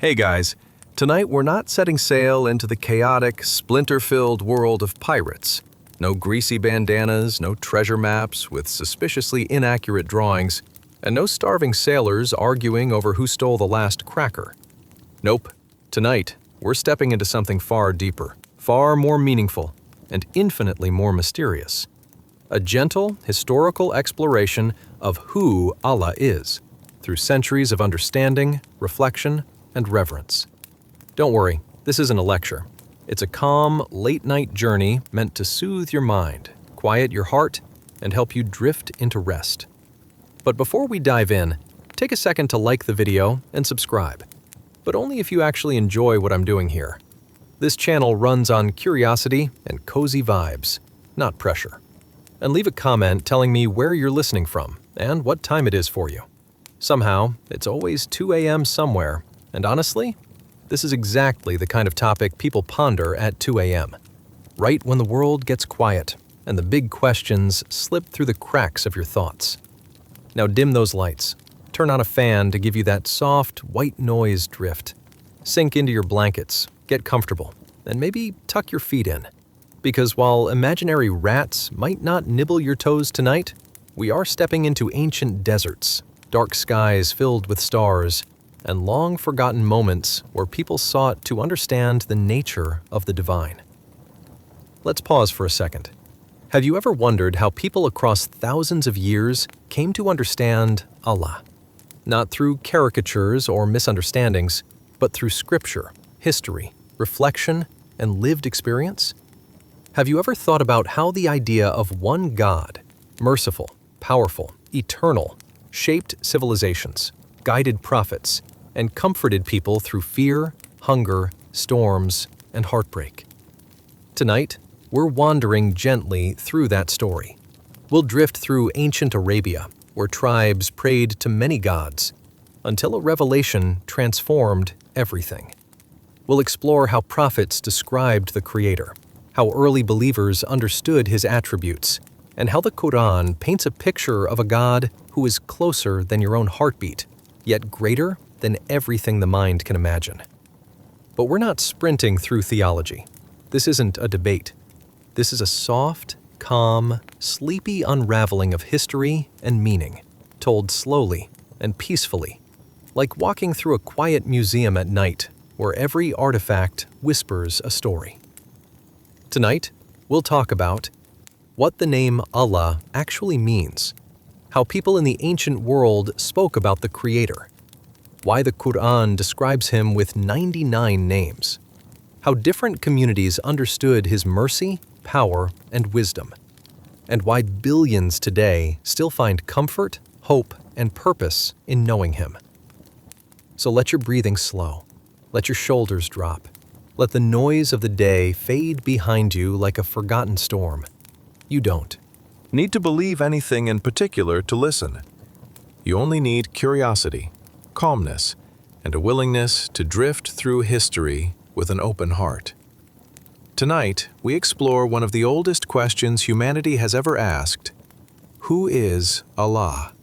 Hey guys, tonight we're not setting sail into the chaotic, splinter-filled world of pirates. No greasy bandanas, no treasure maps with suspiciously inaccurate drawings, and no starving sailors arguing over who stole the last cracker. Nope. Tonight, we're stepping into something far deeper, far more meaningful, and infinitely more mysterious. A gentle, historical exploration of who Allah is, through centuries of understanding, reflection, and reverence. Don't worry, this isn't a lecture. It's a calm, late-night journey meant to soothe your mind, quiet your heart, and help you drift into rest. But before we dive in, take a second to like the video and subscribe. But only if you actually enjoy what I'm doing here. This channel runs on curiosity and cozy vibes, not pressure. And leave a comment telling me where you're listening from and what time it is for you. Somehow, it's always 2 a.m. somewhere, and honestly, this is exactly the kind of topic people ponder at 2 a.m., right when the world gets quiet and the big questions slip through the cracks of your thoughts. Now dim those lights, turn on a fan to give you that soft, white noise drift. Sink into your blankets, get comfortable, and maybe tuck your feet in. Because while imaginary rats might not nibble your toes tonight, we are stepping into ancient deserts, dark skies filled with stars, and long-forgotten moments where people sought to understand the nature of the divine. Let's pause for a second. Have you ever wondered how people across thousands of years came to understand Allah? Not through caricatures or misunderstandings, but through scripture, history, reflection, and lived experience? Have you ever thought about how the idea of one God, merciful, powerful, eternal, shaped civilizations, guided prophets, and comforted people through fear, hunger, storms, and heartbreak? Tonight, we're wandering gently through that story. We'll drift through ancient Arabia, where tribes prayed to many gods, until a revelation transformed everything. We'll explore how prophets described the Creator, how early believers understood His attributes, and how the Quran paints a picture of a God who is closer than your own heartbeat, yet greater than everything the mind can imagine. But we're not sprinting through theology. This isn't a debate. This is a soft, calm, sleepy unraveling of history and meaning, told slowly and peacefully, like walking through a quiet museum at night where every artifact whispers a story. Tonight, we'll talk about what the name Allah actually means, how people in the ancient world spoke about the Creator, why the Quran describes Him with 99 names, how different communities understood His mercy, power, and wisdom, and why billions today still find comfort, hope, and purpose in knowing Him. So let your breathing slow, let your shoulders drop, let the noise of the day fade behind you like a forgotten storm. You don't need to believe anything in particular to listen. You only need curiosity, calmness, and a willingness to drift through history with an open heart. Tonight, we explore one of the oldest questions humanity has ever asked: who is Allah?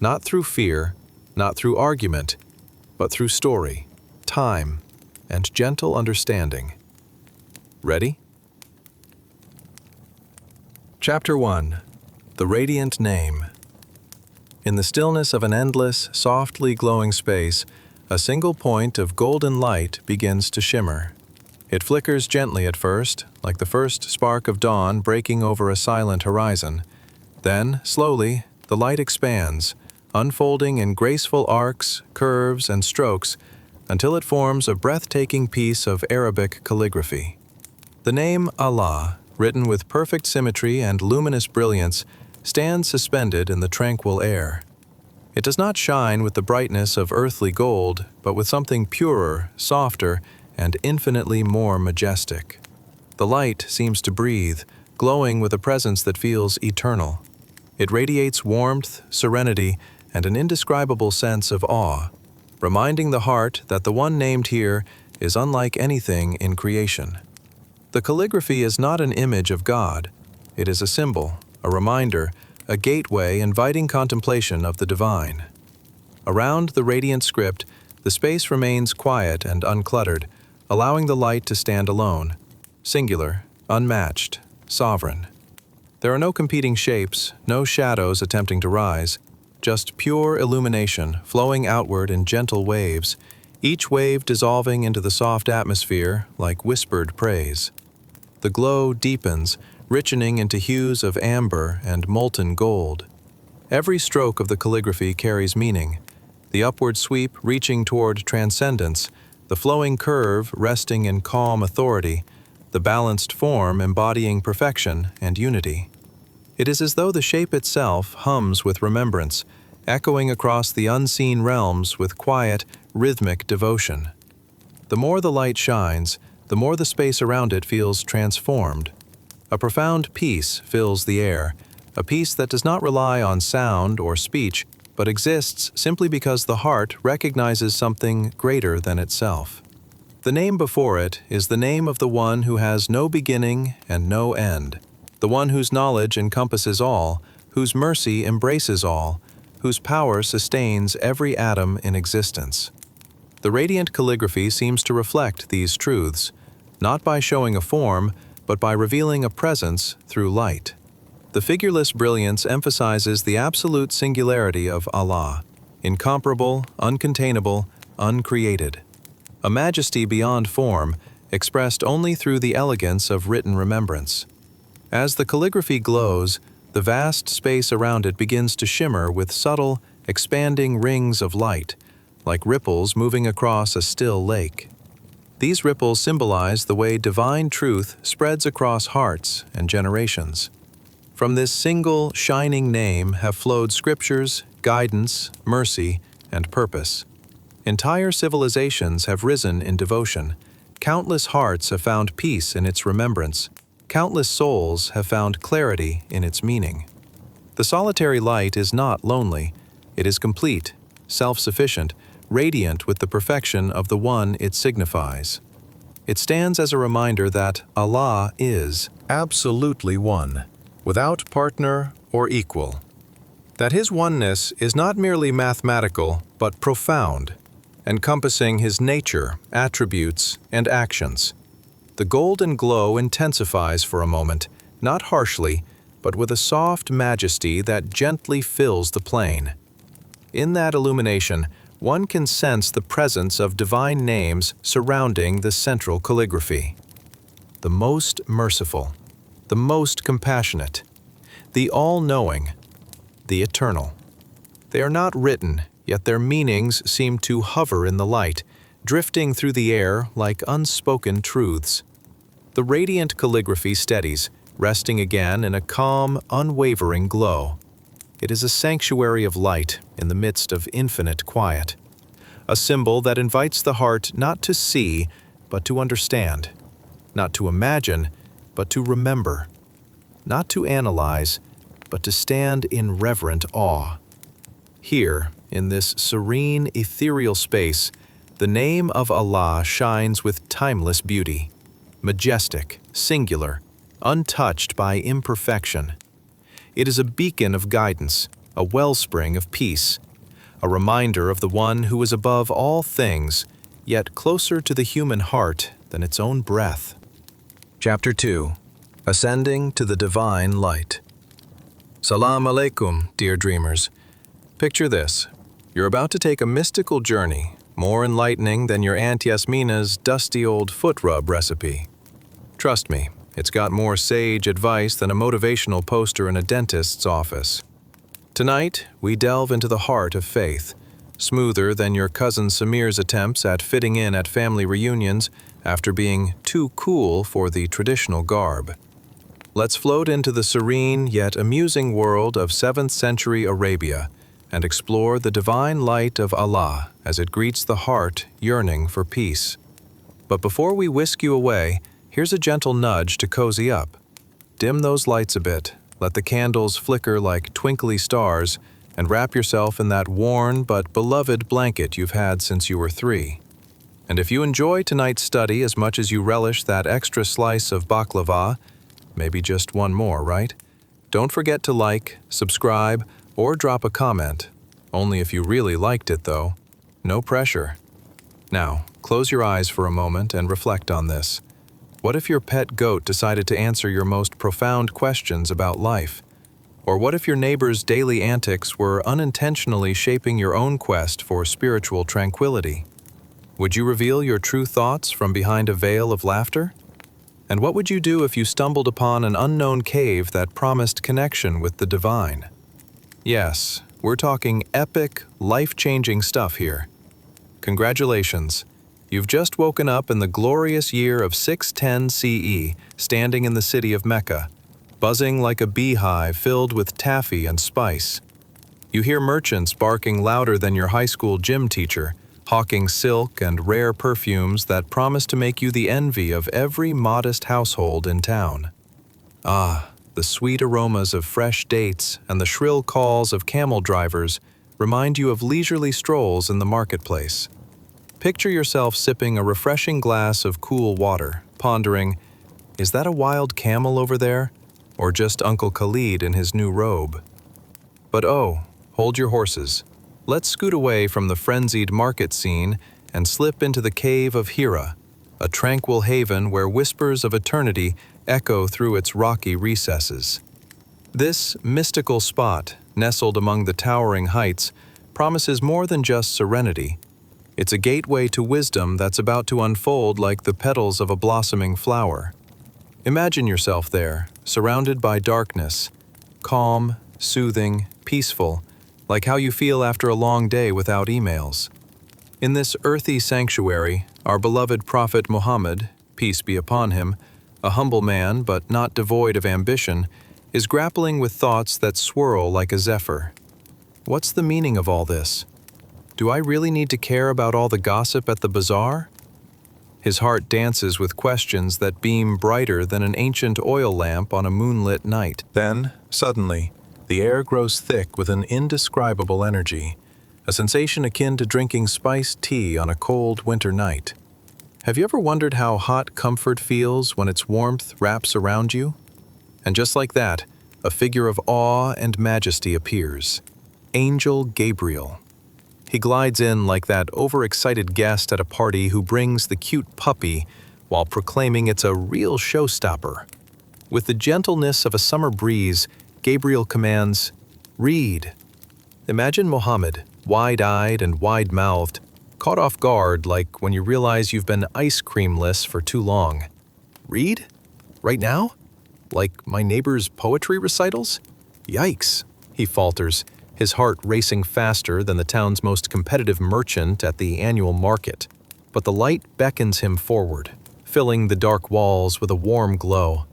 Not through fear, not through argument, but through story, time, and gentle understanding. Ready? Chapter 1. The Radiant Name. In the stillness of an endless, softly glowing space, a single point of golden light begins to shimmer. It flickers gently at first, like the first spark of dawn breaking over a silent horizon. Then, slowly, the light expands, unfolding in graceful arcs, curves, and strokes, until it forms a breathtaking piece of Arabic calligraphy. The name Allah, written with perfect symmetry and luminous brilliance, stands suspended in the tranquil air. It does not shine with the brightness of earthly gold, but with something purer, softer, and infinitely more majestic. The light seems to breathe, glowing with a presence that feels eternal. It radiates warmth, serenity, and an indescribable sense of awe, reminding the heart that the one named here is unlike anything in creation. The calligraphy is not an image of God. It is a symbol, a reminder, a gateway inviting contemplation of the divine. Around the radiant script, The space remains quiet and uncluttered, allowing the light to stand alone, singular, unmatched, sovereign. There are no competing shapes, no shadows attempting to rise, just pure illumination flowing outward in gentle waves, each wave dissolving into the soft atmosphere like whispered praise. The glow deepens, richening into hues of amber and molten gold. Every stroke of the calligraphy carries meaning, the upward sweep reaching toward transcendence, the flowing curve resting in calm authority, the balanced form embodying perfection and unity. It is as though the shape itself hums with remembrance, echoing across the unseen realms with quiet, rhythmic devotion. The more the light shines, the more the space around it feels transformed. A profound peace fills the air, a peace that does not rely on sound or speech, but exists simply because the heart recognizes something greater than itself. The name before it is the name of the one who has no beginning and no end, the one whose knowledge encompasses all, whose mercy embraces all, whose power sustains every atom in existence. The radiant calligraphy seems to reflect these truths, not by showing a form, but by revealing a presence through light. The figureless brilliance emphasizes the absolute singularity of Allah, incomparable, uncontainable, uncreated. A majesty beyond form, expressed only through the elegance of written remembrance. As the calligraphy glows, the vast space around it begins to shimmer with subtle, expanding rings of light, like ripples moving across a still lake. These ripples symbolize the way divine truth spreads across hearts and generations. From this single, shining name have flowed scriptures, guidance, mercy, and purpose. Entire civilizations have risen in devotion. Countless hearts have found peace in its remembrance. Countless souls have found clarity in its meaning. The solitary light is not lonely. It is complete, self-sufficient, radiant with the perfection of the one it signifies. It stands as a reminder that Allah is absolutely one, without partner or equal. That His oneness is not merely mathematical, but profound, encompassing His nature, attributes, and actions. The golden glow intensifies for a moment, not harshly, but with a soft majesty that gently fills the plane. In that illumination, one can sense the presence of divine names surrounding the central calligraphy. The most merciful, the most compassionate, the all-knowing, the eternal. They are not written, yet their meanings seem to hover in the light, drifting through the air like unspoken truths. The radiant calligraphy steadies, resting again in a calm, unwavering glow. It is a sanctuary of light in the midst of infinite quiet. A symbol that invites the heart not to see, but to understand. Not to imagine, but to remember. Not to analyze, but to stand in reverent awe. Here, in this serene, ethereal space, the name of Allah shines with timeless beauty. Majestic, singular, untouched by imperfection. It is a beacon of guidance, a wellspring of peace, a reminder of the one who is above all things, yet closer to the human heart than its own breath. Chapter 2. Ascending to the Divine Light. Salam alaikum, dear dreamers. Picture this. You're about to take a mystical journey, more enlightening than your Aunt Yasmina's dusty old foot rub recipe. Trust me, it's got more sage advice than a motivational poster in a dentist's office. Tonight, we delve into the heart of faith, smoother than your cousin Samir's attempts at fitting in at family reunions after being too cool for the traditional garb. Let's float into the serene yet amusing world of 7th century Arabia and explore the divine light of Allah as it greets the heart yearning for peace. But before we whisk you away, here's a gentle nudge to cozy up. Dim those lights a bit, let the candles flicker like twinkly stars, and wrap yourself in that worn but beloved blanket you've had since you were 3. And if you enjoy tonight's study as much as you relish that extra slice of baklava, maybe just one more, right? Don't forget to like, subscribe, or drop a comment. Only if you really liked it, though. No pressure. Now, close your eyes for a moment and reflect on this. What if your pet goat decided to answer your most profound questions about life? Or what if your neighbor's daily antics were unintentionally shaping your own quest for spiritual tranquility? Would you reveal your true thoughts from behind a veil of laughter? And what would you do if you stumbled upon an unknown cave that promised connection with the divine? Yes, we're talking epic, life-changing stuff here. Congratulations. You've just woken up in the glorious year of 610 CE, standing in the city of Mecca, buzzing like a beehive filled with taffy and spice. You hear merchants barking louder than your high school gym teacher, hawking silk and rare perfumes that promise to make you the envy of every modest household in town. Ah, the sweet aromas of fresh dates and the shrill calls of camel drivers remind you of leisurely strolls in the marketplace. Picture yourself sipping a refreshing glass of cool water, pondering, is that a wild camel over there? Or just Uncle Khalid in his new robe? But oh, hold your horses. Let's scoot away from the frenzied market scene and slip into the cave of Hira, a tranquil haven where whispers of eternity echo through its rocky recesses. This mystical spot, nestled among the towering heights, promises more than just serenity. It's a gateway to wisdom that's about to unfold like the petals of a blossoming flower. Imagine yourself there, surrounded by darkness, calm, soothing, peaceful, like how you feel after a long day without emails. In this earthy sanctuary, our beloved Prophet Muhammad, peace be upon him, a humble man but not devoid of ambition, is grappling with thoughts that swirl like a zephyr. What's the meaning of all this? Do I really need to care about all the gossip at the bazaar? His heart dances with questions that beam brighter than an ancient oil lamp on a moonlit night. Then, suddenly, the air grows thick with an indescribable energy, a sensation akin to drinking spiced tea on a cold winter night. Have you ever wondered how hot comfort feels when its warmth wraps around you? And just like that, a figure of awe and majesty appears. Angel Gabriel. He glides in like that overexcited guest at a party who brings the cute puppy while proclaiming it's a real showstopper. With the gentleness of a summer breeze, Gabriel commands, "Read." Imagine Muhammad, wide-eyed and wide-mouthed, caught off guard like when you realize you've been ice creamless for too long. Read? Right now? Like my neighbor's poetry recitals? Yikes, he falters, his heart racing faster than the town's most competitive merchant at the annual market. But the light beckons him forward, filling the dark walls with a warm glow.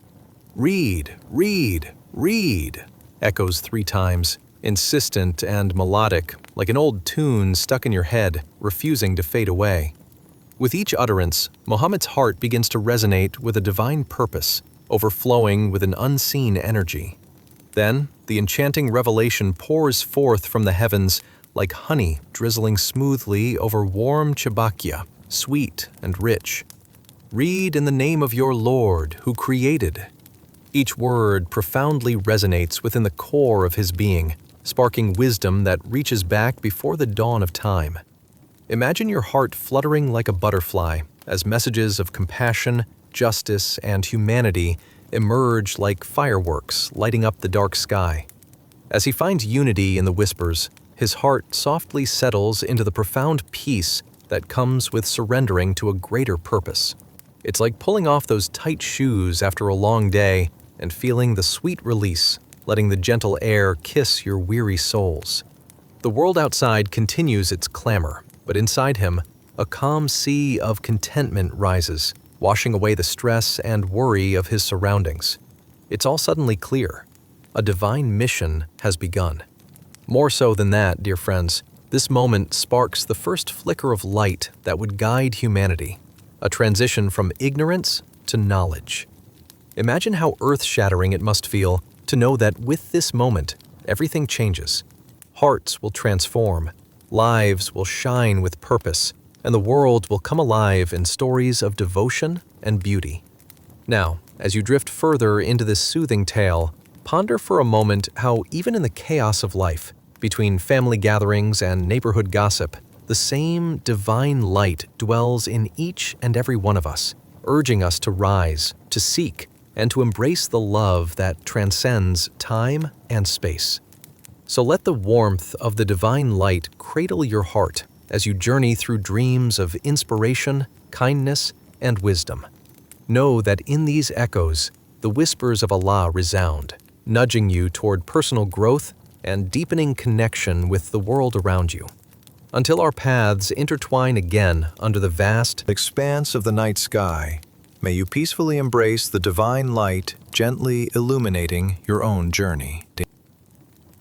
"Read, read, read," echoes 3 times, insistent and melodic, like an old tune stuck in your head, refusing to fade away. With each utterance, Muhammad's heart begins to resonate with a divine purpose, overflowing with an unseen energy. Then, the enchanting revelation pours forth from the heavens like honey drizzling smoothly over warm chabakia, sweet and rich. "Read in the name of your Lord, who created." Each word profoundly resonates within the core of his being, sparking wisdom that reaches back before the dawn of time. Imagine your heart fluttering like a butterfly as messages of compassion, justice, and humanity emerge like fireworks lighting up the dark sky. As he finds unity in the whispers, his heart softly settles into the profound peace that comes with surrendering to a greater purpose. It's like pulling off those tight shoes after a long day and feeling the sweet release, letting the gentle air kiss your weary souls. The world outside continues its clamor, but inside him, a calm sea of contentment rises, washing away the stress and worry of his surroundings. It's all suddenly clear. A divine mission has begun. More so than that, dear friends, this moment sparks the first flicker of light that would guide humanity, a transition from ignorance to knowledge. Imagine how earth-shattering it must feel to know that with this moment, everything changes. Hearts will transform, lives will shine with purpose, and the world will come alive in stories of devotion and beauty. Now, as you drift further into this soothing tale, ponder for a moment how even in the chaos of life, between family gatherings and neighborhood gossip, the same divine light dwells in each and every one of us, urging us to rise, to seek, and to embrace the love that transcends time and space. So let the warmth of the divine light cradle your heart as you journey through dreams of inspiration, kindness, and wisdom. Know that in these echoes, the whispers of Allah resound, nudging you toward personal growth and deepening connection with the world around you. Until our paths intertwine again under the vast Expanse of the night sky, may you peacefully embrace the divine light gently illuminating your own journey.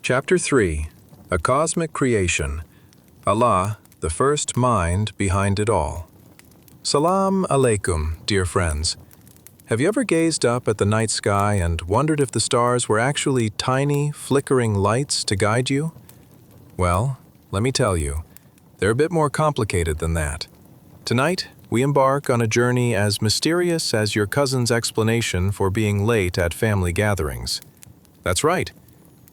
Chapter 3. A Cosmic Creation. Allah, the first mind behind it all. Salam alaikum, dear friends. Have you ever gazed up at the night sky and wondered if the stars were actually tiny, flickering lights to guide you? Well, let me tell you, they're a bit more complicated than that. Tonight, we embark on a journey as mysterious as your cousin's explanation for being late at family gatherings. That's right.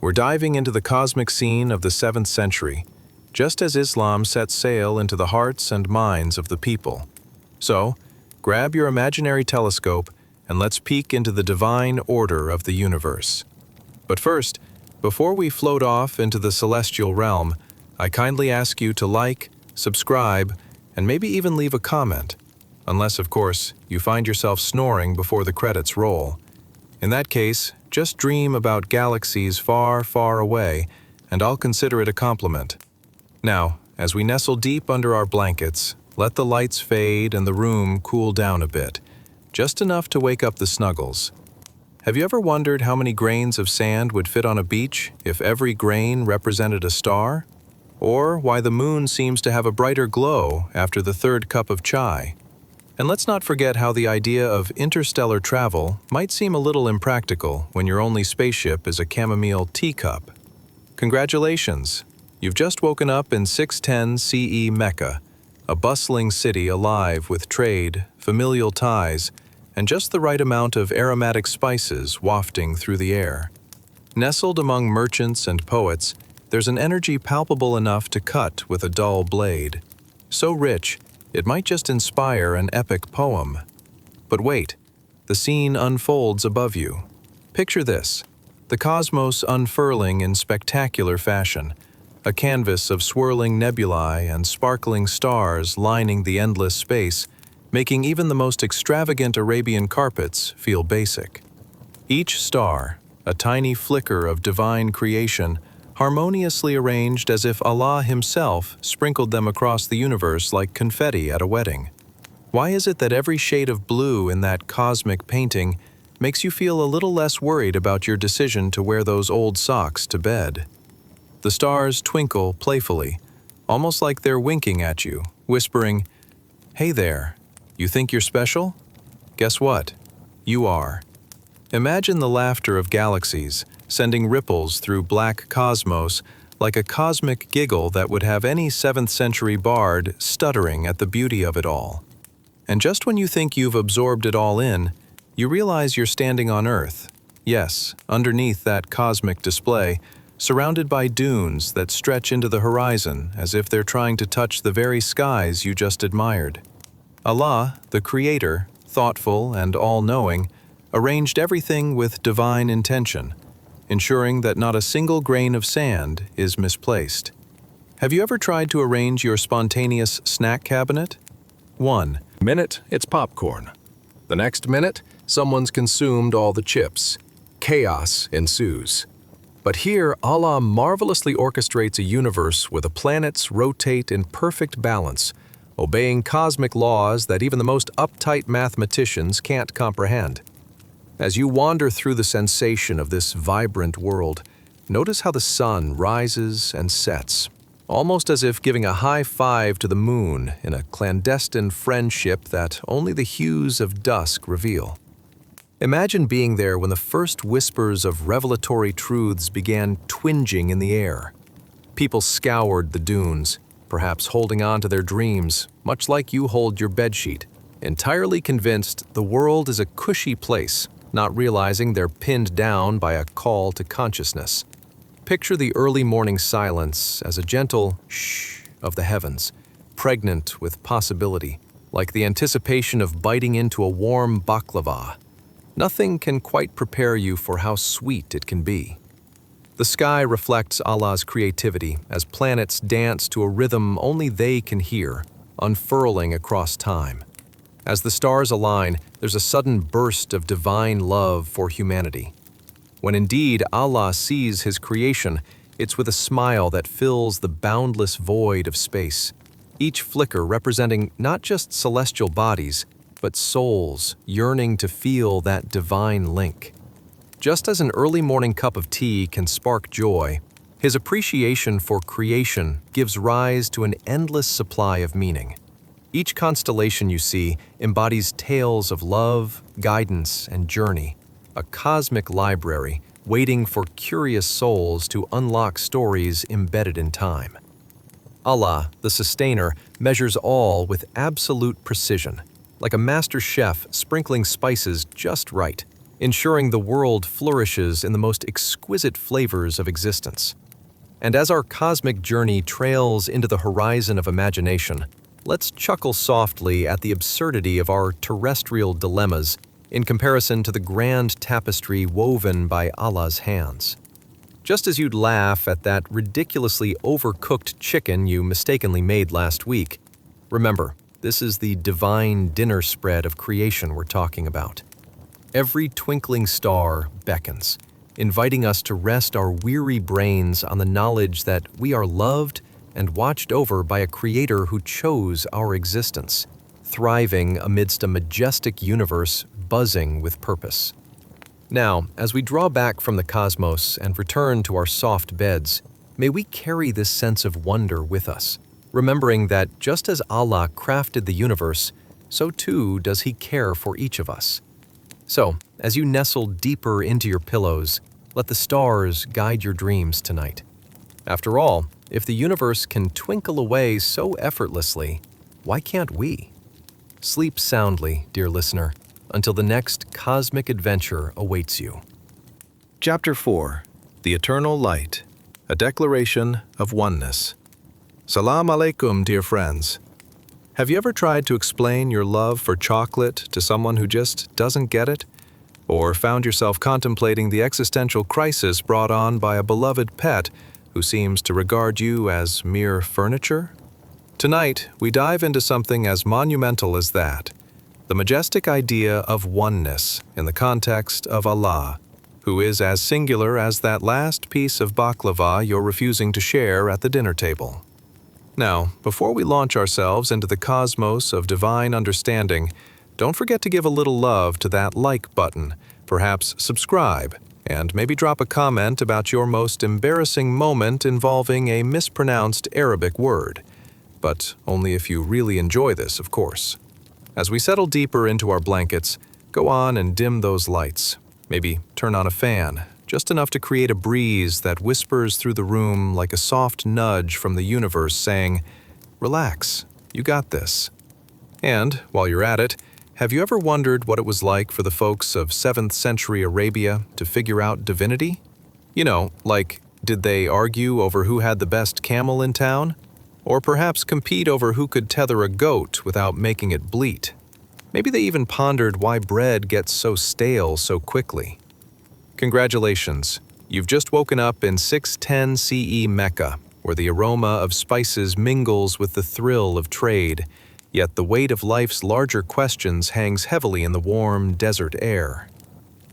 We're diving into the cosmic scene of the 7th century, just as Islam set sail into the hearts and minds of the people. So, grab your imaginary telescope and let's peek into the divine order of the universe. But first, before we float off into the celestial realm, I kindly ask you to like, subscribe, and maybe even leave a comment, unless, of course, you find yourself snoring before the credits roll. In that case, just dream about galaxies far, far away, and I'll consider it a compliment. Now, as we nestle deep under our blankets, let the lights fade and the room cool down a bit, just enough to wake up the snuggles. Have you ever wondered how many grains of sand would fit on a beach if every grain represented a star? Or why the moon seems to have a brighter glow after the 3rd cup of chai? And let's not forget how the idea of interstellar travel might seem a little impractical when your only spaceship is a chamomile teacup. Congratulations! You've just woken up in 610 CE Mecca, a bustling city alive with trade, familial ties, and just the right amount of aromatic spices wafting through the air. Nestled among merchants and poets, there's an energy palpable enough to cut with a dull blade. So rich, it might just inspire an epic poem. But wait, the scene unfolds above you. Picture this, the cosmos unfurling in spectacular fashion, a canvas of swirling nebulae and sparkling stars lining the endless space, making even the most extravagant Arabian carpets feel basic. Each star, a tiny flicker of divine creation, harmoniously arranged as if Allah Himself sprinkled them across the universe like confetti at a wedding. Why is it that every shade of blue in that cosmic painting makes you feel a little less worried about your decision to wear those old socks to bed? The stars twinkle playfully, almost like they're winking at you, whispering, "Hey there, you think you're special? Guess what? You are." Imagine the laughter of galaxies, sending ripples through black cosmos like a cosmic giggle that would have any 7th century bard stuttering at the beauty of it all. And just when you think you've absorbed it all in, you realize you're standing on Earth. Yes, underneath that cosmic display, surrounded by dunes that stretch into the horizon as if they're trying to touch the very skies you just admired. Allah, the Creator, thoughtful and all-knowing, arranged everything with divine intention, ensuring that not a single grain of sand is misplaced. Have you ever tried to arrange your spontaneous snack cabinet? 1 minute, it's popcorn. The next minute, someone's consumed all the chips. Chaos ensues. But here, Allah marvelously orchestrates a universe where the planets rotate in perfect balance, obeying cosmic laws that even the most uptight mathematicians can't comprehend. As you wander through the sensation of this vibrant world, notice how the sun rises and sets, almost as if giving a high five to the moon in a clandestine friendship that only the hues of dusk reveal. Imagine being there when the first whispers of revelatory truths began twinging in the air. People scoured the dunes, perhaps holding on to their dreams, much like you hold your bedsheet, entirely convinced the world is a cushy place, not realizing they're pinned down by a call to consciousness. Picture the early morning silence as a gentle shh of the heavens, pregnant with possibility, like the anticipation of biting into a warm baklava. Nothing can quite prepare you for how sweet it can be. The sky reflects Allah's creativity as planets dance to a rhythm only they can hear, unfurling across time. As the stars align, there's a sudden burst of divine love for humanity. When indeed Allah sees His creation, it's with a smile that fills the boundless void of space, each flicker representing not just celestial bodies, but souls yearning to feel that divine link. Just as an early morning cup of tea can spark joy, His appreciation for creation gives rise to an endless supply of meaning. Each constellation you see embodies tales of love, guidance, and journey, a cosmic library waiting for curious souls to unlock stories embedded in time. Allah, the Sustainer, measures all with absolute precision, like a master chef sprinkling spices just right, ensuring the world flourishes in the most exquisite flavors of existence. And as our cosmic journey trails into the horizon of imagination, let's chuckle softly at the absurdity of our terrestrial dilemmas in comparison to the grand tapestry woven by Allah's hands. Just as you'd laugh at that ridiculously overcooked chicken you mistakenly made last week, remember, this is the divine dinner spread of creation we're talking about. Every twinkling star beckons, inviting us to rest our weary brains on the knowledge that we are loved and watched over by a creator who chose our existence, thriving amidst a majestic universe buzzing with purpose. Now, as we draw back from the cosmos and return to our soft beds, may we carry this sense of wonder with us, remembering that just as Allah crafted the universe, so too does He care for each of us. So, as you nestle deeper into your pillows, let the stars guide your dreams tonight. After all, if the universe can twinkle away so effortlessly, why can't we? Sleep soundly, dear listener, until the next cosmic adventure awaits you. Chapter 4. The Eternal Light, a Declaration of Oneness. Salam alaikum, dear friends. Have you ever tried to explain your love for chocolate to someone who just doesn't get it? Or found yourself contemplating the existential crisis brought on by a beloved pet who seems to regard you as mere furniture? Tonight, we dive into something as monumental as that, the majestic idea of oneness in the context of Allah, who is as singular as that last piece of baklava you're refusing to share at the dinner table. Now, before we launch ourselves into the cosmos of divine understanding, don't forget to give a little love to that like button, perhaps subscribe, and maybe drop a comment about your most embarrassing moment involving a mispronounced Arabic word. But only if you really enjoy this, of course. As we settle deeper into our blankets, go on and dim those lights. Maybe turn on a fan, just enough to create a breeze that whispers through the room like a soft nudge from the universe saying, "Relax, you got this." And, while you're at it, have you ever wondered what it was like for the folks of 7th century Arabia to figure out divinity? You know, like, did they argue over who had the best camel in town? Or perhaps compete over who could tether a goat without making it bleat? Maybe they even pondered why bread gets so stale so quickly. Congratulations, you've just woken up in 610 CE Mecca, where the aroma of spices mingles with the thrill of trade, yet the weight of life's larger questions hangs heavily in the warm desert air.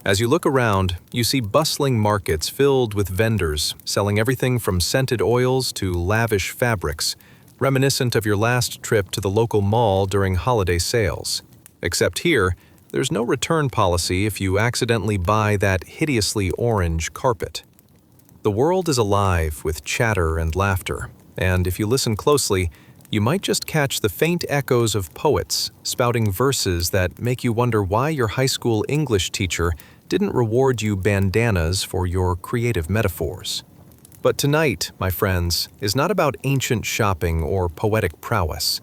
As you look around, you see bustling markets filled with vendors selling everything from scented oils to lavish fabrics, reminiscent of your last trip to the local mall during holiday sales. Except here, there's no return policy if you accidentally buy that hideously orange carpet. The world is alive with chatter and laughter, and if you listen closely, you might just catch the faint echoes of poets spouting verses that make you wonder why your high school English teacher didn't reward you bandanas for your creative metaphors. But tonight, my friends, is not about ancient shopping or poetic prowess.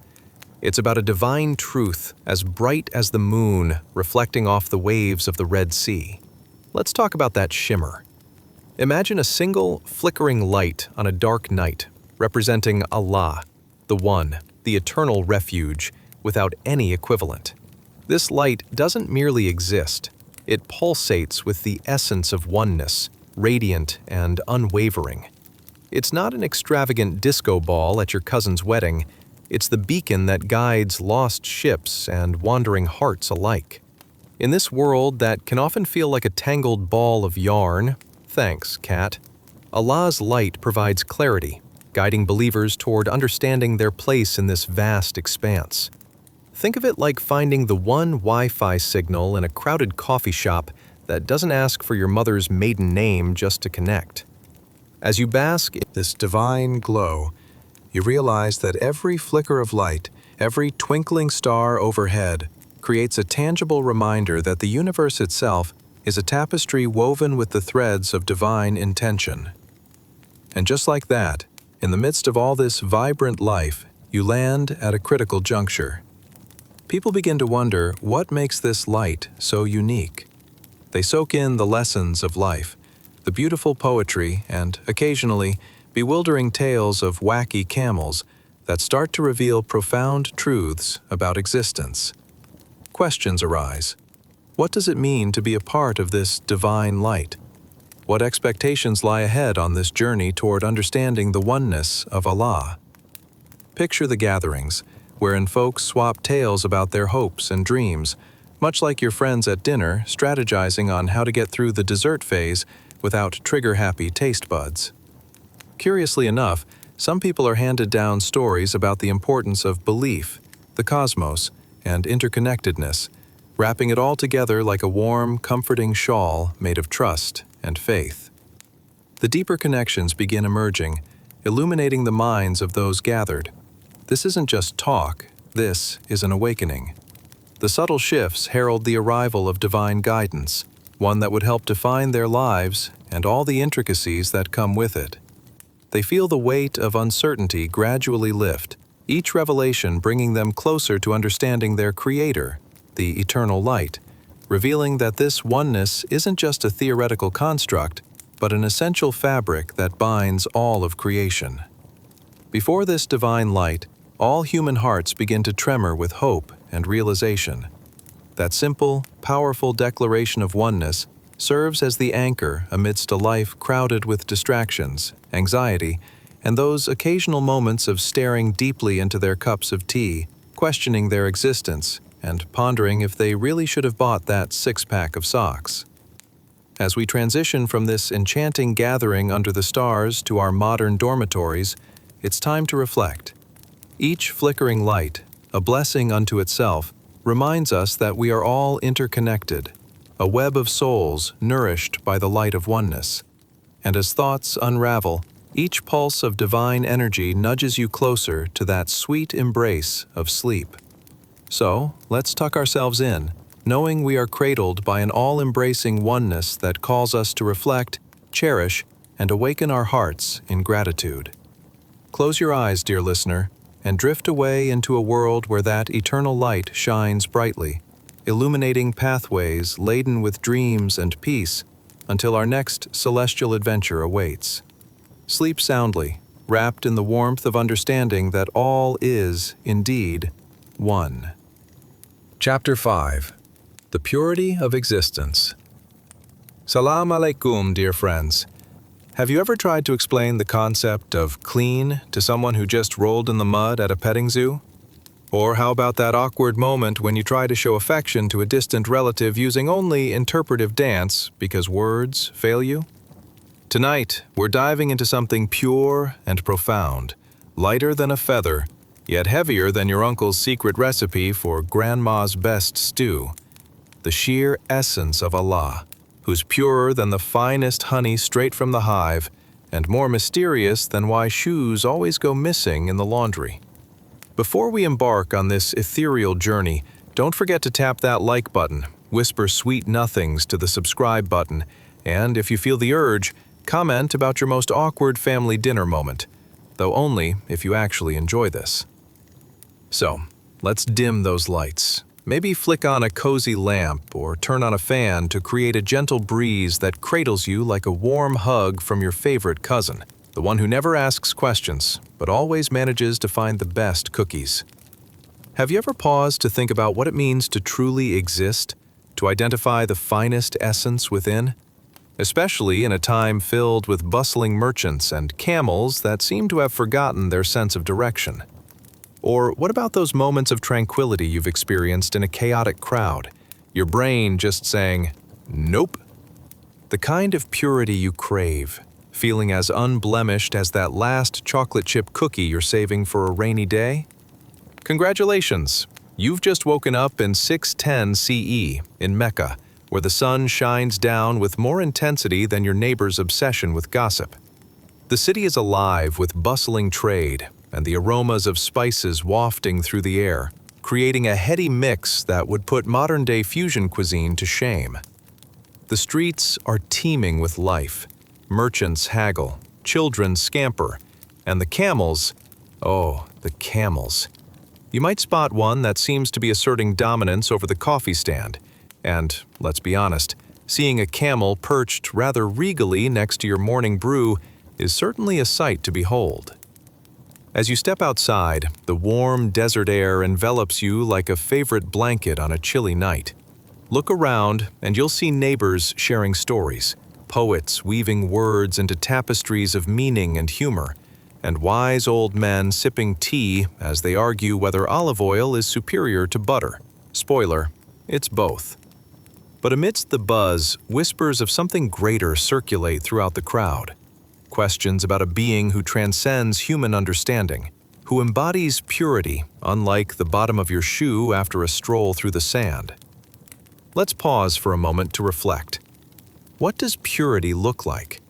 It's about a divine truth as bright as the moon reflecting off the waves of the Red Sea. Let's talk about that shimmer. Imagine a single, flickering light on a dark night, representing Allah, the One, the eternal refuge, without any equivalent. This light doesn't merely exist, it pulsates with the essence of oneness, radiant and unwavering. It's not an extravagant disco ball at your cousin's wedding, it's the beacon that guides lost ships and wandering hearts alike. In this world that can often feel like a tangled ball of yarn, thanks, cat, Allah's light provides clarity, guiding believers toward understanding their place in this vast expanse. Think of it like finding the one Wi-Fi signal in a crowded coffee shop that doesn't ask for your mother's maiden name just to connect. As you bask in this divine glow, you realize that every flicker of light, every twinkling star overhead, creates a tangible reminder that the universe itself is a tapestry woven with the threads of divine intention. And just like that, in the midst of all this vibrant life, you land at a critical juncture. People begin to wonder what makes this light so unique. They soak in the lessons of life, the beautiful poetry, and, occasionally, bewildering tales of wacky camels that start to reveal profound truths about existence. Questions arise. What does it mean to be a part of this divine light? What expectations lie ahead on this journey toward understanding the oneness of Allah? Picture the gatherings, wherein folks swap tales about their hopes and dreams, much like your friends at dinner strategizing on how to get through the dessert phase without trigger-happy taste buds. Curiously enough, some people are handed down stories about the importance of belief, the cosmos, and interconnectedness, wrapping it all together like a warm, comforting shawl made of trust and faith. The deeper connections begin emerging, illuminating the minds of those gathered. This isn't just talk, this is an awakening. The subtle shifts herald the arrival of divine guidance, one that would help define their lives and all the intricacies that come with it. They feel the weight of uncertainty gradually lift, each revelation bringing them closer to understanding their Creator, the eternal light, revealing that this oneness isn't just a theoretical construct, but an essential fabric that binds all of creation. Before this divine light, all human hearts begin to tremor with hope and realization. That simple, powerful declaration of oneness serves as the anchor amidst a life crowded with distractions, anxiety, and those occasional moments of staring deeply into their cups of tea, questioning their existence, and pondering if they really should have bought that six-pack of socks. As we transition from this enchanting gathering under the stars to our modern dormitories, it's time to reflect. Each flickering light, a blessing unto itself, reminds us that we are all interconnected, a web of souls nourished by the light of oneness. And as thoughts unravel, each pulse of divine energy nudges you closer to that sweet embrace of sleep. So, let's tuck ourselves in, knowing we are cradled by an all-embracing oneness that calls us to reflect, cherish, and awaken our hearts in gratitude. Close your eyes, dear listener, and drift away into a world where that eternal light shines brightly, illuminating pathways laden with dreams and peace until our next celestial adventure awaits. Sleep soundly, wrapped in the warmth of understanding that all is, indeed, one. Chapter 5. The Purity of Existence. Salam alaikum, dear friends. Have you ever tried to explain the concept of clean to someone who just rolled in the mud at a petting zoo? Or how about that awkward moment when you try to show affection to a distant relative using only interpretive dance because words fail you? Tonight, we're diving into something pure and profound, lighter than a feather, yet heavier than your uncle's secret recipe for grandma's best stew. The sheer essence of Allah, who's purer than the finest honey straight from the hive, and more mysterious than why shoes always go missing in the laundry. Before we embark on this ethereal journey, don't forget to tap that like button, whisper sweet nothings to the subscribe button, and if you feel the urge, comment about your most awkward family dinner moment, though only if you actually enjoy this. So, let's dim those lights. Maybe flick on a cozy lamp or turn on a fan to create a gentle breeze that cradles you like a warm hug from your favorite cousin. the one who never asks questions, but always manages to find the best cookies. Have you ever paused to think about what it means to truly exist, to identify the finest essence within? Especially in a time filled with bustling merchants and camels that seem to have forgotten their sense of direction. Or what about those moments of tranquility you've experienced in a chaotic crowd, your brain just saying, nope? The kind of purity you crave, feeling as unblemished as that last chocolate chip cookie you're saving for a rainy day? Congratulations! You've just woken up in 610 CE in Mecca, where the sun shines down with more intensity than your neighbor's obsession with gossip. The city is alive with bustling trade and the aromas of spices wafting through the air, creating a heady mix that would put modern-day fusion cuisine to shame. The streets are teeming with life. Merchants haggle, children scamper, and the camels, oh, the camels. You might spot one that seems to be asserting dominance over the coffee stand, and, let's be honest, seeing a camel perched rather regally next to your morning brew is certainly a sight to behold. As you step outside, the warm desert air envelops you like a favorite blanket on a chilly night. Look around and you'll see neighbors sharing stories, poets weaving words into tapestries of meaning and humor, and wise old men sipping tea as they argue whether olive oil is superior to butter. Spoiler, it's both. But amidst the buzz, whispers of something greater circulate throughout the crowd. Questions about a being who transcends human understanding, who embodies purity, unlike the bottom of your shoe after a stroll through the sand. Let's pause for a moment to reflect. What does purity look like?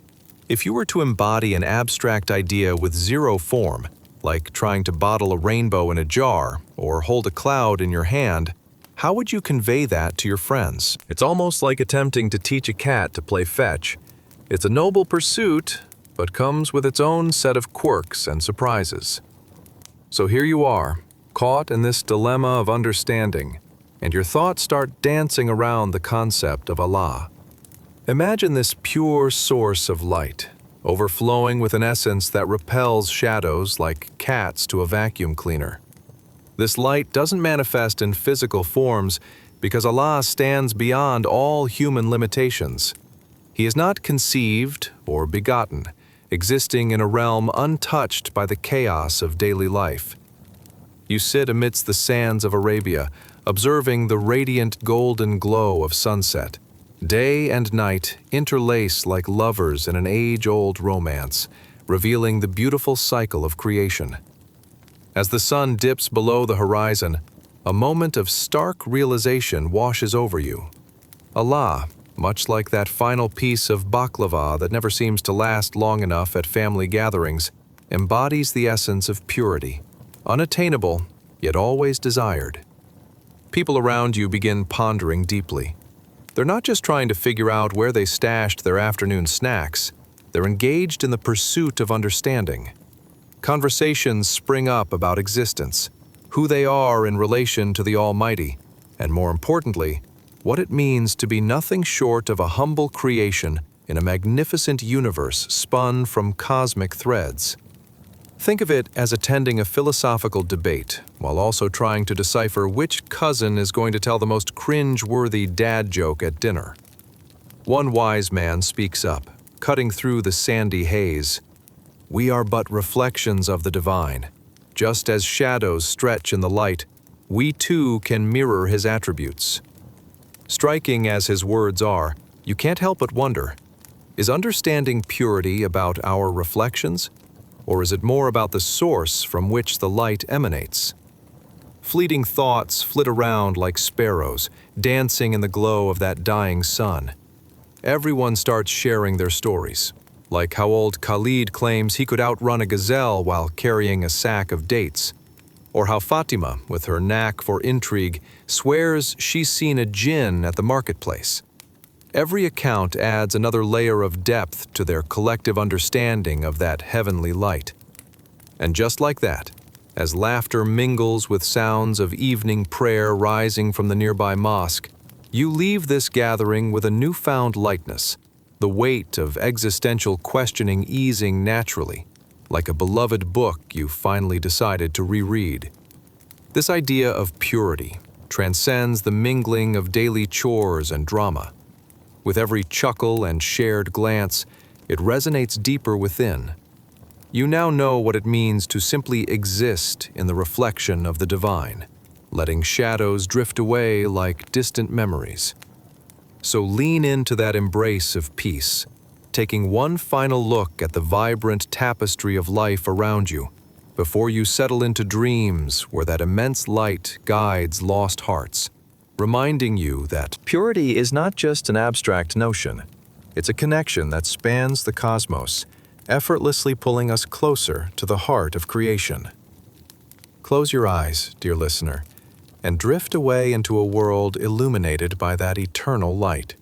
If you were to embody an abstract idea with zero form, like trying to bottle a rainbow in a jar or hold a cloud in your hand, how would you convey that to your friends? It's almost like attempting to teach a cat to play fetch. It's a noble pursuit, but comes with its own set of quirks and surprises. So here you are, caught in this dilemma of understanding, and your thoughts start dancing around the concept of Allah. Imagine this pure source of light, overflowing with an essence that repels shadows like cats to a vacuum cleaner. This light doesn't manifest in physical forms because Allah stands beyond all human limitations. He is not conceived or begotten, existing in a realm untouched by the chaos of daily life. You sit amidst the sands of Arabia, observing the radiant golden glow of sunset. Day and night interlace like lovers in an age-old romance, revealing the beautiful cycle of creation. As the sun dips below the horizon, a moment of stark realization washes over you. Allah, much like that final piece of baklava that never seems to last long enough at family gatherings, embodies the essence of purity, unattainable, yet always desired. People around you begin pondering deeply. They're not just trying to figure out where they stashed their afternoon snacks, they're engaged in the pursuit of understanding. Conversations spring up about existence, who they are in relation to the Almighty, and more importantly, what it means to be nothing short of a humble creation in a magnificent universe spun from cosmic threads. Think of it as attending a philosophical debate while also trying to decipher which cousin is going to tell the most cringe-worthy dad joke at dinner. One wise man speaks up, cutting through the sandy haze. We are but reflections of the divine. Just as shadows stretch in the light, we too can mirror his attributes. Striking as his words are, you can't help but wonder, is understanding purity about our reflections, or is it more about the source from which the light emanates? Fleeting thoughts flit around like sparrows, dancing in the glow of that dying sun. Everyone starts sharing their stories, like how old Khalid claims he could outrun a gazelle while carrying a sack of dates, or how Fatima, with her knack for intrigue, swears she's seen a jinn at the marketplace. Every account adds another layer of depth to their collective understanding of that heavenly light. And just like that, as laughter mingles with sounds of evening prayer rising from the nearby mosque, you leave this gathering with a newfound lightness, the weight of existential questioning easing naturally, like a beloved book you finally decided to reread. This idea of purity transcends the mingling of daily chores and drama. With every chuckle and shared glance, it resonates deeper within. You now know what it means to simply exist in the reflection of the divine, letting shadows drift away like distant memories. So lean into that embrace of peace, taking one final look at the vibrant tapestry of life around you, before you settle into dreams where that immense light guides lost hearts, reminding you that purity is not just an abstract notion. It's a connection that spans the cosmos, effortlessly pulling us closer to the heart of creation. Close your eyes, dear listener, and drift away into a world illuminated by that eternal light.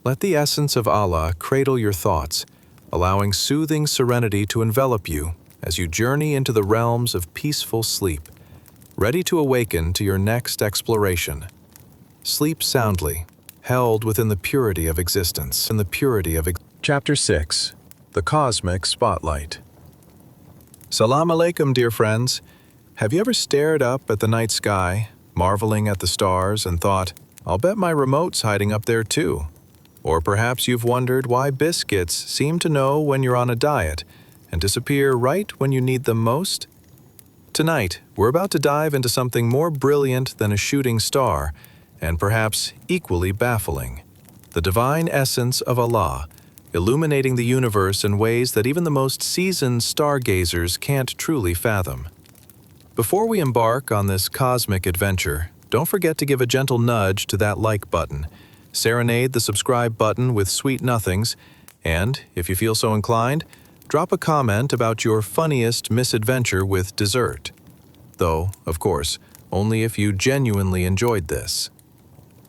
Let the essence of Allah cradle your thoughts, allowing soothing serenity to envelop you as you journey into the realms of peaceful sleep, ready to awaken to your next exploration. Sleep soundly, held within the purity of existence. Chapter 6. The Cosmic Spotlight. Salam alaikum, dear friends. Have you ever stared up at the night sky, marveling at the stars, and thought, I'll bet my remote's hiding up there too? Or perhaps you've wondered why biscuits seem to know when you're on a diet and disappear right when you need them most? Tonight, we're about to dive into something more brilliant than a shooting star, and perhaps equally baffling: the divine essence of Allah, illuminating the universe in ways that even the most seasoned stargazers can't truly fathom. Before we embark on this cosmic adventure, don't forget to give a gentle nudge to that like button, serenade the subscribe button with sweet nothings, and, if you feel so inclined, drop a comment about your funniest misadventure with dessert. Though, of course, only if you genuinely enjoyed this.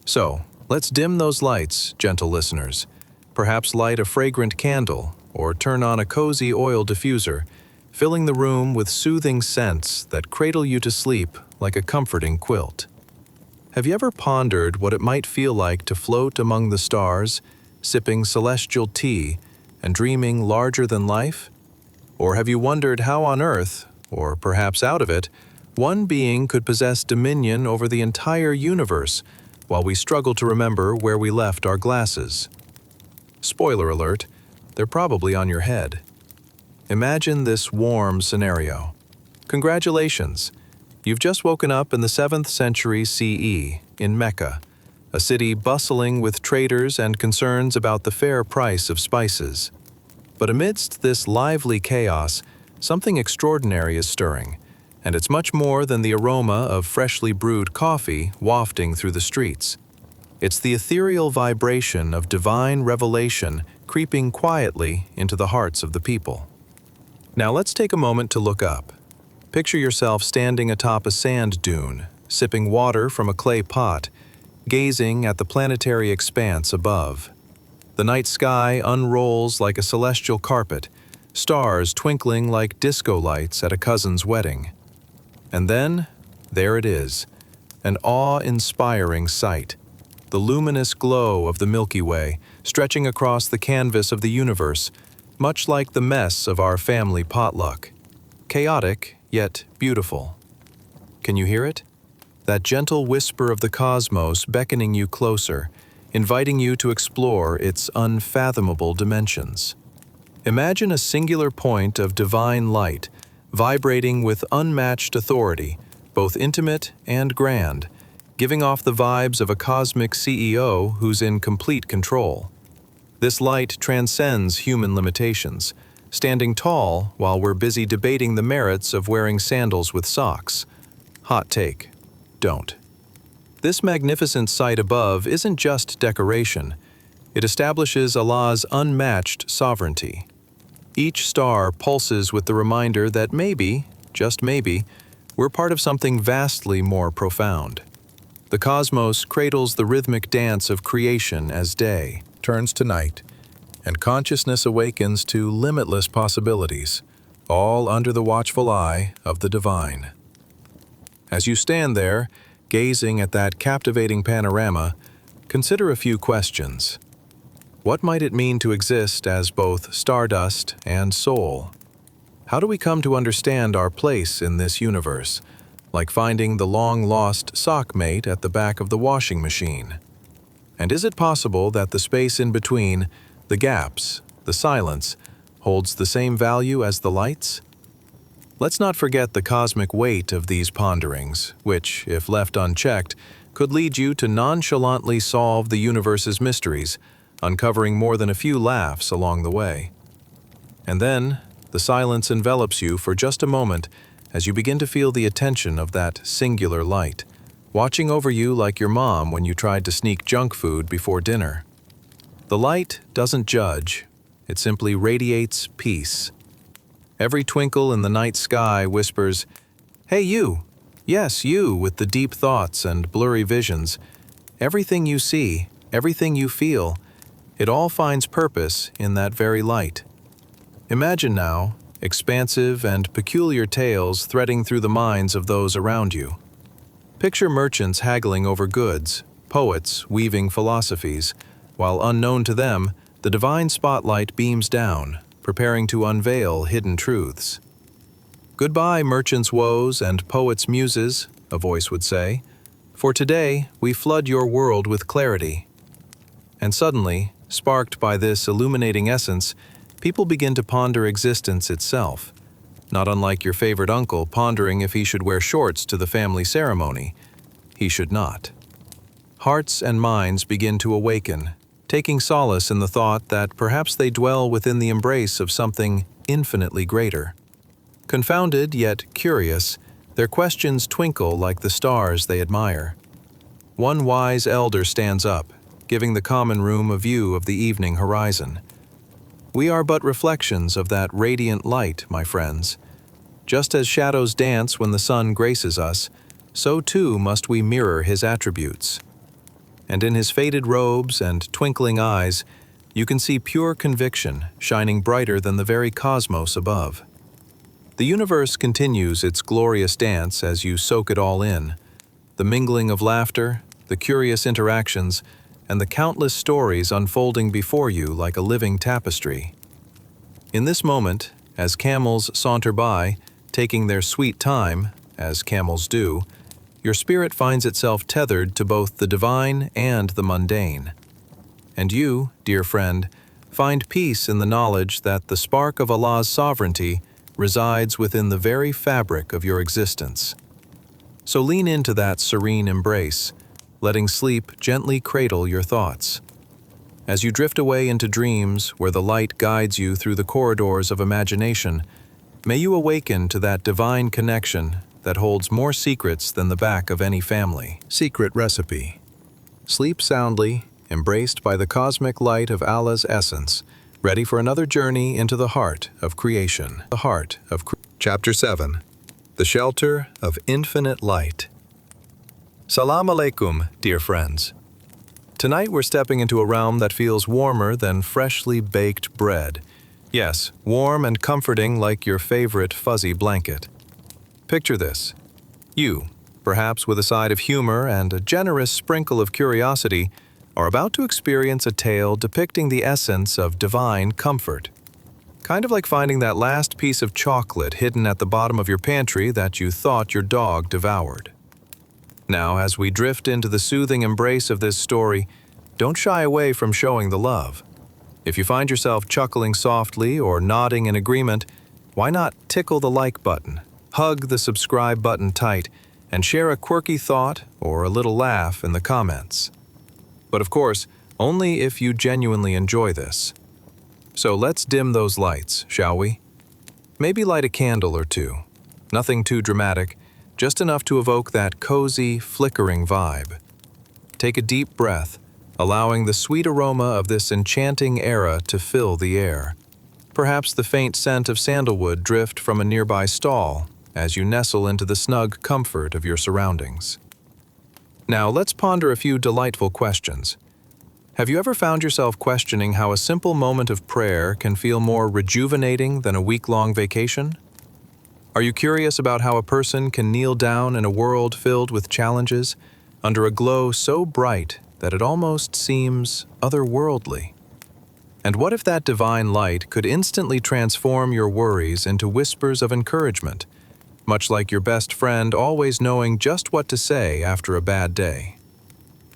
So, let's dim those lights, gentle listeners. Perhaps light a fragrant candle or turn on a cozy oil diffuser, filling the room with soothing scents that cradle you to sleep like a comforting quilt. Have you ever pondered what it might feel like to float among the stars, sipping celestial tea and dreaming larger than life? Or have you wondered how on Earth, or perhaps out of it, one being could possess dominion over the entire universe while we struggle to remember where we left our glasses? Spoiler alert, they're probably on your head. Imagine this warm scenario. Congratulations! You've just woken up in the 7th century CE in Mecca, a city bustling with traders and concerns about the fair price of spices. But amidst this lively chaos, something extraordinary is stirring, and it's much more than the aroma of freshly brewed coffee wafting through the streets. It's the ethereal vibration of divine revelation creeping quietly into the hearts of the people. Now let's take a moment to look up. Picture yourself standing atop a sand dune, sipping water from a clay pot, gazing at the planetary expanse above. The night sky unrolls like a celestial carpet, stars twinkling like disco lights at a cousin's wedding. And then, there it is, an awe-inspiring sight. The luminous glow of the Milky Way stretching across the canvas of the universe, much like the mess of our family potluck. Chaotic, yet beautiful. Can you hear it? That gentle whisper of the cosmos beckoning you closer, inviting you to explore its unfathomable dimensions. Imagine a singular point of divine light, vibrating with unmatched authority, both intimate and grand, giving off the vibes of a cosmic CEO who's in complete control. This light transcends human limitations, standing tall while we're busy debating the merits of wearing sandals with socks. Hot take: don't. This magnificent sight above isn't just decoration. It establishes Allah's unmatched sovereignty. Each star pulses with the reminder that maybe, just maybe, we're part of something vastly more profound. The cosmos cradles the rhythmic dance of creation as day turns to night, and consciousness awakens to limitless possibilities, all under the watchful eye of the divine. As you stand there, gazing at that captivating panorama, consider a few questions. What might it mean to exist as both stardust and soul? How do we come to understand our place in this universe, like finding the long-lost sock mate at the back of the washing machine? And is it possible that the space in between, the gaps, the silence, holds the same value as the lights? Let's not forget the cosmic weight of these ponderings, which, if left unchecked, could lead you to nonchalantly solve the universe's mysteries, uncovering more than a few laughs along the way. And then, the silence envelops you for just a moment as you begin to feel the attention of that singular light, watching over you like your mom when you tried to sneak junk food before dinner. The light doesn't judge, it simply radiates peace. Every twinkle in the night sky whispers, "Hey you! Yes, you with the deep thoughts and blurry visions. Everything you see, everything you feel, it all finds purpose in that very light." Imagine now, expansive and peculiar tales threading through the minds of those around you. Picture merchants haggling over goods, poets weaving philosophies, while unknown to them, the divine spotlight beams down, preparing to unveil hidden truths. "Goodbye, merchants' woes and poets' muses," a voice would say, "for today we flood your world with clarity." And suddenly, sparked by this illuminating essence, people begin to ponder existence itself, not unlike your favorite uncle pondering if he should wear shorts to the family ceremony. He should not. Hearts and minds begin to awaken, taking solace in the thought that perhaps they dwell within the embrace of something infinitely greater. Confounded yet curious, their questions twinkle like the stars they admire. One wise elder stands up, giving the common room a view of the evening horizon. "We are but reflections of that radiant light, my friends. Just as shadows dance when the sun graces us, so too must we mirror his attributes." And in his faded robes and twinkling eyes, you can see pure conviction shining brighter than the very cosmos above. The universe continues its glorious dance as you soak it all in, the mingling of laughter, the curious interactions, and the countless stories unfolding before you like a living tapestry. In this moment, as camels saunter by, taking their sweet time, as camels do, your spirit finds itself tethered to both the divine and the mundane. And you, dear friend, find peace in the knowledge that the spark of Allah's sovereignty resides within the very fabric of your existence. So lean into that serene embrace, letting sleep gently cradle your thoughts. As you drift away into dreams where the light guides you through the corridors of imagination, may you awaken to that divine connection that holds more secrets than the back of any family. Secret recipe. Sleep soundly, embraced by the cosmic light of Allah's essence, ready for another journey into the heart of creation. Chapter 7. The Shelter of Infinite Light. Salam alaikum, dear friends. Tonight we're stepping into a realm that feels warmer than freshly baked bread. Yes, warm and comforting like your favorite fuzzy blanket. Picture this. You, perhaps with a side of humor and a generous sprinkle of curiosity, are about to experience a tale depicting the essence of divine comfort. Kind of like finding that last piece of chocolate hidden at the bottom of your pantry that you thought your dog devoured. Now, as we drift into the soothing embrace of this story, don't shy away from showing the love. If you find yourself chuckling softly or nodding in agreement, why not tickle the like button, hug the subscribe button tight, and share a quirky thought or a little laugh in the comments. But of course, only if you genuinely enjoy this. So let's dim those lights, shall we? Maybe light a candle or two. Nothing too dramatic, just enough to evoke that cozy, flickering vibe. Take a deep breath, allowing the sweet aroma of this enchanting era to fill the air. Perhaps the faint scent of sandalwood drift from a nearby stall as you nestle into the snug comfort of your surroundings. Now let's ponder a few delightful questions. Have you ever found yourself questioning how a simple moment of prayer can feel more rejuvenating than a week-long vacation? Are you curious about how a person can kneel down in a world filled with challenges, under a glow so bright that it almost seems otherworldly? And what if that divine light could instantly transform your worries into whispers of encouragement, much like your best friend always knowing just what to say after a bad day?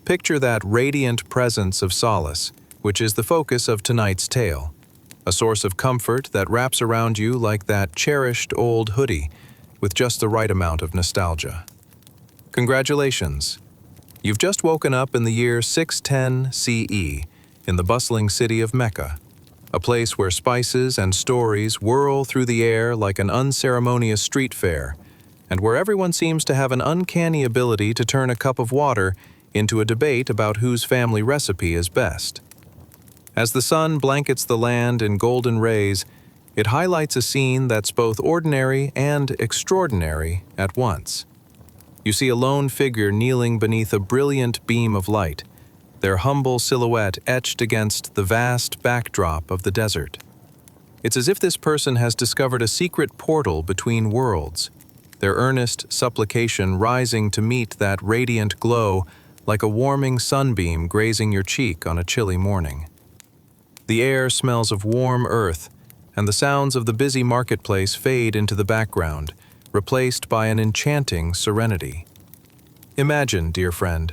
Picture that radiant presence of solace, which is the focus of tonight's tale, a source of comfort that wraps around you like that cherished old hoodie with just the right amount of nostalgia. Congratulations! You've just woken up in the year 610 CE in the bustling city of Mecca, a place where spices and stories whirl through the air like an unceremonious street fair, and where everyone seems to have an uncanny ability to turn a cup of water into a debate about whose family recipe is best. As the sun blankets the land in golden rays, it highlights a scene that's both ordinary and extraordinary at once. You see a lone figure kneeling beneath a brilliant beam of light, their humble silhouette etched against the vast backdrop of the desert. It's as if this person has discovered a secret portal between worlds, their earnest supplication rising to meet that radiant glow like a warming sunbeam grazing your cheek on a chilly morning. The air smells of warm earth, and the sounds of the busy marketplace fade into the background, replaced by an enchanting serenity. Imagine, dear friend,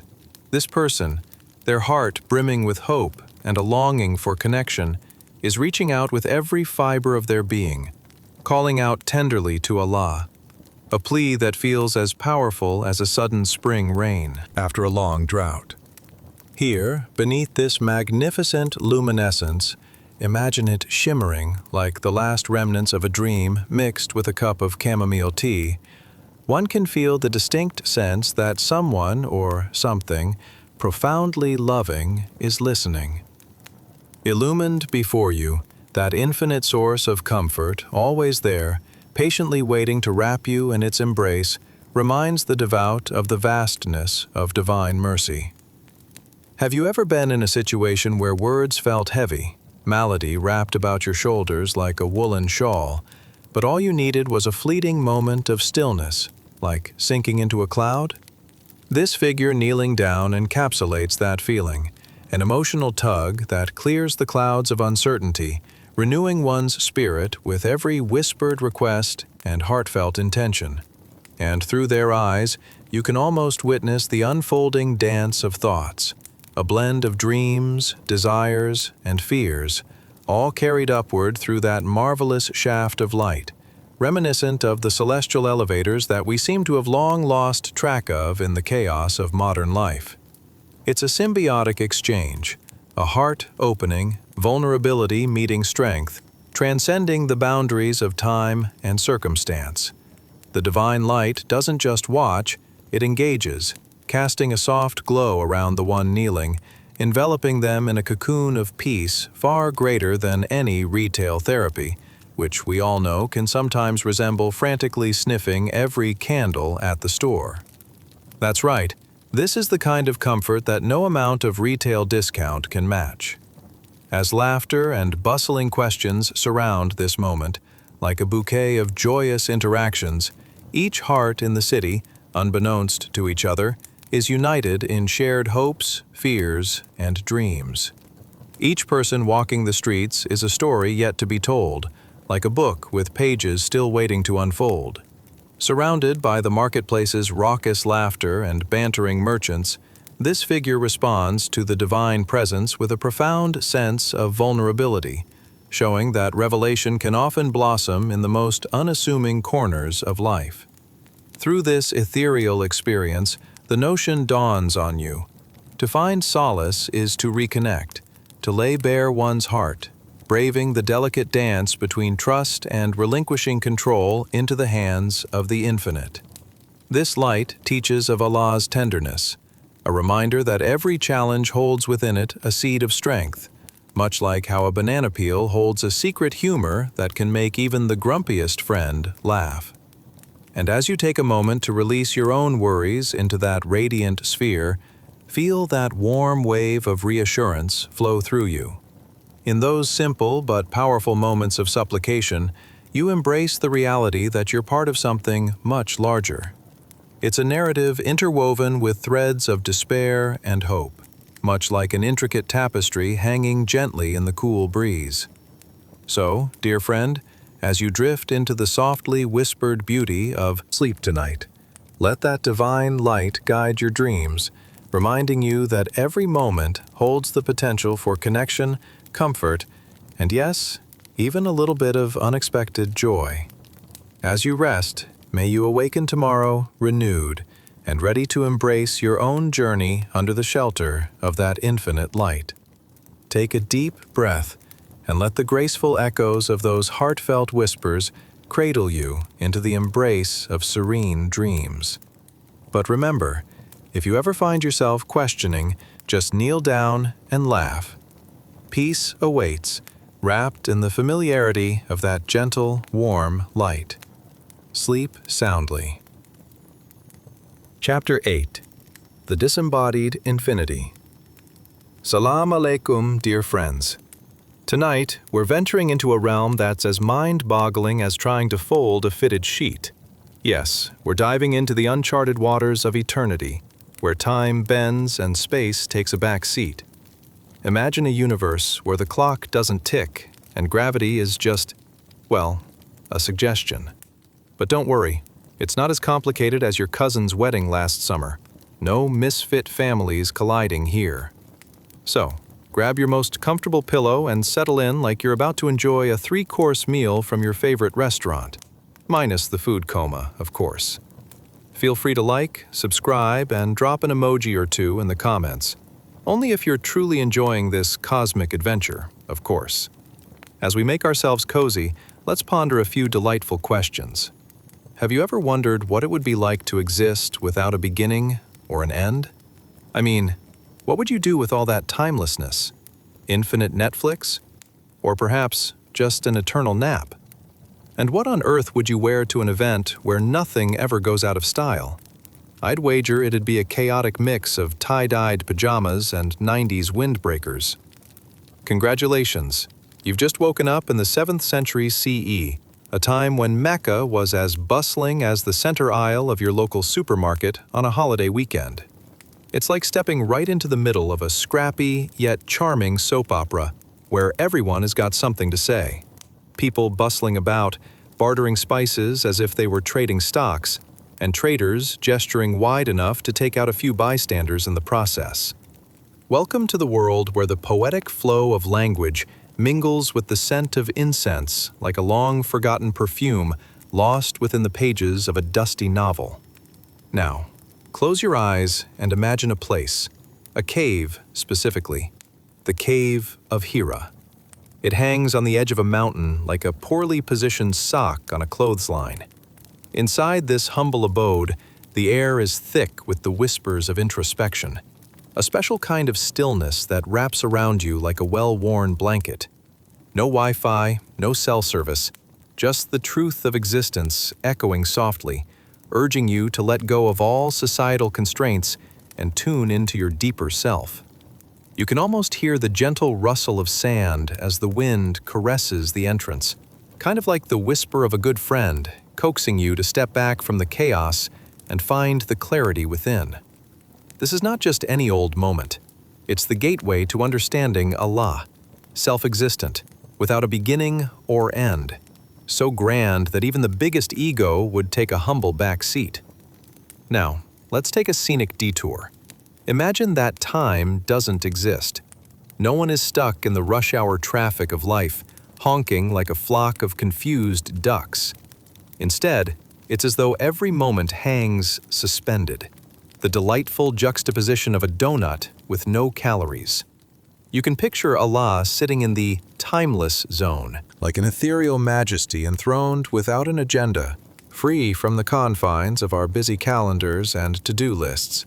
this person, their heart brimming with hope and a longing for connection, is reaching out with every fiber of their being, calling out tenderly to Allah, a plea that feels as powerful as a sudden spring rain after a long drought. Here, beneath this magnificent luminescence, imagine it shimmering like the last remnants of a dream mixed with a cup of chamomile tea. One can feel the distinct sense that someone or something profoundly loving is listening. Illumined before you, that infinite source of comfort, always there, patiently waiting to wrap you in its embrace, reminds the devout of the vastness of divine mercy. Have you ever been in a situation where words felt heavy, malady wrapped about your shoulders like a woolen shawl, but all you needed was a fleeting moment of stillness, like sinking into a cloud? This figure kneeling down encapsulates that feeling, an emotional tug that clears the clouds of uncertainty, renewing one's spirit with every whispered request and heartfelt intention. And through their eyes, you can almost witness the unfolding dance of thoughts, a blend of dreams, desires, and fears, all carried upward through that marvelous shaft of light, reminiscent of the celestial elevators that we seem to have long lost track of in the chaos of modern life. It's a symbiotic exchange, a heart-opening, vulnerability meeting strength, transcending the boundaries of time and circumstance. The divine light doesn't just watch, it engages, casting a soft glow around the one kneeling, enveloping them in a cocoon of peace far greater than any retail therapy, which we all know can sometimes resemble frantically sniffing every candle at the store. That's right, this is the kind of comfort that no amount of retail discount can match. As laughter and bustling questions surround this moment, like a bouquet of joyous interactions, each heart in the city, unbeknownst to each other, is united in shared hopes, fears, and dreams. Each person walking the streets is a story yet to be told, like a book with pages still waiting to unfold. Surrounded by the marketplace's raucous laughter and bantering merchants, this figure responds to the divine presence with a profound sense of vulnerability, showing that revelation can often blossom in the most unassuming corners of life. Through this ethereal experience, the notion dawns on you. To find solace is to reconnect, to lay bare one's heart, braving the delicate dance between trust and relinquishing control into the hands of the infinite. This light teaches of Allah's tenderness, a reminder that every challenge holds within it a seed of strength, much like how a banana peel holds a secret humor that can make even the grumpiest friend laugh. And as you take a moment to release your own worries into that radiant sphere, feel that warm wave of reassurance flow through you. In those simple but powerful moments of supplication, you embrace the reality that you're part of something much larger. It's a narrative interwoven with threads of despair and hope, much like an intricate tapestry hanging gently in the cool breeze. So, dear friend, as you drift into the softly whispered beauty of sleep tonight, let that divine light guide your dreams, reminding you that every moment holds the potential for connection, comfort, and yes, even a little bit of unexpected joy. As you rest, may you awaken tomorrow renewed and ready to embrace your own journey under the shelter of that infinite light. Take a deep breath and let the graceful echoes of those heartfelt whispers cradle you into the embrace of serene dreams. But remember, if you ever find yourself questioning, just kneel down and laugh. Peace awaits, wrapped in the familiarity of that gentle, warm light. Sleep soundly. Chapter 8. The Disembodied Infinity. Salam alaikum, dear friends. Tonight, we're venturing into a realm that's as mind-boggling as trying to fold a fitted sheet. Yes, we're diving into the uncharted waters of eternity, where time bends and space takes a back seat. Imagine a universe where the clock doesn't tick and gravity is just, well, a suggestion. But don't worry, it's not as complicated as your cousin's wedding last summer. No misfit families colliding here. So, grab your most comfortable pillow and settle in like you're about to enjoy a 3-course meal from your favorite restaurant. Minus the food coma, of course. Feel free to like, subscribe, and drop an emoji or two in the comments. Only if you're truly enjoying this cosmic adventure, of course. As we make ourselves cozy, let's ponder a few delightful questions. Have you ever wondered what it would be like to exist without a beginning or an end? I mean, what would you do with all that timelessness? Infinite Netflix? Or perhaps just an eternal nap? And what on earth would you wear to an event where nothing ever goes out of style? I'd wager it'd be a chaotic mix of tie-dyed pajamas and 90s windbreakers. Congratulations! You've just woken up in the 7th century CE, a time when Mecca was as bustling as the center aisle of your local supermarket on a holiday weekend. It's like stepping right into the middle of a scrappy yet charming soap opera, where everyone has got something to say. People bustling about, bartering spices as if they were trading stocks, and traders gesturing wide enough to take out a few bystanders in the process. Welcome to the world where the poetic flow of language mingles with the scent of incense like a long-forgotten perfume lost within the pages of a dusty novel. Now, close your eyes and imagine a place, a cave specifically, the Cave of Hira. It hangs on the edge of a mountain like a poorly positioned sock on a clothesline. Inside this humble abode, the air is thick with the whispers of introspection, a special kind of stillness that wraps around you like a well-worn blanket. No Wi-Fi, no cell service, just the truth of existence echoing softly, urging you to let go of all societal constraints and tune into your deeper self. You can almost hear the gentle rustle of sand as the wind caresses the entrance, kind of like the whisper of a good friend, coaxing you to step back from the chaos and find the clarity within. This is not just any old moment. It's the gateway to understanding Allah, self-existent, without a beginning or end, so grand that even the biggest ego would take a humble back seat. Now, let's take a scenic detour. Imagine that time doesn't exist. No one is stuck in the rush hour traffic of life, honking like a flock of confused ducks. Instead, it's as though every moment hangs suspended, the delightful juxtaposition of a donut with no calories. You can picture Allah sitting in the timeless zone, like an ethereal majesty enthroned without an agenda, free from the confines of our busy calendars and to-do lists.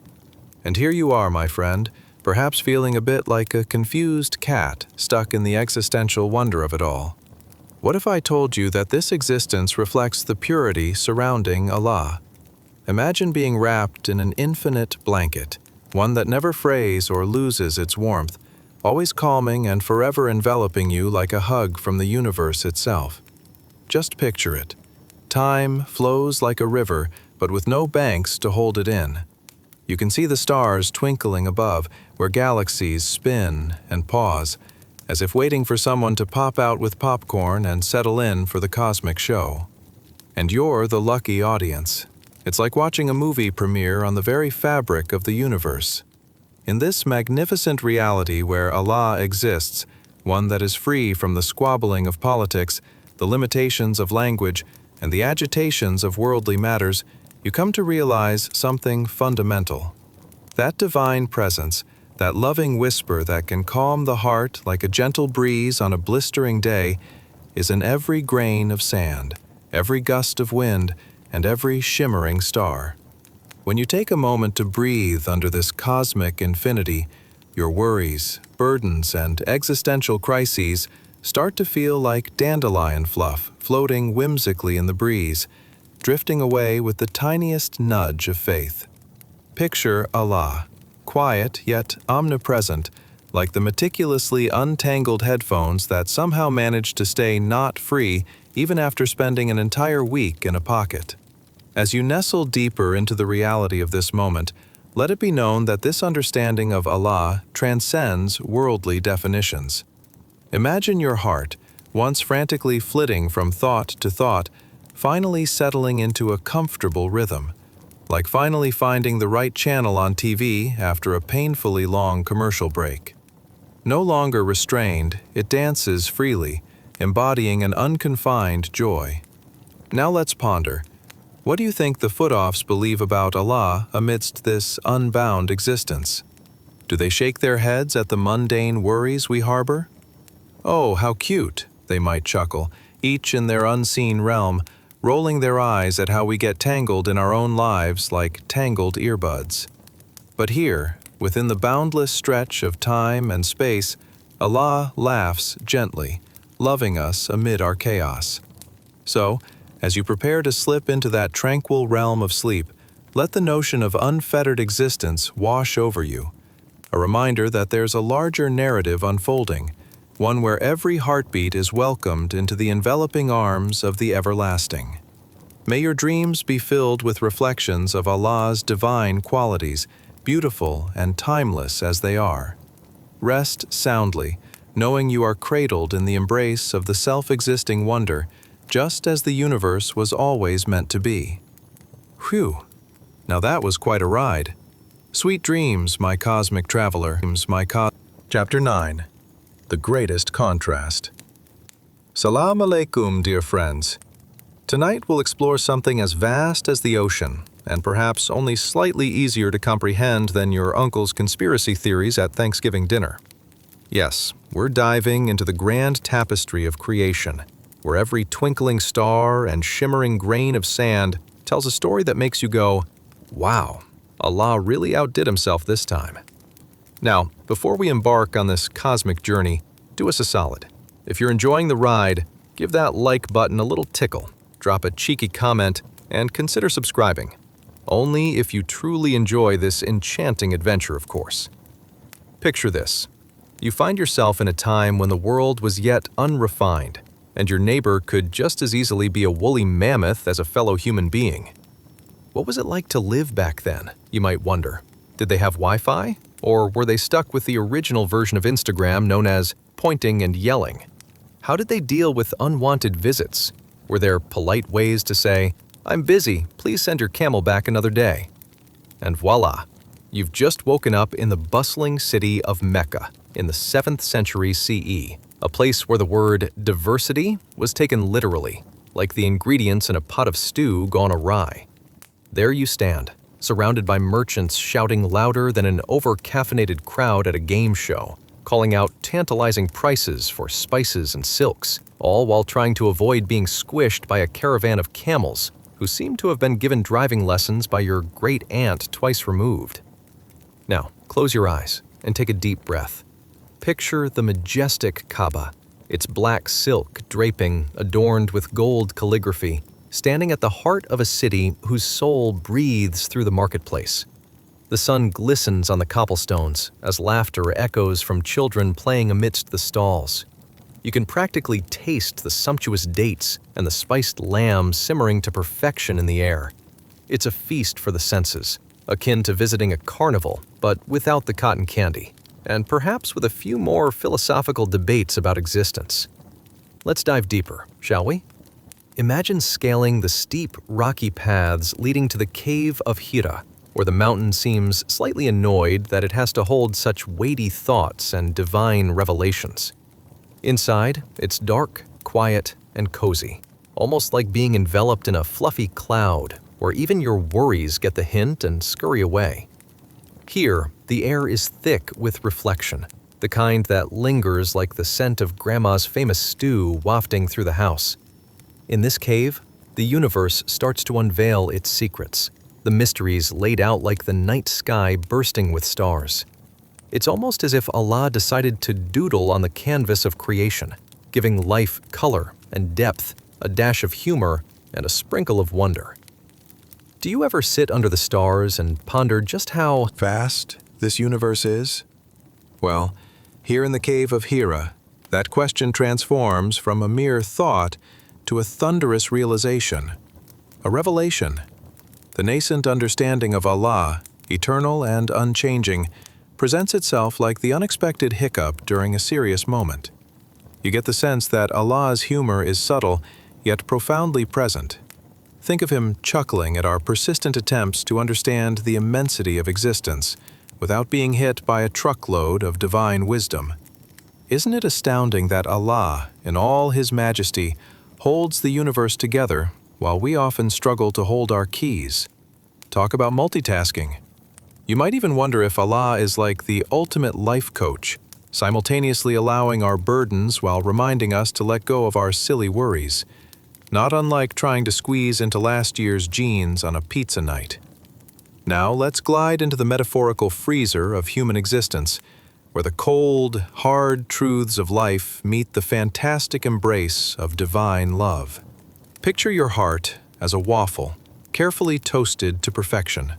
And here you are, my friend, perhaps feeling a bit like a confused cat stuck in the existential wonder of it all. What if I told you that this existence reflects the purity surrounding Allah? Imagine being wrapped in an infinite blanket, one that never frays or loses its warmth, always calming and forever enveloping you like a hug from the universe itself. Just picture it. Time flows like a river, but with no banks to hold it in. You can see the stars twinkling above, where galaxies spin and pause, as if waiting for someone to pop out with popcorn and settle in for the cosmic show. And you're the lucky audience. It's like watching a movie premiere on the very fabric of the universe. In this magnificent reality where Allah exists, one that is free from the squabbling of politics, the limitations of language, and the agitations of worldly matters, you come to realize something fundamental. That divine presence, that loving whisper that can calm the heart like a gentle breeze on a blistering day, is in every grain of sand, every gust of wind, and every shimmering star. When you take a moment to breathe under this cosmic infinity, your worries, burdens, and existential crises start to feel like dandelion fluff floating whimsically in the breeze, drifting away with the tiniest nudge of faith. Picture Allah, quiet yet omnipresent, like the meticulously untangled headphones that somehow manage to stay knot-free even after spending an entire week in a pocket. As you nestle deeper into the reality of this moment, let it be known that this understanding of Allah transcends worldly definitions. Imagine your heart, once frantically flitting from thought to thought, finally settling into a comfortable rhythm, like finally finding the right channel on TV after a painfully long commercial break. No longer restrained, it dances freely, embodying an unconfined joy. Now let's ponder. What do you think the Footoffs believe about Allah amidst this unbound existence? Do they shake their heads at the mundane worries we harbor? "Oh, how cute," they might chuckle, each in their unseen realm, rolling their eyes at how we get tangled in our own lives like tangled earbuds. But here, within the boundless stretch of time and space, Allah laughs gently, loving us amid our chaos. So, as you prepare to slip into that tranquil realm of sleep, let the notion of unfettered existence wash over you, a reminder that there's a larger narrative unfolding, one where every heartbeat is welcomed into the enveloping arms of the everlasting. May your dreams be filled with reflections of Allah's divine qualities, beautiful and timeless as they are. Rest soundly, knowing you are cradled in the embrace of the self-existing wonder, just as the universe was always meant to be. Whew! Now that was quite a ride. Sweet dreams, my cosmic traveler. Chapter 9. The Greatest Contrast. Salam alaikum, dear friends. Tonight we'll explore something as vast as the ocean, and perhaps only slightly easier to comprehend than your uncle's conspiracy theories at Thanksgiving dinner. Yes, we're diving into the grand tapestry of creation, where every twinkling star and shimmering grain of sand tells a story that makes you go, "Wow, Allah really outdid himself this time." Now, before we embark on this cosmic journey, do us a solid. If you're enjoying the ride, give that like button a little tickle, drop a cheeky comment, and consider subscribing. Only if you truly enjoy this enchanting adventure, of course. Picture this. You find yourself in a time when the world was yet unrefined, and your neighbor could just as easily be a woolly mammoth as a fellow human being. What was it like to live back then, you might wonder? Did they have Wi-Fi? Or were they stuck with the original version of Instagram known as pointing and yelling? How did they deal with unwanted visits? Were there polite ways to say, "I'm busy, please send your camel back another day"? And voila, you've just woken up in the bustling city of Mecca in the 7th century CE, a place where the word diversity was taken literally, like the ingredients in a pot of stew gone awry. There you stand, surrounded by merchants shouting louder than an over-caffeinated crowd at a game show, calling out tantalizing prices for spices and silks, all while trying to avoid being squished by a caravan of camels who seem to have been given driving lessons by your great-aunt twice removed. Now, close your eyes and take a deep breath. Picture the majestic Kaaba, its black silk draping adorned with gold calligraphy, standing at the heart of a city whose soul breathes through the marketplace. The sun glistens on the cobblestones as laughter echoes from children playing amidst the stalls. You can practically taste the sumptuous dates and the spiced lamb simmering to perfection in the air. It's a feast for the senses, akin to visiting a carnival, but without the cotton candy, and perhaps with a few more philosophical debates about existence. Let's dive deeper, shall we? Imagine scaling the steep, rocky paths leading to the cave of Hira, where the mountain seems slightly annoyed that it has to hold such weighty thoughts and divine revelations. Inside, it's dark, quiet, and cozy, almost like being enveloped in a fluffy cloud where even your worries get the hint and scurry away. Here, the air is thick with reflection, the kind that lingers like the scent of Grandma's famous stew wafting through the house. In this cave, the universe starts to unveil its secrets, the mysteries laid out like the night sky bursting with stars. It's almost as if Allah decided to doodle on the canvas of creation, giving life color and depth, a dash of humor, and a sprinkle of wonder. Do you ever sit under the stars and ponder just how vast this universe is? Well, here in the cave of Hira, that question transforms from a mere thought to a thunderous realization, a revelation. The nascent understanding of Allah, eternal and unchanging, presents itself like the unexpected hiccup during a serious moment. You get the sense that Allah's humor is subtle, yet profoundly present. Think of him chuckling at our persistent attempts to understand the immensity of existence without being hit by a truckload of divine wisdom. Isn't it astounding that Allah, in all His majesty, holds the universe together while we often struggle to hold our keys? Talk about multitasking. You might even wonder if Allah is like the ultimate life coach, simultaneously allowing our burdens while reminding us to let go of our silly worries, not unlike trying to squeeze into last year's jeans on a pizza night. Now let's glide into the metaphorical freezer of human existence, where the cold, hard truths of life meet the fantastic embrace of divine love. Picture your heart as a waffle, carefully toasted to perfection.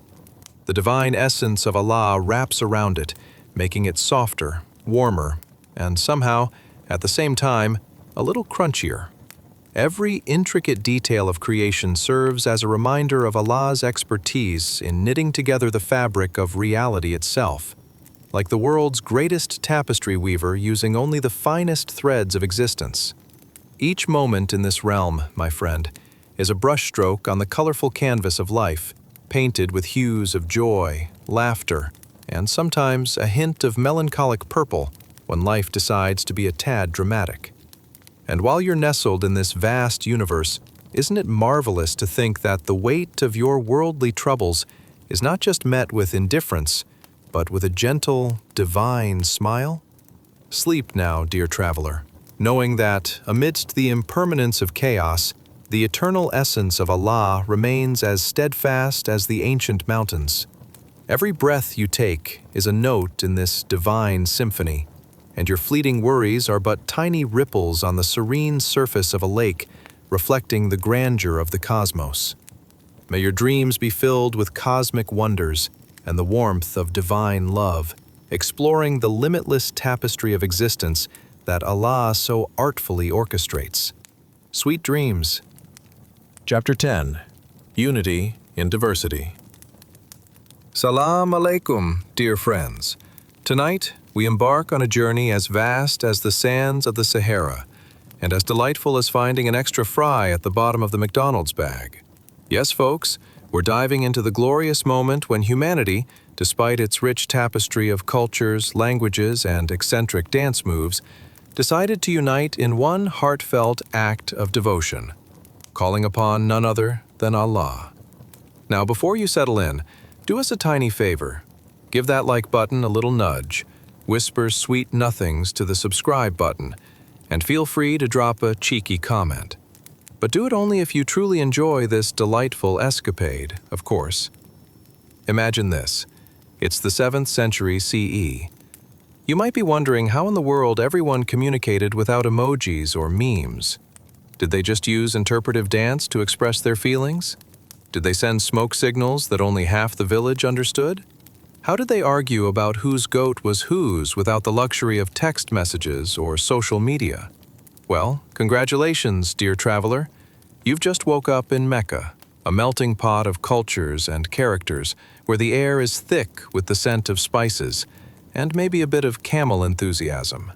The divine essence of Allah wraps around it, making it softer, warmer, and somehow, at the same time, a little crunchier. Every intricate detail of creation serves as a reminder of Allah's expertise in knitting together the fabric of reality itself, like the world's greatest tapestry weaver using only the finest threads of existence. Each moment in this realm, my friend, is a brushstroke on the colorful canvas of life, painted with hues of joy, laughter, and sometimes a hint of melancholic purple when life decides to be a tad dramatic. And while you're nestled in this vast universe, isn't it marvelous to think that the weight of your worldly troubles is not just met with indifference, but with a gentle, divine smile? Sleep now, dear traveler, knowing that, amidst the impermanence of chaos, the eternal essence of Allah remains as steadfast as the ancient mountains. Every breath you take is a note in this divine symphony, and your fleeting worries are but tiny ripples on the serene surface of a lake, reflecting the grandeur of the cosmos. May your dreams be filled with cosmic wonders and the warmth of divine love, exploring the limitless tapestry of existence that Allah so artfully orchestrates. Sweet dreams. Chapter 10. Unity in Diversity. Salam alaikum, dear friends. Tonight, we embark on a journey as vast as the sands of the Sahara, and as delightful as finding an extra fry at the bottom of the McDonald's bag. Yes, folks, we're diving into the glorious moment when humanity, despite its rich tapestry of cultures, languages, and eccentric dance moves, decided to unite in one heartfelt act of devotion, calling upon none other than Allah. Now, before you settle in, do us a tiny favor. Give that like button a little nudge, whisper sweet nothings to the subscribe button, and feel free to drop a cheeky comment. But do it only if you truly enjoy this delightful escapade, of course. Imagine this. It's the 7th century CE. You might be wondering how in the world everyone communicated without emojis or memes. Did they just use interpretive dance to express their feelings? Did they send smoke signals that only half the village understood? How did they argue about whose goat was whose without the luxury of text messages or social media? Well, congratulations, dear traveler. You've just woke up in Mecca, a melting pot of cultures and characters where the air is thick with the scent of spices and maybe a bit of camel enthusiasm.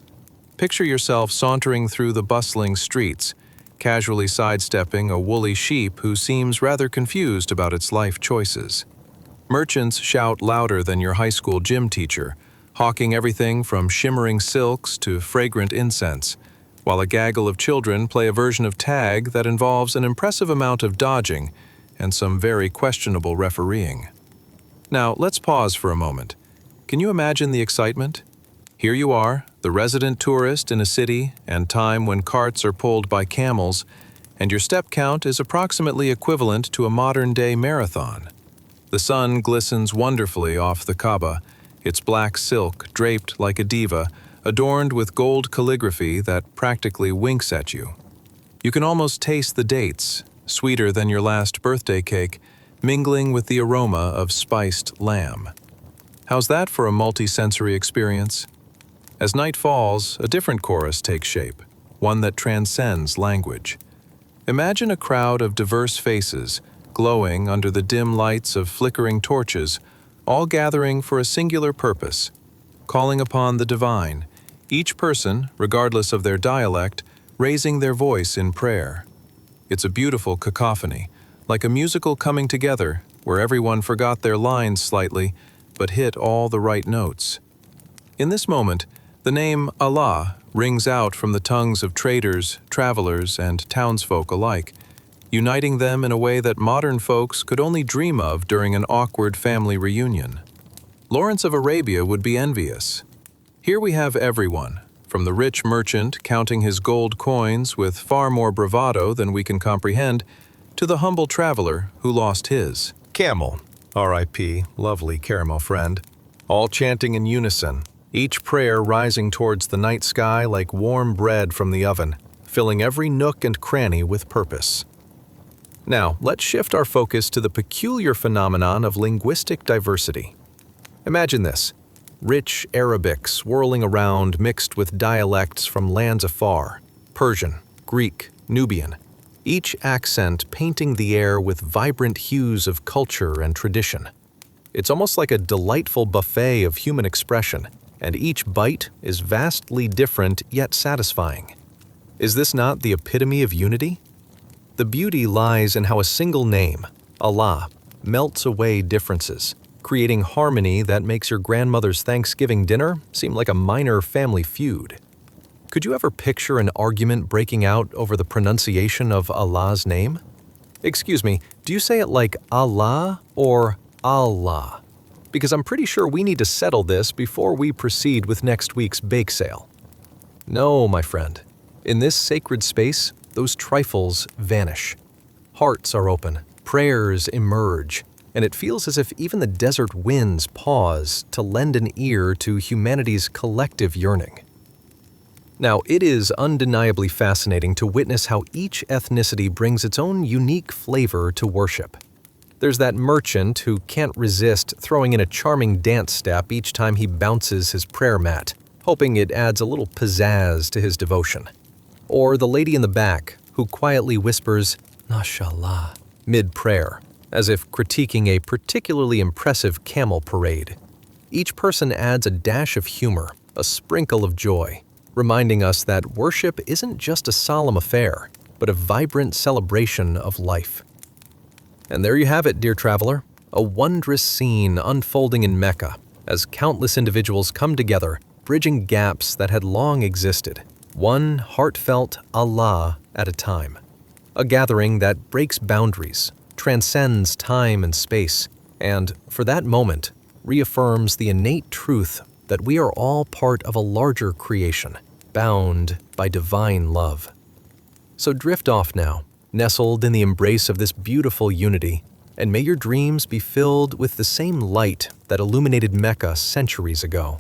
Picture yourself sauntering through the bustling streets, casually sidestepping a woolly sheep who seems rather confused about its life choices. Merchants shout louder than your high school gym teacher, hawking everything from shimmering silks to fragrant incense, while a gaggle of children play a version of tag that involves an impressive amount of dodging and some very questionable refereeing. Now, let's pause for a moment. Can you imagine the excitement? Here you are, the resident tourist in a city and time when carts are pulled by camels, and your step count is approximately equivalent to a modern-day marathon. The sun glistens wonderfully off the Kaaba, its black silk draped like a diva, adorned with gold calligraphy that practically winks at you. You can almost taste the dates, sweeter than your last birthday cake, mingling with the aroma of spiced lamb. How's that for a multi-sensory experience? As night falls, a different chorus takes shape, one that transcends language. Imagine a crowd of diverse faces, glowing under the dim lights of flickering torches, all gathering for a singular purpose, calling upon the divine, each person, regardless of their dialect, raising their voice in prayer. It's a beautiful cacophony, like a musical coming together where everyone forgot their lines slightly, but hit all the right notes. In this moment, the name Allah rings out from the tongues of traders, travelers, and townsfolk alike, uniting them in a way that modern folks could only dream of during an awkward family reunion. Lawrence of Arabia would be envious. Here we have everyone, from the rich merchant counting his gold coins with far more bravado than we can comprehend, to the humble traveler who lost his. Camel, R.I.P., lovely caramel friend, all chanting in unison, each prayer rising towards the night sky like warm bread from the oven, filling every nook and cranny with purpose. Now, let's shift our focus to the peculiar phenomenon of linguistic diversity. Imagine this: rich Arabic swirling around mixed with dialects from lands afar, Persian, Greek, Nubian, each accent painting the air with vibrant hues of culture and tradition. It's almost like a delightful buffet of human expression, and each bite is vastly different yet satisfying. Is this not the epitome of unity? The beauty lies in how a single name, Allah, melts away differences, creating harmony that makes your grandmother's Thanksgiving dinner seem like a minor family feud. Could you ever picture an argument breaking out over the pronunciation of Allah's name? Excuse me, do you say it like Allah or Allah? Because I'm pretty sure we need to settle this before we proceed with next week's bake sale. No, my friend. In this sacred space, those trifles vanish. Hearts are open, prayers emerge, and it feels as if even the desert winds pause to lend an ear to humanity's collective yearning. Now, it is undeniably fascinating to witness how each ethnicity brings its own unique flavor to worship. There's that merchant who can't resist throwing in a charming dance step each time he bounces his prayer mat, hoping it adds a little pizzazz to his devotion. Or the lady in the back who quietly whispers, "Mashallah," mid-prayer, as if critiquing a particularly impressive camel parade. Each person adds a dash of humor, a sprinkle of joy, reminding us that worship isn't just a solemn affair, but a vibrant celebration of life. And there you have it, dear traveler, a wondrous scene unfolding in Mecca as countless individuals come together, bridging gaps that had long existed, one heartfelt Allah at a time. A gathering that breaks boundaries, transcends time and space, and, for that moment, reaffirms the innate truth that we are all part of a larger creation, bound by divine love. So drift off now, nestled in the embrace of this beautiful unity, and may your dreams be filled with the same light that illuminated Mecca centuries ago.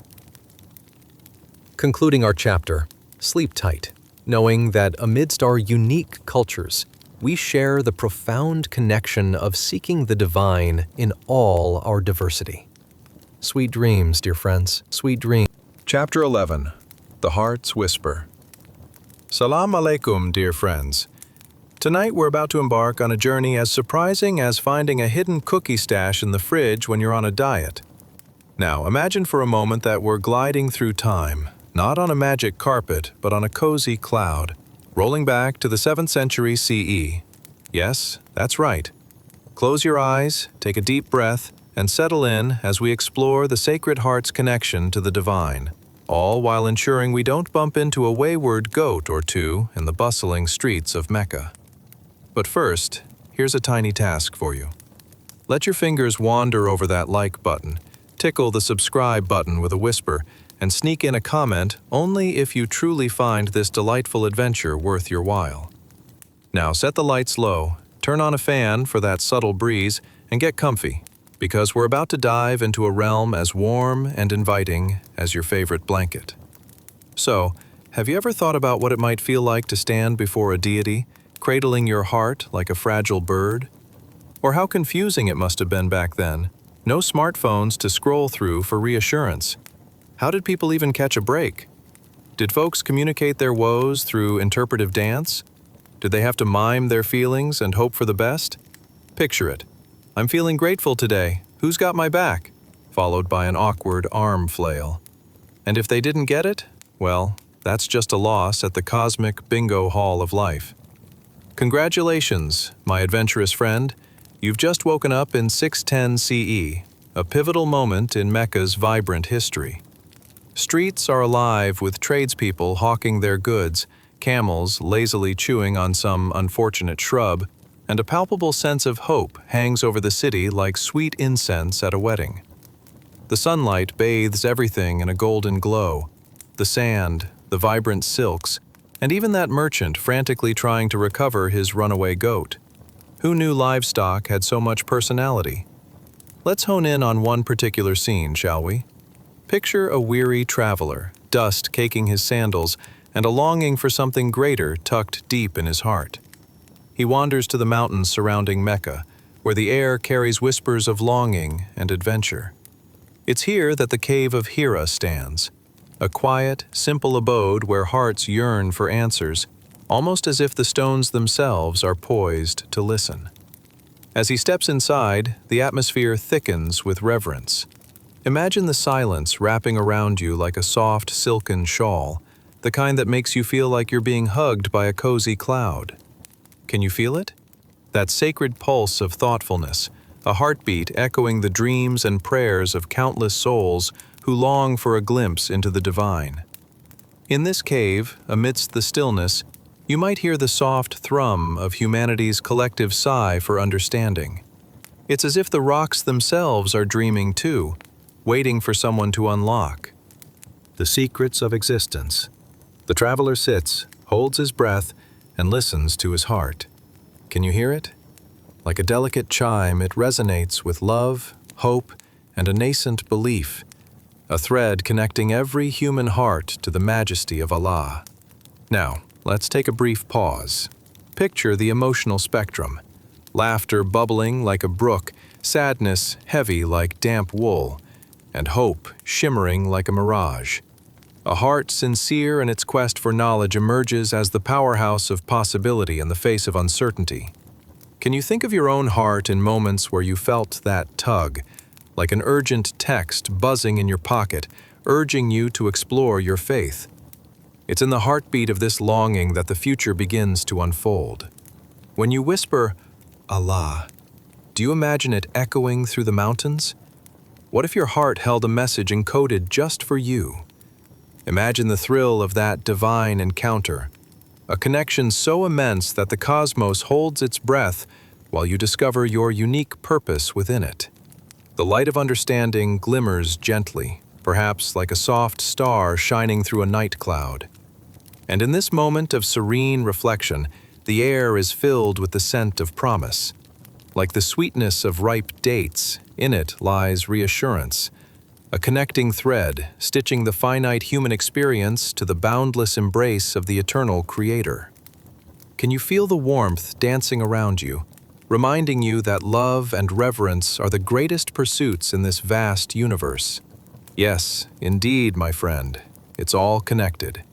Concluding our chapter, sleep tight, knowing that amidst our unique cultures, we share the profound connection of seeking the divine in all our diversity. Sweet dreams, dear friends, sweet dreams. Chapter 11. The Heart's Whisper. Salam alaikum, dear friends. Tonight we're about to embark on a journey as surprising as finding a hidden cookie stash in the fridge when you're on a diet. Now, imagine for a moment that we're gliding through time, not on a magic carpet, but on a cozy cloud, rolling back to the 7th century CE. Yes, that's right. Close your eyes, take a deep breath, and settle in as we explore the Sacred Heart's connection to the divine, all while ensuring we don't bump into a wayward goat or two in the bustling streets of Mecca. But first, here's a tiny task for you. Let your fingers wander over that like button, tickle the subscribe button with a whisper, and sneak in a comment only if you truly find this delightful adventure worth your while. Now set the lights low, turn on a fan for that subtle breeze, and get comfy, because we're about to dive into a realm as warm and inviting as your favorite blanket. So, have you ever thought about what it might feel like to stand before a deity, cradling your heart like a fragile bird? Or how confusing it must have been back then. No smartphones to scroll through for reassurance. How did people even catch a break? Did folks communicate their woes through interpretive dance? Did they have to mime their feelings and hope for the best? Picture it. I'm feeling grateful today. Who's got my back? Followed by an awkward arm flail. And if they didn't get it, well, that's just a loss at the cosmic bingo hall of life. Congratulations, my adventurous friend. You've just woken up in 610 CE, a pivotal moment in Mecca's vibrant history. Streets are alive with tradespeople hawking their goods, camels lazily chewing on some unfortunate shrub, and a palpable sense of hope hangs over the city like sweet incense at a wedding. The sunlight bathes everything in a golden glow, the sand, the vibrant silks, and even that merchant frantically trying to recover his runaway goat. Who knew livestock had so much personality? Let's hone in on one particular scene, shall we? Picture a weary traveler, dust caking his sandals, and a longing for something greater tucked deep in his heart. He wanders to the mountains surrounding Mecca, where the air carries whispers of longing and adventure. It's here that the cave of Hira stands, a quiet, simple abode where hearts yearn for answers, almost as if the stones themselves are poised to listen. As he steps inside, the atmosphere thickens with reverence. Imagine the silence wrapping around you like a soft, silken shawl, the kind that makes you feel like you're being hugged by a cozy cloud. Can you feel it? That sacred pulse of thoughtfulness, a heartbeat echoing the dreams and prayers of countless souls who long for a glimpse into the divine. In this cave, amidst the stillness, you might hear the soft thrum of humanity's collective sigh for understanding. It's as if the rocks themselves are dreaming too, waiting for someone to unlock. The secrets of existence. The traveler sits, holds his breath, and listens to his heart. Can you hear it? Like a delicate chime, it resonates with love, hope, and a nascent belief, a thread connecting every human heart to the majesty of Allah. Now, let's take a brief pause. Picture the emotional spectrum. Laughter bubbling like a brook, sadness heavy like damp wool, and hope shimmering like a mirage. A heart sincere in its quest for knowledge emerges as the powerhouse of possibility in the face of uncertainty. Can you think of your own heart in moments where you felt that tug, like an urgent text buzzing in your pocket, urging you to explore your faith? It's in the heartbeat of this longing that the future begins to unfold. When you whisper, Allah, do you imagine it echoing through the mountains? What if your heart held a message encoded just for you? Imagine the thrill of that divine encounter, a connection so immense that the cosmos holds its breath while you discover your unique purpose within it. The light of understanding glimmers gently, perhaps like a soft star shining through a night cloud. And in this moment of serene reflection, the air is filled with the scent of promise. Like the sweetness of ripe dates, in it lies reassurance, a connecting thread stitching the finite human experience to the boundless embrace of the eternal Creator. Can you feel the warmth dancing around you, reminding you that love and reverence are the greatest pursuits in this vast universe? Yes, indeed, my friend, it's all connected.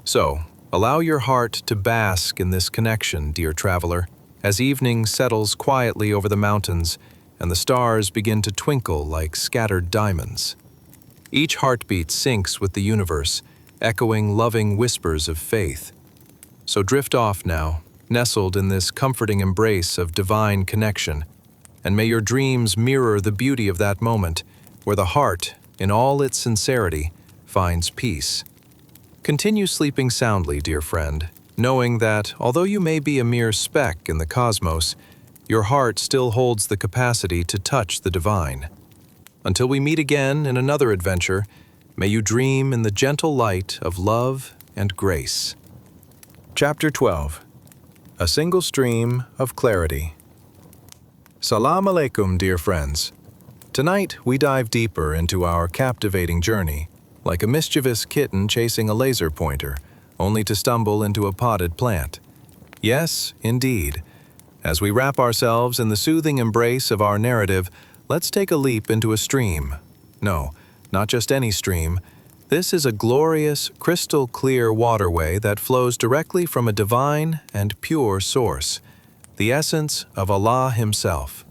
So, Allow your heart to bask in this connection, dear traveler, as evening settles quietly over the mountains and the stars begin to twinkle like scattered diamonds. Each heartbeat syncs with the universe, echoing loving whispers of faith. So drift off now, nestled in this comforting embrace of divine connection, and may your dreams mirror the beauty of that moment where the heart, in all its sincerity, finds peace. Continue sleeping soundly, dear friend, knowing that, although you may be a mere speck in the cosmos, your heart still holds the capacity to touch the divine. Until we meet again in another adventure, may you dream in the gentle light of love and grace. Chapter 12. A Single Stream of Clarity. Salam alaikum, dear friends. Tonight we dive deeper into our captivating journey, like a mischievous kitten chasing a laser pointer, only to stumble into a potted plant. Yes, indeed. As we wrap ourselves in the soothing embrace of our narrative, let's take a leap into a stream. No, not just any stream. This is a glorious, crystal-clear waterway that flows directly from a divine and pure source, the essence of Allah Himself.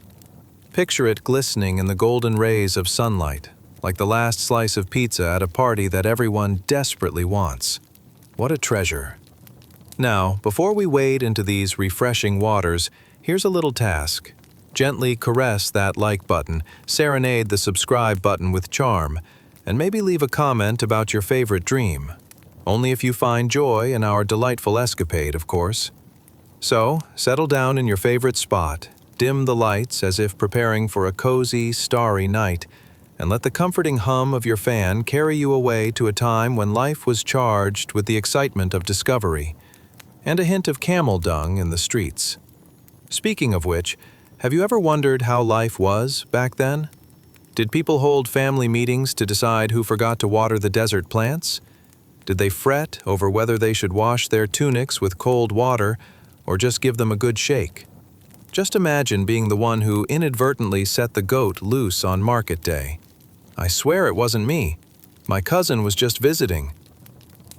Picture it glistening in the golden rays of sunlight, like the last slice of pizza at a party that everyone desperately wants. What a treasure. Now, before we wade into these refreshing waters, here's a little task. Gently caress that like button, serenade the subscribe button with charm, and maybe leave a comment about your favorite dream. Only if you find joy in our delightful escapade, of course. So, settle down in your favorite spot, dim the lights as if preparing for a cozy, starry night, and let the comforting hum of your fan carry you away to a time when life was charged with the excitement of discovery, and a hint of camel dung in the streets. Speaking of which, have you ever wondered how life was back then? Did people hold family meetings to decide who forgot to water the desert plants? Did they fret over whether they should wash their tunics with cold water or just give them a good shake? Just imagine being the one who inadvertently set the goat loose on market day. I swear it wasn't me. My cousin was just visiting.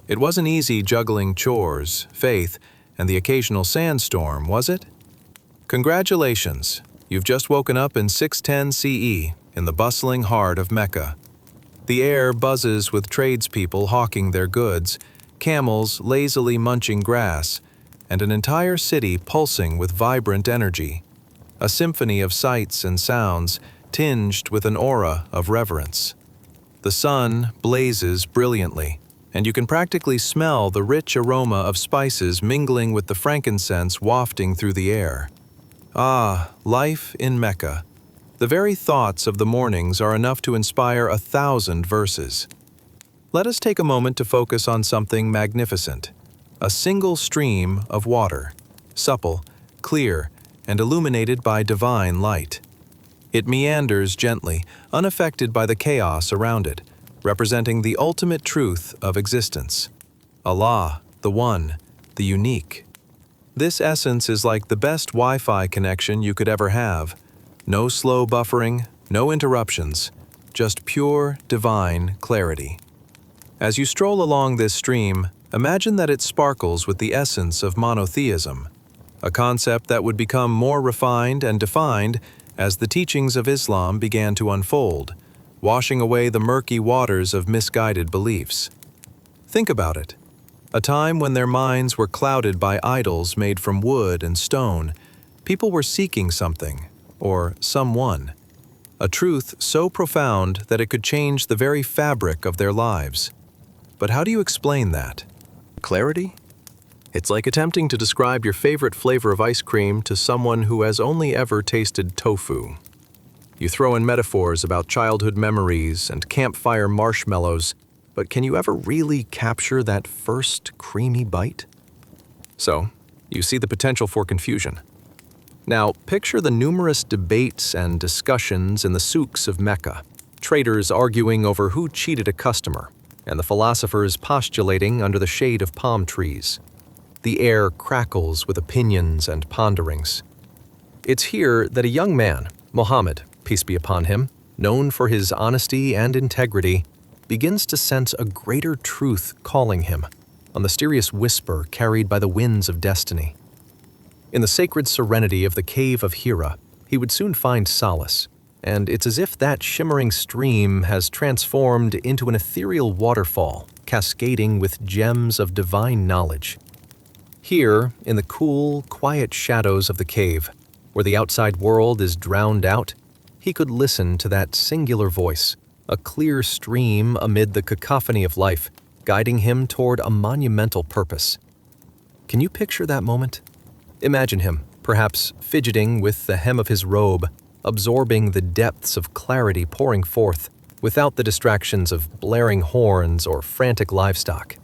It wasn't easy juggling chores, faith, and the occasional sandstorm, was it? Congratulations, you've just woken up in 610 CE in the bustling heart of Mecca. The air buzzes with tradespeople hawking their goods, camels lazily munching grass, and an entire city pulsing with vibrant energy. A symphony of sights and sounds tinged with an aura of reverence. The sun blazes brilliantly, and you can practically smell the rich aroma of spices mingling with the frankincense wafting through the air. Ah, life in Mecca. The very thoughts of the mornings are enough to inspire 1,000 verses. Let us take a moment to focus on something magnificent. A single stream of water, supple, clear, and illuminated by divine light. It meanders gently, unaffected by the chaos around it, representing the ultimate truth of existence. Allah, the One, the Unique. This essence is like the best Wi-Fi connection you could ever have. No slow buffering, no interruptions, just pure, divine clarity. As you stroll along this stream, imagine that it sparkles with the essence of monotheism, a concept that would become more refined and defined as the teachings of Islam began to unfold, washing away the murky waters of misguided beliefs. Think about it. A time when their minds were clouded by idols made from wood and stone, people were seeking something, or someone, a truth so profound that it could change the very fabric of their lives. But how do you explain that? Clarity? It's like attempting to describe your favorite flavor of ice cream to someone who has only ever tasted tofu. You throw in metaphors about childhood memories and campfire marshmallows, but can you ever really capture that first creamy bite? So, you see the potential for confusion. Now, picture the numerous debates and discussions in the souks of Mecca, traders arguing over who cheated a customer, and the philosophers postulating under the shade of palm trees. The air crackles with opinions and ponderings. It's here that a young man, Muhammad, peace be upon him, known for his honesty and integrity, begins to sense a greater truth calling him, a mysterious whisper carried by the winds of destiny. In the sacred serenity of the cave of Hira, he would soon find solace, and it's as if that shimmering stream has transformed into an ethereal waterfall, cascading with gems of divine knowledge. Here, in the cool, quiet shadows of the cave, where the outside world is drowned out, he could listen to that singular voice, a clear stream amid the cacophony of life, guiding him toward a monumental purpose. Can you picture that moment? Imagine him, perhaps fidgeting with the hem of his robe, absorbing the depths of clarity pouring forth, without the distractions of blaring horns or frantic livestock.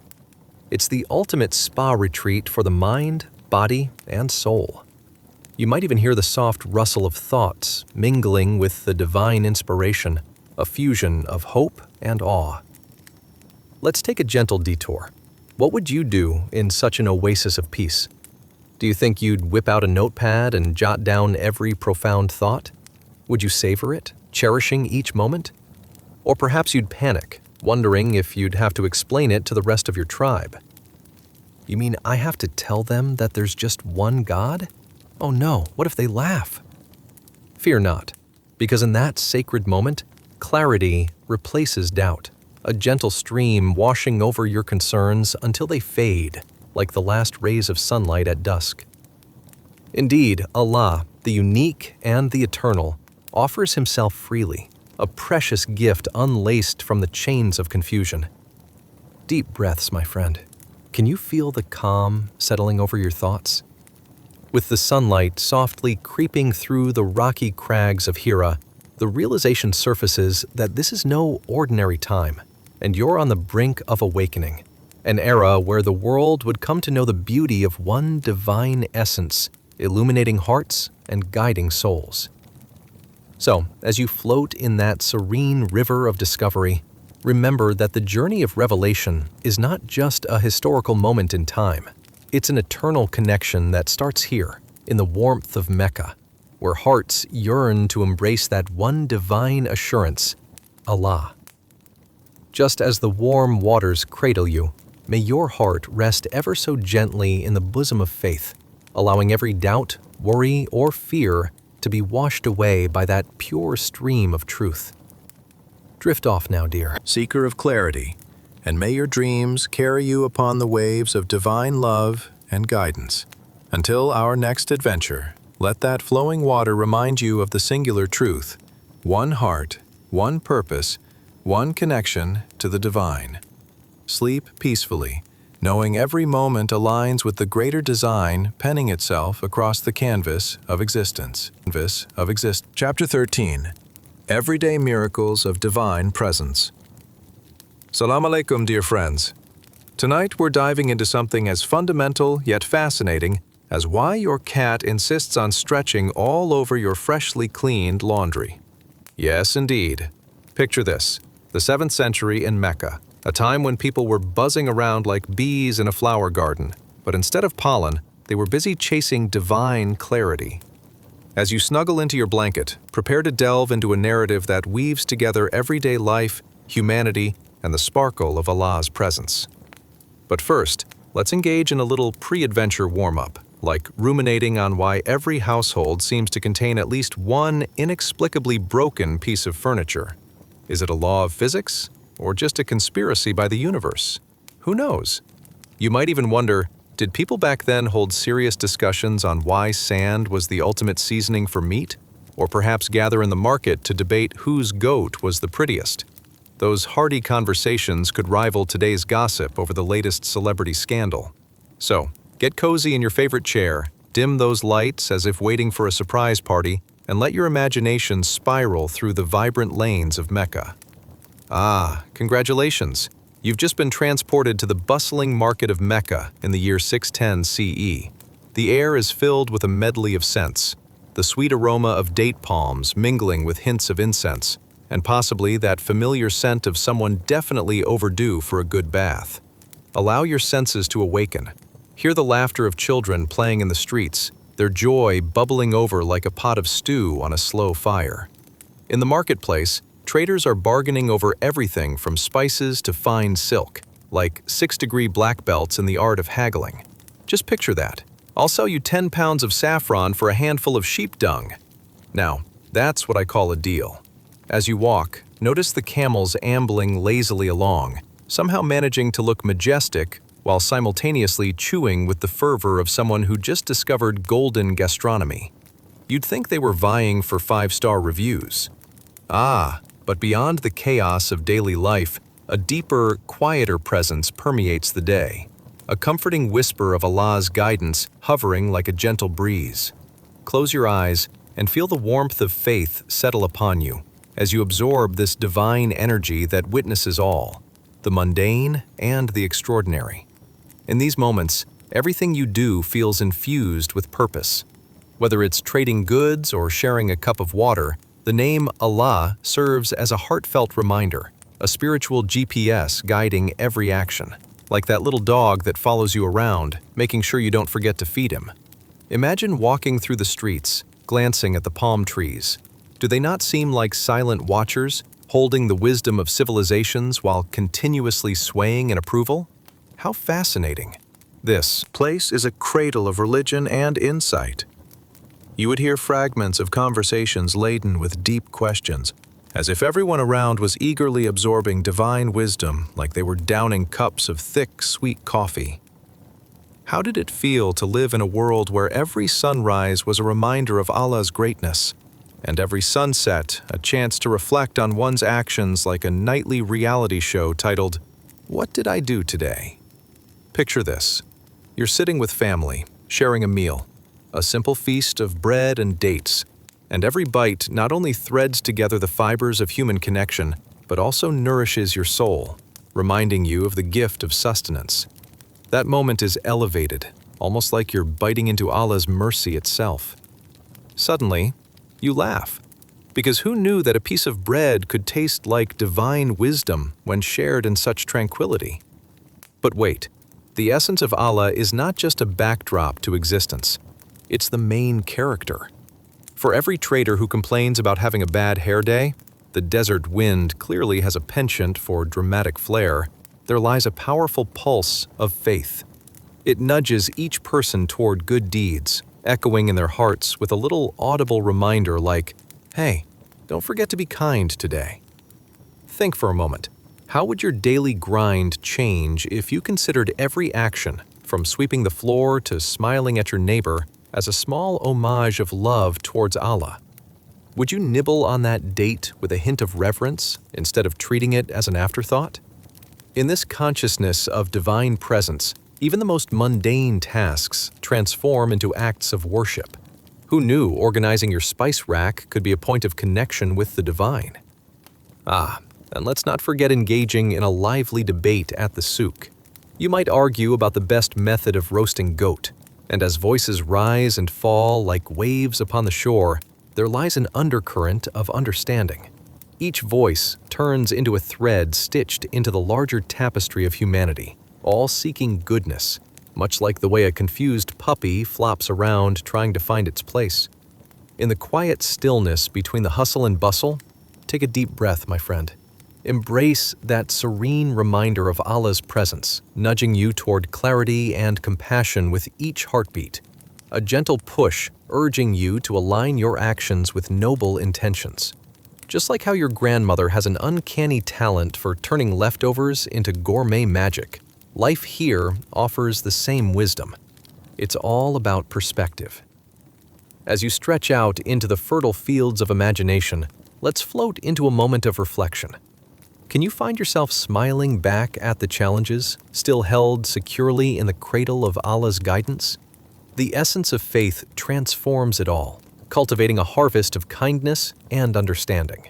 It's the ultimate spa retreat for the mind, body, and soul. You might even hear the soft rustle of thoughts mingling with the divine inspiration, a fusion of hope and awe. Let's take a gentle detour. What would you do in such an oasis of peace? Do you think you'd whip out a notepad and jot down every profound thought? Would you savor it, cherishing each moment? Or perhaps you'd panic, wondering if you'd have to explain it to the rest of your tribe. You mean I have to tell them that there's just one God? Oh no, what if they laugh? Fear not, because in that sacred moment, clarity replaces doubt, a gentle stream washing over your concerns until they fade, like the last rays of sunlight at dusk. Indeed, Allah, the unique and the eternal, offers himself freely, a precious gift unlaced from the chains of confusion. Deep breaths, my friend. Can you feel the calm settling over your thoughts? With the sunlight softly creeping through the rocky crags of Hira, the realization surfaces that this is no ordinary time, and you're on the brink of awakening, an era where the world would come to know the beauty of one divine essence, illuminating hearts and guiding souls. So, as you float in that serene river of discovery, remember that the journey of revelation is not just a historical moment in time. It's an eternal connection that starts here, in the warmth of Mecca, where hearts yearn to embrace that one divine assurance, Allah. Just as the warm waters cradle you, may your heart rest ever so gently in the bosom of faith, allowing every doubt, worry, or fear to be washed away by that pure stream of truth. Drift off now, dear. Seeker of clarity, and may your dreams carry you upon the waves of divine love and guidance. Until our next adventure, let that flowing water remind you of the singular truth: one heart, one purpose, one connection to the divine. Sleep peacefully, knowing every moment aligns with the greater design penning itself across the canvas of existence. Chapter 13. Everyday Miracles of Divine Presence. Salam alaikum, dear friends. Tonight we're diving into something as fundamental yet fascinating as why your cat insists on stretching all over your freshly cleaned laundry. Yes, indeed. Picture this: the 7th century in Mecca, a time when people were buzzing around like bees in a flower garden, but instead of pollen, they were busy chasing divine clarity. As you snuggle into your blanket, prepare to delve into a narrative that weaves together everyday life, humanity, and the sparkle of Allah's presence. But first, let's engage in a little pre-adventure warm-up, like ruminating on why every household seems to contain at least one inexplicably broken piece of furniture. Is it a law of physics, or just a conspiracy by the universe? Who knows? You might even wonder, did people back then hold serious discussions on why sand was the ultimate seasoning for meat? Or perhaps gather in the market to debate whose goat was the prettiest? Those hearty conversations could rival today's gossip over the latest celebrity scandal. So, get cozy in your favorite chair, dim those lights as if waiting for a surprise party, and let your imagination spiral through the vibrant lanes of Mecca. Ah, congratulations! You've just been transported to the bustling market of Mecca in the year 610 CE. The air is filled with a medley of scents, the sweet aroma of date palms mingling with hints of incense, and possibly that familiar scent of someone definitely overdue for a good bath. Allow your senses to awaken. Hear the laughter of children playing in the streets, their joy bubbling over like a pot of stew on a slow fire. In the marketplace, traders are bargaining over everything from spices to fine silk, like 6-degree black belts in the art of haggling. Just picture that. I'll sell you 10 pounds of saffron for a handful of sheep dung. Now, that's what I call a deal. As you walk, notice the camels ambling lazily along, somehow managing to look majestic while simultaneously chewing with the fervor of someone who just discovered golden gastronomy. You'd think they were vying for 5-star reviews. But beyond the chaos of daily life, a deeper, quieter presence permeates the day, a comforting whisper of Allah's guidance hovering like a gentle breeze. Close your eyes and feel the warmth of faith settle upon you as you absorb this divine energy that witnesses all, the mundane and the extraordinary. In these moments, everything you do feels infused with purpose. Whether it's trading goods or sharing a cup of water, the name Allah serves as a heartfelt reminder, a spiritual GPS guiding every action, like that little dog that follows you around, making sure you don't forget to feed him. Imagine walking through the streets, glancing at the palm trees. Do they not seem like silent watchers, holding the wisdom of civilizations while continuously swaying in approval? How fascinating. This place is a cradle of religion and insight. You would hear fragments of conversations laden with deep questions, as if everyone around was eagerly absorbing divine wisdom like they were downing cups of thick, sweet coffee. How did it feel to live in a world where every sunrise was a reminder of Allah's greatness, and every sunset a chance to reflect on one's actions like a nightly reality show titled, "What Did I Do Today?" Picture this. You're sitting with family, sharing a meal, a simple feast of bread and dates, and every bite not only threads together the fibers of human connection, but also nourishes your soul, reminding you of the gift of sustenance. That moment is elevated, almost like you're biting into Allah's mercy itself. Suddenly, you laugh, because who knew that a piece of bread could taste like divine wisdom when shared in such tranquility? But wait, the essence of Allah is not just a backdrop to existence. It's the main character. For every trader who complains about having a bad hair day, the desert wind clearly has a penchant for dramatic flair, there lies a powerful pulse of faith. It nudges each person toward good deeds, echoing in their hearts with a little audible reminder like, "Hey, don't forget to be kind today." Think for a moment. How would your daily grind change if you considered every action, from sweeping the floor to smiling at your neighbor, as a small homage of love towards Allah? Would you nibble on that date with a hint of reverence instead of treating it as an afterthought? In this consciousness of divine presence, even the most mundane tasks transform into acts of worship. Who knew organizing your spice rack could be a point of connection with the divine? And let's not forget engaging in a lively debate at the souk. You might argue about the best method of roasting goat, and as voices rise and fall like waves upon the shore, there lies an undercurrent of understanding. Each voice turns into a thread stitched into the larger tapestry of humanity, all seeking goodness, much like the way a confused puppy flops around trying to find its place. In the quiet stillness between the hustle and bustle, take a deep breath, my friend. Embrace that serene reminder of Allah's presence, nudging you toward clarity and compassion with each heartbeat. A gentle push urging you to align your actions with noble intentions. Just like how your grandmother has an uncanny talent for turning leftovers into gourmet magic, life here offers the same wisdom. It's all about perspective. As you stretch out into the fertile fields of imagination, let's float into a moment of reflection. Can you find yourself smiling back at the challenges, still held securely in the cradle of Allah's guidance? The essence of faith transforms it all, cultivating a harvest of kindness and understanding.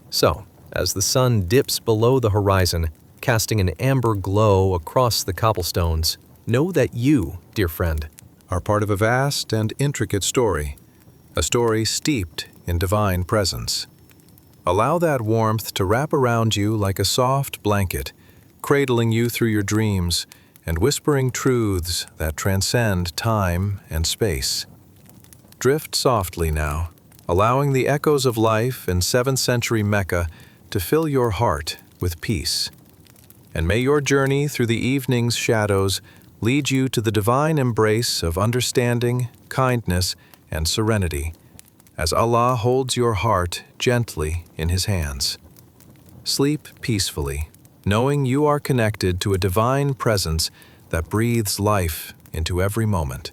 So, as the sun dips below the horizon, casting an amber glow across the cobblestones, know that you, dear friend, are part of a vast and intricate story, a story steeped in divine presence. Allow that warmth to wrap around you like a soft blanket, cradling you through your dreams and whispering truths that transcend time and space. Drift softly now, allowing the echoes of life in 7th century Mecca to fill your heart with peace. and may your journey through the evening's shadows lead you to the divine embrace of understanding, kindness, and serenity, as Allah holds your heart gently in His hands. Sleep peacefully, knowing you are connected to a divine presence that breathes life into every moment.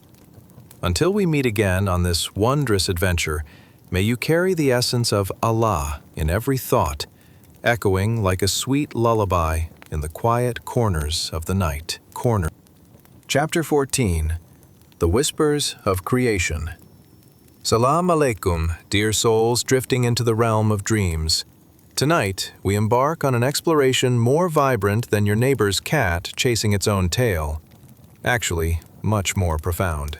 Until we meet again on this wondrous adventure, may you carry the essence of Allah in every thought, echoing like a sweet lullaby in the quiet corners of the night. Chapter 14. The Whispers of Creation. Salam alaikum, dear souls drifting into the realm of dreams. Tonight, we embark on an exploration more vibrant than your neighbor's cat chasing its own tail. Actually, much more profound.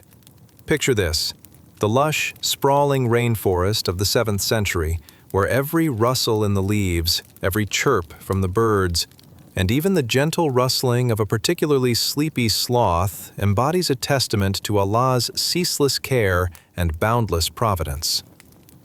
Picture this: the lush, sprawling rainforest of the 7th century, where every rustle in the leaves, every chirp from the birds, and even the gentle rustling of a particularly sleepy sloth embodies a testament to Allah's ceaseless care and boundless providence.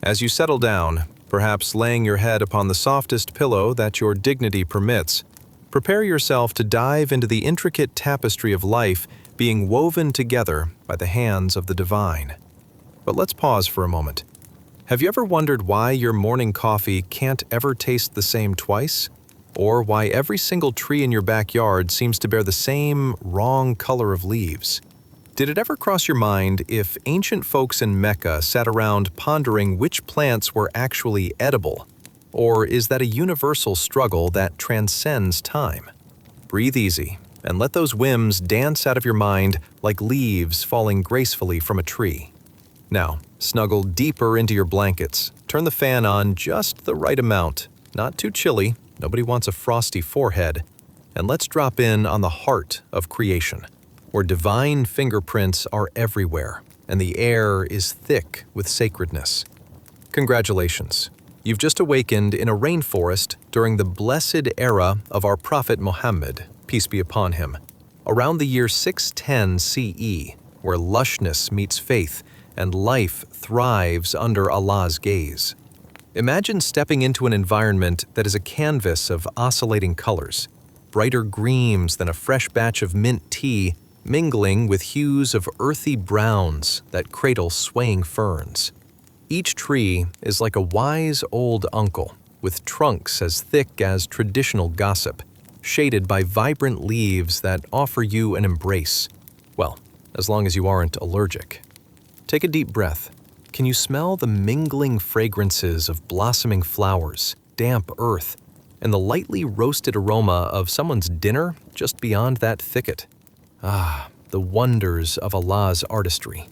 As you settle down, perhaps laying your head upon the softest pillow that your dignity permits, prepare yourself to dive into the intricate tapestry of life being woven together by the hands of the divine. But let's pause for a moment. Have you ever wondered why your morning coffee can't ever taste the same twice? Or why every single tree in your backyard seems to bear the same wrong color of leaves? Did it ever cross your mind if ancient folks in Mecca sat around pondering which plants were actually edible? Or is that a universal struggle that transcends time? Breathe easy and let those whims dance out of your mind like leaves falling gracefully from a tree. Now, snuggle deeper into your blankets, turn the fan on just the right amount, not too chilly, nobody wants a frosty forehead, and let's drop in on the heart of creation, where divine fingerprints are everywhere, and the air is thick with sacredness. Congratulations, you've just awakened in a rainforest during the blessed era of our Prophet Muhammad, peace be upon him, around the year 610 CE, where lushness meets faith and life thrives under Allah's gaze. Imagine stepping into an environment that is a canvas of oscillating colors, brighter greens than a fresh batch of mint tea, mingling with hues of earthy browns that cradle swaying ferns. Each tree is like a wise old uncle, with trunks as thick as traditional gossip, shaded by vibrant leaves that offer you an embrace. Well, as long as you aren't allergic. Take a deep breath. Can you smell the mingling fragrances of blossoming flowers, damp earth, and the lightly roasted aroma of someone's dinner just beyond that thicket? Ah, the wonders of Allah's artistry.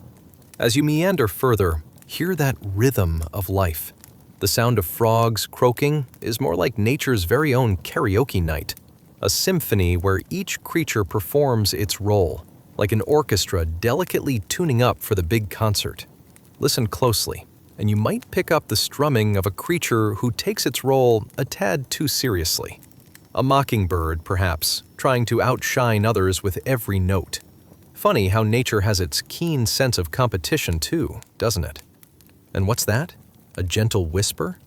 As you meander further, hear that rhythm of life. The sound of frogs croaking is more like nature's very own karaoke night, a symphony where each creature performs its role, like an orchestra delicately tuning up for the big concert. Listen closely, and you might pick up the strumming of a creature who takes its role a tad too seriously. A mockingbird, perhaps, trying to outshine others with every note. Funny how nature has its keen sense of competition too, doesn't it? And what's that? A gentle whisper?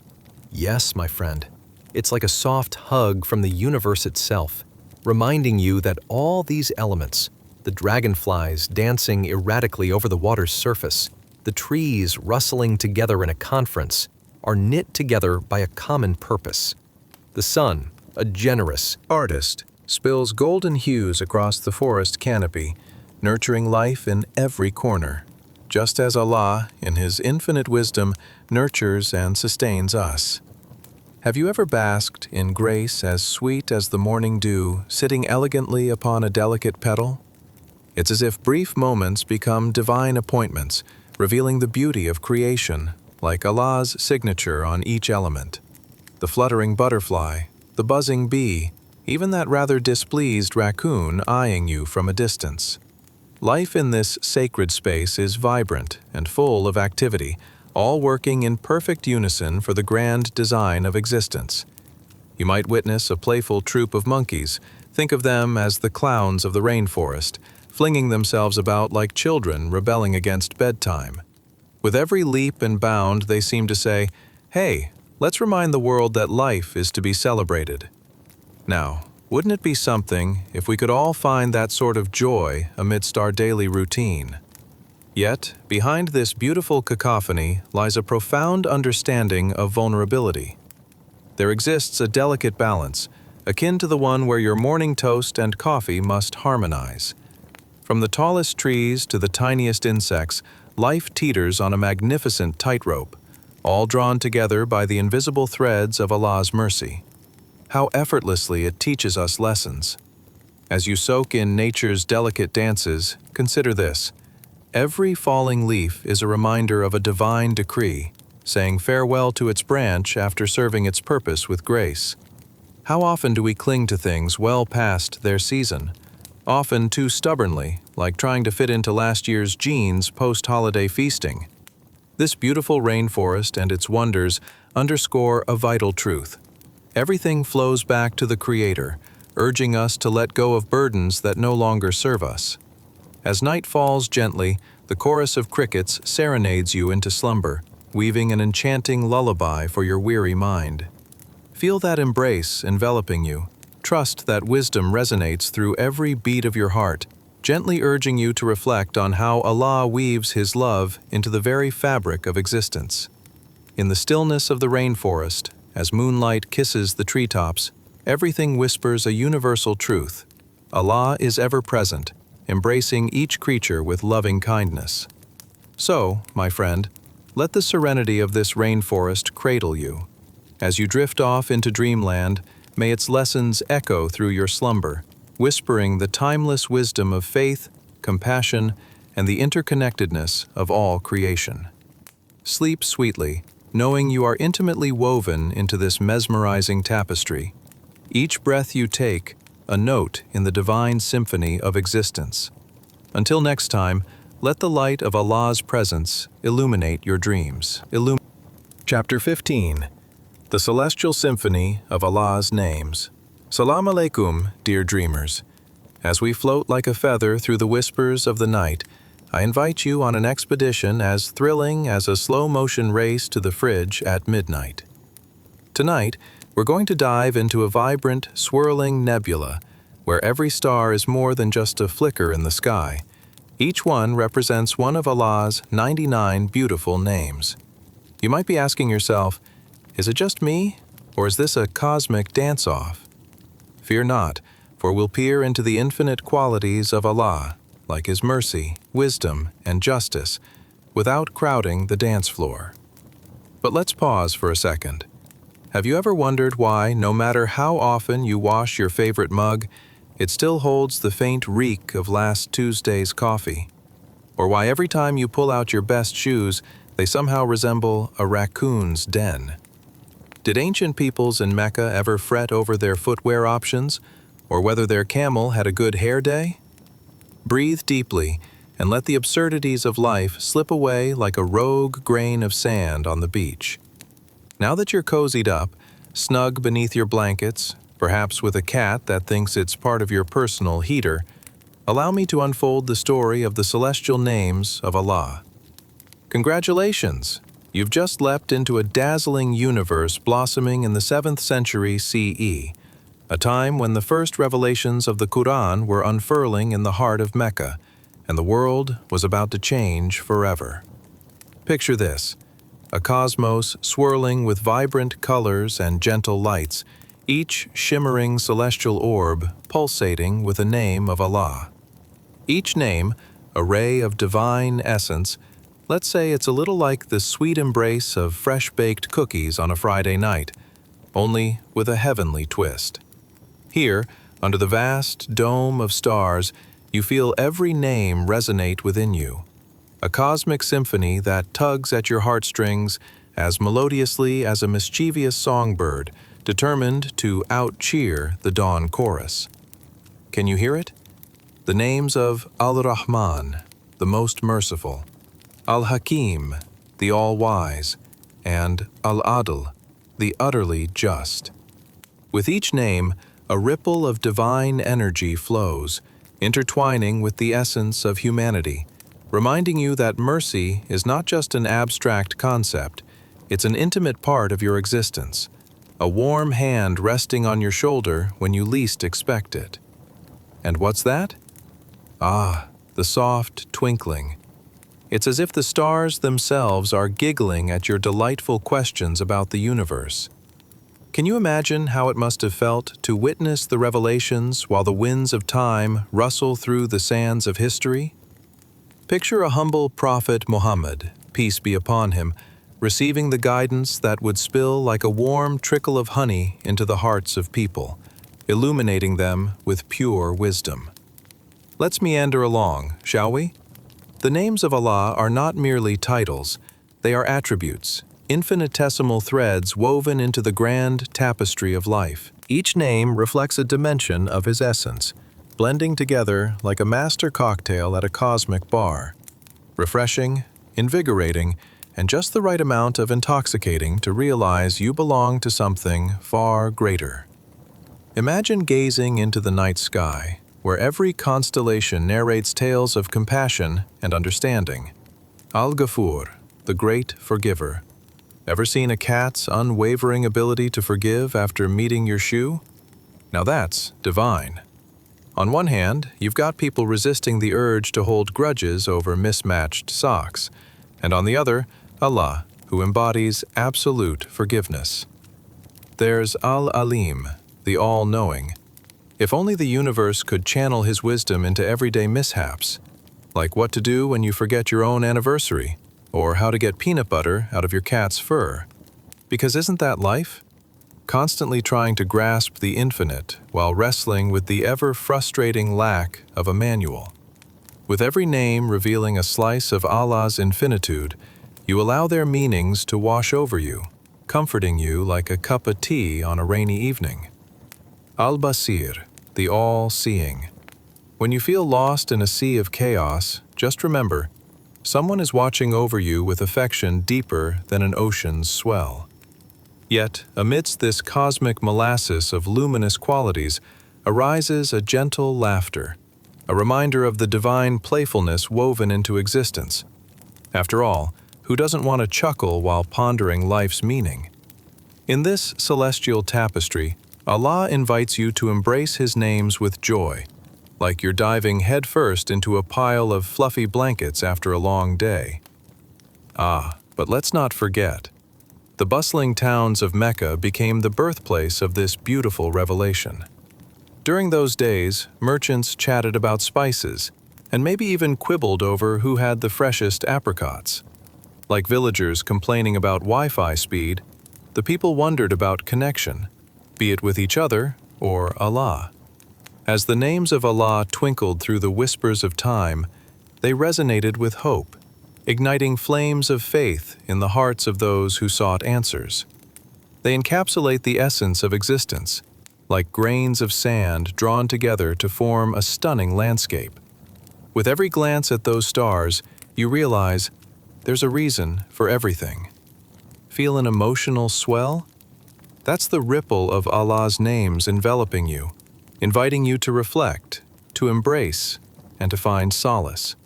Yes, my friend. It's like a soft hug from the universe itself, reminding you that all these elements, the dragonflies dancing erratically over the water's surface, the trees rustling together in a conference, are knit together by a common purpose. The sun, a generous artist, spills golden hues across the forest canopy, nurturing life in every corner, just as Allah, in His infinite wisdom, nurtures and sustains us. Have you ever basked in grace as sweet as the morning dew, sitting elegantly upon a delicate petal? It's as if brief moments become divine appointments, revealing the beauty of creation, like Allah's signature on each element. The fluttering butterfly, the buzzing bee, even that rather displeased raccoon eyeing you from a distance. Life in this sacred space is vibrant and full of activity, all working in perfect unison for the grand design of existence. You might witness a playful troop of monkeys. Think of them as the clowns of the rainforest, flinging themselves about like children rebelling against bedtime. With every leap and bound, they seem to say, "Hey, let's remind the world that life is to be celebrated." Now, Wouldn't it be something if we could all find that sort of joy amidst our daily routine? Yet, behind this beautiful cacophony lies a profound understanding of vulnerability. There exists a delicate balance, akin to the one where your morning toast and coffee must harmonize. From the tallest trees to the tiniest insects, life teeters on a magnificent tightrope, all drawn together by the invisible threads of Allah's mercy. How effortlessly it teaches us lessons. As you soak in nature's delicate dances, consider this. Every falling leaf is a reminder of a divine decree, saying farewell to its branch after serving its purpose with grace. How often do we cling to things well past their season? Often too stubbornly, like trying to fit into last year's jeans post-holiday feasting. This beautiful rainforest and its wonders underscore a vital truth. Everything flows back to the Creator, urging us to let go of burdens that no longer serve us. As night falls gently, the chorus of crickets serenades you into slumber, weaving an enchanting lullaby for your weary mind. Feel that embrace enveloping you. Trust that wisdom resonates through every beat of your heart, gently urging you to reflect on how Allah weaves His love into the very fabric of existence. In the stillness of the rainforest, as moonlight kisses the treetops, everything whispers a universal truth. Allah is ever present, embracing each creature with loving kindness. So, my friend, let the serenity of this rainforest cradle you. As you drift off into dreamland, may its lessons echo through your slumber, whispering the timeless wisdom of faith, compassion, and the interconnectedness of all creation. Sleep sweetly, knowing you are intimately woven into this mesmerizing tapestry. Each breath you take, a note in the divine symphony of existence. Until next time, let the light of Allah's presence illuminate your dreams. Chapter 15. The Celestial Symphony of Allah's Names. Salam alaikum, dear dreamers. As we float like a feather through the whispers of the night, I invite you on an expedition as thrilling as a slow-motion race to the fridge at midnight. Tonight, we're going to dive into a vibrant, swirling nebula, where every star is more than just a flicker in the sky. Each one represents one of Allah's 99 beautiful names. You might be asking yourself, is it just me, or is this a cosmic dance-off? Fear not, for we'll peer into the infinite qualities of Allah, like His mercy, wisdom, and justice, without crowding the dance floor. But let's pause for a second. Have you ever wondered why, no matter how often you wash your favorite mug, it still holds the faint reek of last Tuesday's coffee? Or why every time you pull out your best shoes, they somehow resemble a raccoon's den? Did ancient peoples in Mecca ever fret over their footwear options, or whether their camel had a good hair day? Breathe deeply and let the absurdities of life slip away like a rogue grain of sand on the beach. Now that you're cozied up, snug beneath your blankets, perhaps with a cat that thinks it's part of your personal heater, allow me to unfold the story of the celestial names of Allah. Congratulations! You've just leapt into a dazzling universe blossoming in the 7th century CE, a time when the first revelations of the Quran were unfurling in the heart of Mecca, and the world was about to change forever. Picture this, a cosmos swirling with vibrant colors and gentle lights, each shimmering celestial orb pulsating with the name of Allah. Each name, a ray of divine essence. Let's say it's a little like the sweet embrace of fresh-baked cookies on a Friday night, only with a heavenly twist. Here, under the vast dome of stars, you feel every name resonate within you, a cosmic symphony that tugs at your heartstrings as melodiously as a mischievous songbird determined to out-cheer the dawn chorus. Can you hear it? The names of Al-Rahman, the most merciful, Al-Hakim, the all-wise, and Al-Adl, the utterly just. With each name, a ripple of divine energy flows, intertwining with the essence of humanity, reminding you that mercy is not just an abstract concept, it's an intimate part of your existence. a warm hand resting on your shoulder when you least expect it. And what's that? Ah, the soft twinkling. It's as if the stars themselves are giggling at your delightful questions about the universe. Can you imagine how it must have felt to witness the revelations while the winds of time rustle through the sands of history? Picture a humble prophet Muhammad, peace be upon him, receiving the guidance that would spill like a warm trickle of honey into the hearts of people, illuminating them with pure wisdom. Let's meander along, shall we? The names of Allah are not merely titles, they are attributes, infinitesimal threads woven into the grand tapestry of life. Each name reflects a dimension of His essence, blending together like a master cocktail at a cosmic bar. Refreshing, invigorating, and just the right amount of intoxicating to realize you belong to something far greater. Imagine gazing into the night sky, where every constellation narrates tales of compassion and understanding. Al-Ghafur, the great forgiver. Ever seen a cat's unwavering ability to forgive after meeting your shoe? Now that's divine. On one hand, you've got people resisting the urge to hold grudges over mismatched socks, and on the other, Allah, who embodies absolute forgiveness. There's Al-Alim, the all-knowing. If only the universe could channel His wisdom into everyday mishaps, like what to do when you forget your own anniversary, or how to get peanut butter out of your cat's fur. Because isn't that life? Constantly trying to grasp the infinite while wrestling with the ever-frustrating lack of a manual. With every name revealing a slice of Allah's infinitude, you allow their meanings to wash over you, comforting you like a cup of tea on a rainy evening. Al-Basir, the all-seeing. When you feel lost in a sea of chaos, just remember, someone is watching over you with affection deeper than an ocean's swell. Yet, amidst this cosmic molasses of luminous qualities, arises a gentle laughter, a reminder of the divine playfulness woven into existence. After all, who doesn't want to chuckle while pondering life's meaning? In this celestial tapestry, Allah invites you to embrace His names with joy, like you're diving headfirst into a pile of fluffy blankets after a long day. Ah, but let's not forget, the bustling towns of Mecca became the birthplace of this beautiful revelation. During those days, merchants chatted about spices, and maybe even quibbled over who had the freshest apricots. Like villagers complaining about Wi-Fi speed, the people wondered about connection, be it with each other or Allah. As the names of Allah twinkled through the whispers of time, they resonated with hope, igniting flames of faith in the hearts of those who sought answers. They encapsulate the essence of existence, like grains of sand drawn together to form a stunning landscape. With every glance at those stars, you realize there's a reason for everything. Feel an emotional swell? That's the ripple of Allah's names enveloping you, inviting you to reflect, to embrace, and to find solace.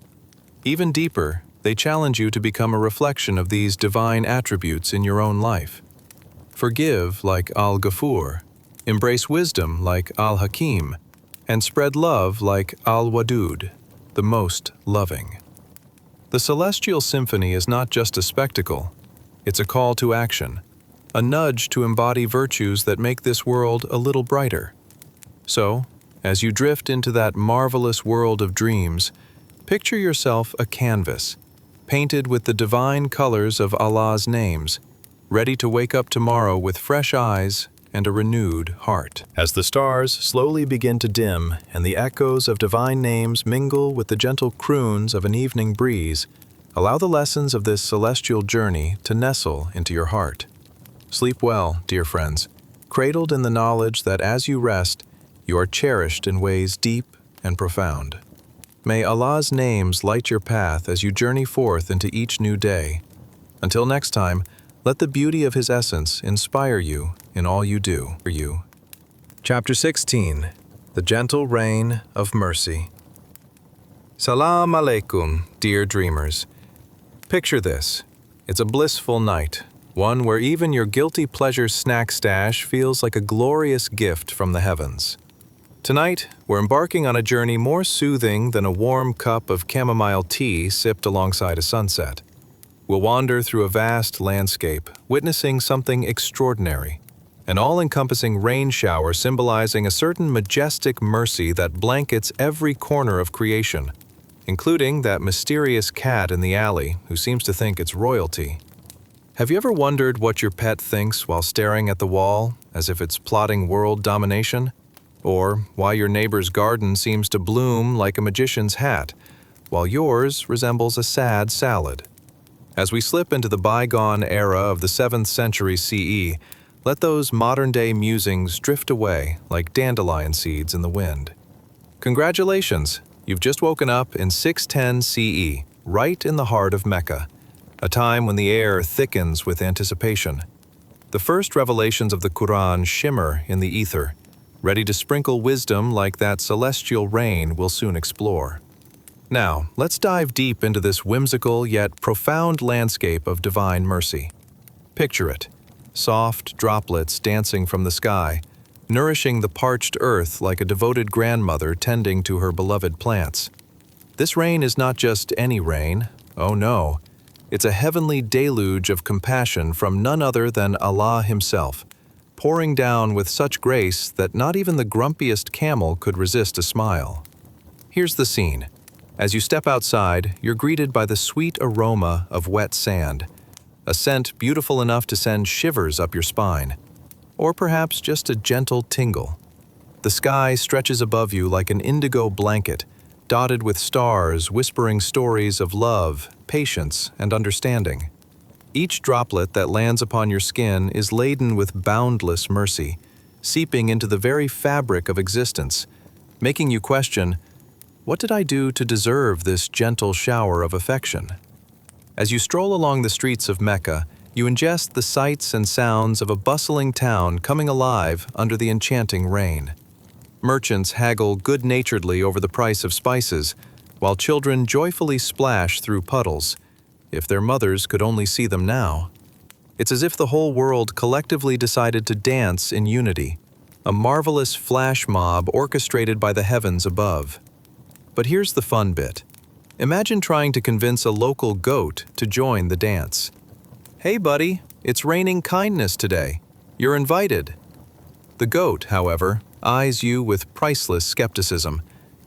Even deeper, they challenge you to become a reflection of these divine attributes in your own life. Forgive like Al-Ghafur, embrace wisdom like Al-Hakim, and spread love like Al-Wadud, the most loving. The celestial symphony is not just a spectacle, it's a call to action, a nudge to embody virtues that make this world a little brighter. So, as you drift into that marvelous world of dreams, picture yourself a canvas, painted with the divine colors of Allah's names, ready to wake up tomorrow with fresh eyes and a renewed heart. As the stars slowly begin to dim and the echoes of divine names mingle with the gentle croons of an evening breeze, allow the lessons of this celestial journey to nestle into your heart. Sleep well, dear friends, cradled in the knowledge that as you rest, you are cherished in ways deep and profound. May Allah's names light your path as you journey forth into each new day. Until next time, let the beauty of His essence inspire you in all you do. Chapter 16. The Gentle Rain of Mercy. Salam alaikum, dear dreamers. Picture this. It's a blissful night, one where even your guilty pleasure snack stash feels like a glorious gift from the heavens. Tonight, we're embarking on a journey more soothing than a warm cup of chamomile tea sipped alongside a sunset. We'll wander through a vast landscape, witnessing something extraordinary, an all-encompassing rain shower symbolizing a certain majestic mercy that blankets every corner of creation, including that mysterious cat in the alley who seems to think it's royalty. Have you ever wondered what your pet thinks while staring at the wall, as if it's plotting world domination? Or why your neighbor's garden seems to bloom like a magician's hat, while yours resembles a sad salad? As we slip into the bygone era of the 7th century CE, let those modern-day musings drift away like dandelion seeds in the wind. Congratulations! You've just woken up in 610 CE, right in the heart of Mecca, a time when the air thickens with anticipation. The first revelations of the Quran shimmer in the ether, ready to sprinkle wisdom like that celestial rain we'll soon explore. Now, let's dive deep into this whimsical yet profound landscape of divine mercy. Picture it, soft droplets dancing from the sky, nourishing the parched earth like a devoted grandmother tending to her beloved plants. This rain is not just any rain, oh no, it's a heavenly deluge of compassion from none other than Allah Himself, pouring down with such grace that not even the grumpiest camel could resist a smile. Here's the scene. As you step outside, you're greeted by the sweet aroma of wet sand, a scent beautiful enough to send shivers up your spine, or perhaps just a gentle tingle. The sky stretches above you like an indigo blanket, dotted with stars whispering stories of love, patience, and understanding. Each droplet that lands upon your skin is laden with boundless mercy, seeping into the very fabric of existence, making you question, what did I do to deserve this gentle shower of affection? As you stroll along the streets of Mecca, you ingest the sights and sounds of a bustling town coming alive under the enchanting rain. Merchants haggle good-naturedly over the price of spices, while children joyfully splash through puddles. If their mothers could only see them now. It's as if the whole world collectively decided to dance in unity, a marvelous flash mob orchestrated by the heavens above. But here's the fun bit. Imagine trying to convince a local goat to join the dance. Hey buddy, it's raining kindness today. You're invited. The goat, however, eyes you with priceless skepticism,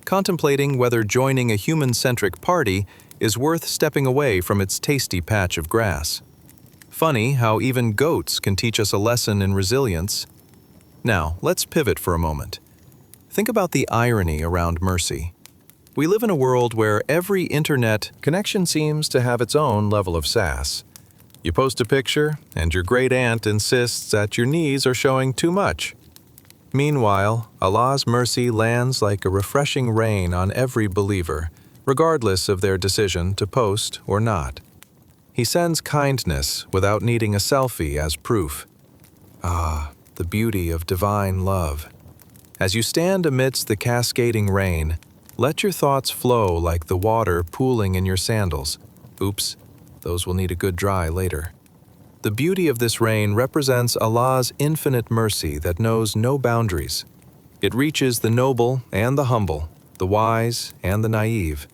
contemplating whether joining a human-centric party is worth stepping away from its tasty patch of grass. Funny how even goats can teach us a lesson in resilience. Now, let's pivot for a moment. Think about the irony around mercy. We live in a world where every internet connection seems to have its own level of sass. You post a picture, and your great aunt insists that your knees are showing too much. Meanwhile, Allah's mercy lands like a refreshing rain on every believer, regardless of their decision to post or not. He sends kindness without needing a selfie as proof. Ah, the beauty of divine love. As you stand amidst the cascading rain, let your thoughts flow like the water pooling in your sandals. Oops, those will need a good dry later. The beauty of this rain represents Allah's infinite mercy that knows no boundaries. It reaches the noble and the humble, the wise and the naive.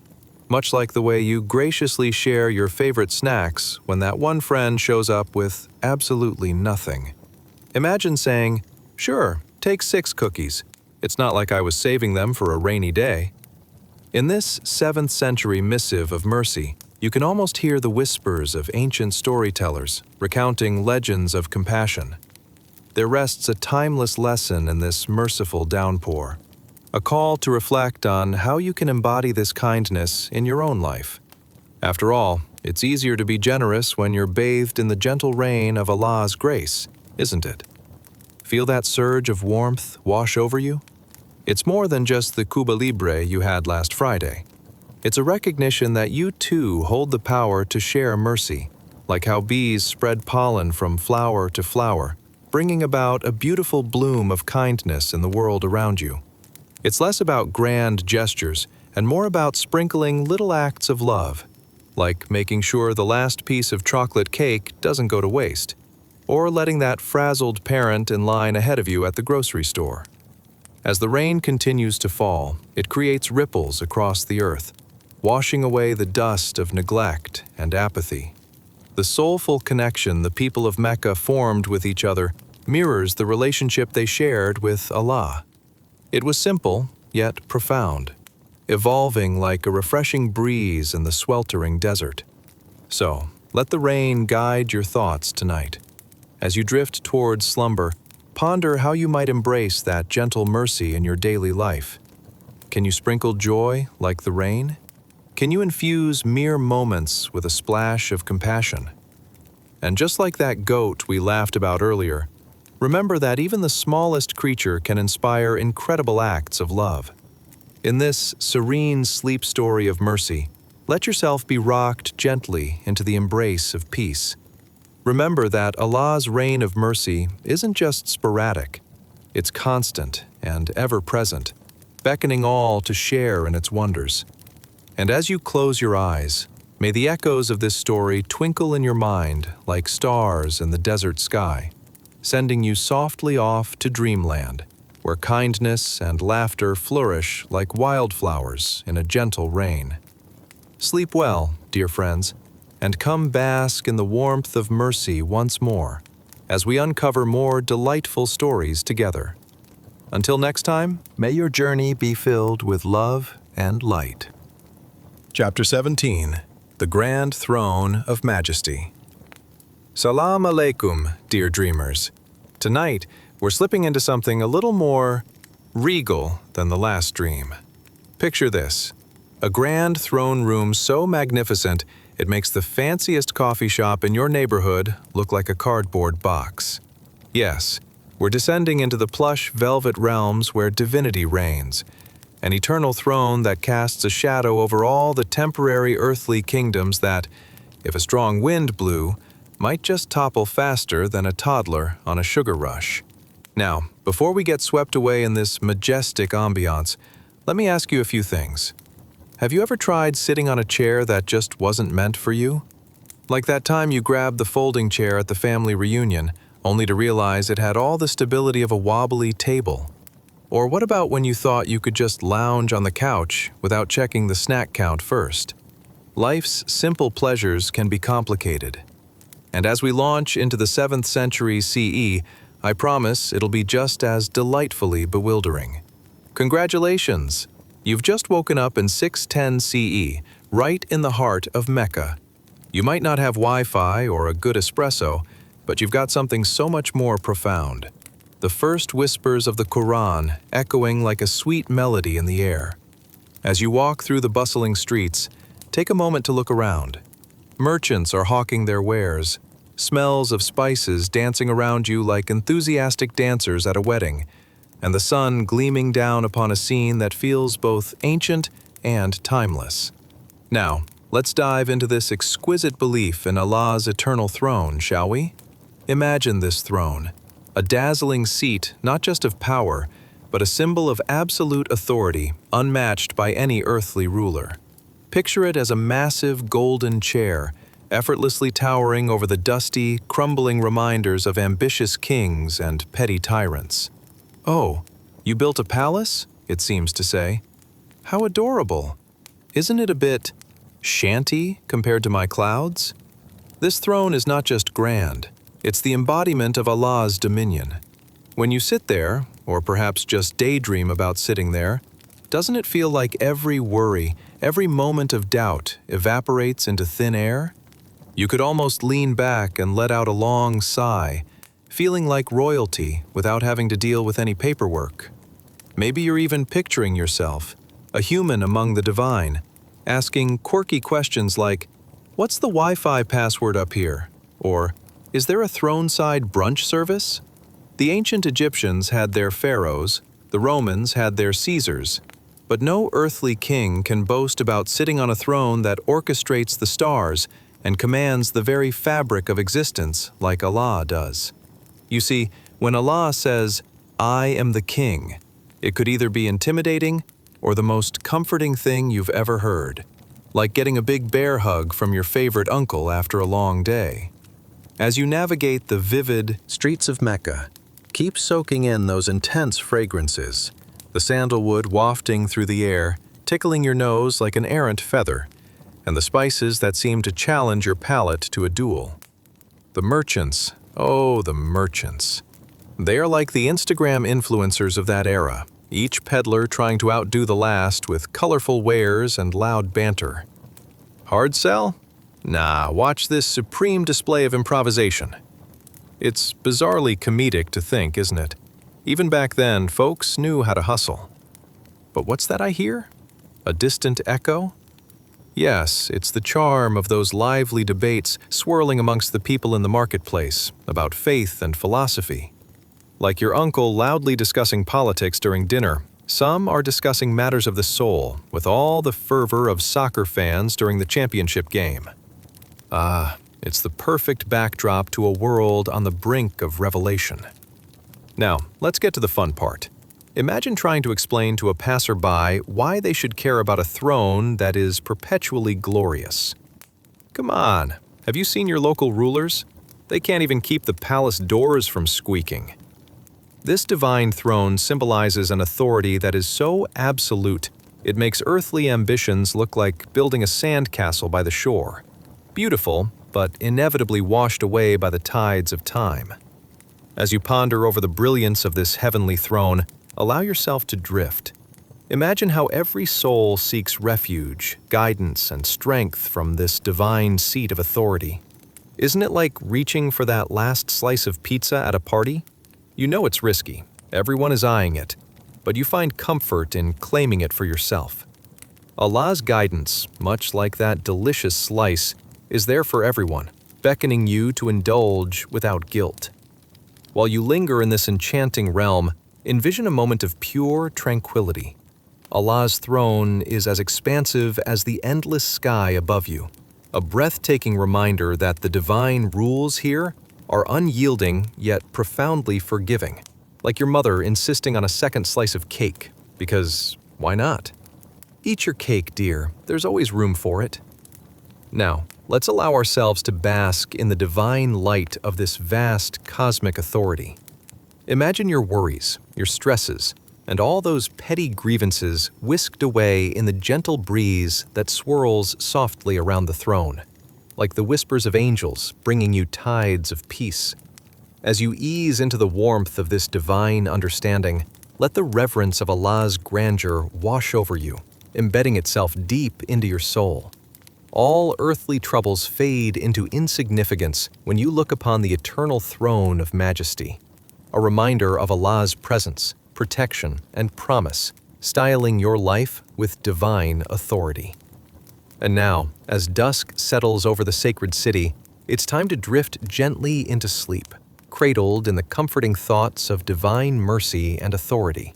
Much like the way you graciously share your favorite snacks when that one friend shows up with absolutely nothing. Imagine saying, "Sure, take 6 cookies. It's not like I was saving them for a rainy day." In this 7th century missive of mercy, you can almost hear the whispers of ancient storytellers recounting legends of compassion. There rests a timeless lesson in this merciful downpour, a call to reflect on how you can embody this kindness in your own life. After all, it's easier to be generous when you're bathed in the gentle rain of Allah's grace, isn't it? Feel that surge of warmth wash over you? It's more than just the Cuba Libre you had last Friday. It's a recognition that you too hold the power to share mercy, like how bees spread pollen from flower to flower, bringing about a beautiful bloom of kindness in the world around you. It's less about grand gestures and more about sprinkling little acts of love, like making sure the last piece of chocolate cake doesn't go to waste, or letting that frazzled parent in line ahead of you at the grocery store. As the rain continues to fall, it creates ripples across the earth, washing away the dust of neglect and apathy. The soulful connection the people of Mecca formed with each other mirrors the relationship they shared with Allah. It was simple, yet profound, evolving like a refreshing breeze in the sweltering desert. So, let the rain guide your thoughts tonight. As you drift towards slumber, ponder how you might embrace that gentle mercy in your daily life. Can you sprinkle joy like the rain? Can you infuse mere moments with a splash of compassion? And just like that goat we laughed about earlier, remember that even the smallest creature can inspire incredible acts of love. In this serene sleep story of mercy, let yourself be rocked gently into the embrace of peace. Remember that Allah's reign of mercy isn't just sporadic, it's constant and ever-present, beckoning all to share in its wonders. And as you close your eyes, may the echoes of this story twinkle in your mind like stars in the desert sky, sending you softly off to dreamland, where kindness and laughter flourish like wildflowers in a gentle rain. Sleep well, dear friends, and come bask in the warmth of mercy once more, as we uncover more delightful stories together. Until next time, may your journey be filled with love and light. Chapter 17. The Grand Throne of Majesty. Salam alaikum, dear dreamers. Tonight, we're slipping into something a little more regal than the last dream. Picture this: a grand throne room so magnificent it makes the fanciest coffee shop in your neighborhood look like a cardboard box. Yes, we're descending into the plush velvet realms where divinity reigns, an eternal throne that casts a shadow over all the temporary earthly kingdoms that, if a strong wind blew, might just topple faster than a toddler on a sugar rush. Now, before we get swept away in this majestic ambiance, let me ask you a few things. Have you ever tried sitting on a chair that just wasn't meant for you? Like that time you grabbed the folding chair at the family reunion, only to realize it had all the stability of a wobbly table. Or what about when you thought you could just lounge on the couch without checking the snack count first? Life's simple pleasures can be complicated. And as we launch into the 7th century CE, I promise it'll be just as delightfully bewildering. Congratulations! You've just woken up in 610 CE, right in the heart of Mecca. You might not have Wi-Fi or a good espresso, but you've got something so much more profound. The first whispers of the Quran echoing like a sweet melody in the air. As you walk through the bustling streets, take a moment to look around. Merchants are hawking their wares, smells of spices dancing around you like enthusiastic dancers at a wedding, and the sun gleaming down upon a scene that feels both ancient and timeless. Now, let's dive into this exquisite belief in Allah's eternal throne, shall we? Imagine this throne, a dazzling seat not just of power, but a symbol of absolute authority unmatched by any earthly ruler. Picture it as a massive golden chair, effortlessly towering over the dusty, crumbling reminders of ambitious kings and petty tyrants. "Oh, you built a palace?" it seems to say. "How adorable! Isn't it a bit shanty compared to my clouds?" This throne is not just grand, it's the embodiment of Allah's dominion. When you sit there, or perhaps just daydream about sitting there, doesn't it feel like every worry, every moment of doubt evaporates into thin air? You could almost lean back and let out a long sigh, feeling like royalty without having to deal with any paperwork. Maybe you're even picturing yourself, a human among the divine, asking quirky questions like, "What's the Wi-Fi password up here?" Or, "Is there a throne-side brunch service?" The ancient Egyptians had their pharaohs, the Romans had their Caesars, but no earthly king can boast about sitting on a throne that orchestrates the stars and commands the very fabric of existence like Allah does. You see, when Allah says, "I am the king," it could either be intimidating or the most comforting thing you've ever heard. like getting a big bear hug from your favorite uncle after a long day. As you navigate the vivid streets of Mecca, keep soaking in those intense fragrances, the sandalwood wafting through the air, tickling your nose like an errant feather, and the spices that seem to challenge your palate to a duel. The merchants, oh, the merchants. They are like the Instagram influencers of that era, each peddler trying to outdo the last with colorful wares and loud banter. Hard sell? Nah, watch this supreme display of improvisation. It's bizarrely comedic to think, isn't it? Even back then, folks knew how to hustle. But what's that I hear? A distant echo? Yes, it's the charm of those lively debates swirling amongst the people in the marketplace about faith and philosophy. Like your uncle loudly discussing politics during dinner, some are discussing matters of the soul with all the fervor of soccer fans during the championship game. It's the perfect backdrop to a world on the brink of revelation. Now, let's get to the fun part. Imagine trying to explain to a passerby why they should care about a throne that is perpetually glorious. Come on, have you seen your local rulers? They can't even keep the palace doors from squeaking. This divine throne symbolizes an authority that is so absolute, it makes earthly ambitions look like building a sandcastle by the shore. Beautiful, but inevitably washed away by the tides of time. As you ponder over the brilliance of this heavenly throne, allow yourself to drift. Imagine how every soul seeks refuge, guidance, and strength from this divine seat of authority. Isn't it like reaching for that last slice of pizza at a party? You know it's risky, everyone is eyeing it, but you find comfort in claiming it for yourself. Allah's guidance, much like that delicious slice, is there for everyone, beckoning you to indulge without guilt. While you linger in this enchanting realm, envision a moment of pure tranquility. Allah's throne is as expansive as the endless sky above you, a breathtaking reminder that the divine rules here are unyielding yet profoundly forgiving, like your mother insisting on a second slice of cake, because why not? Eat your cake, dear, there's always room for it. Now, let's allow ourselves to bask in the divine light of this vast cosmic authority. Imagine your worries, your stresses, and all those petty grievances whisked away in the gentle breeze that swirls softly around the throne, like the whispers of angels bringing you tides of peace. As you ease into the warmth of this divine understanding, let the reverence of Allah's grandeur wash over you, embedding itself deep into your soul. All earthly troubles fade into insignificance when you look upon the eternal throne of majesty, a reminder of Allah's presence, protection, and promise, styling your life with divine authority. And now, as dusk settles over the sacred city, it's time to drift gently into sleep, cradled in the comforting thoughts of divine mercy and authority.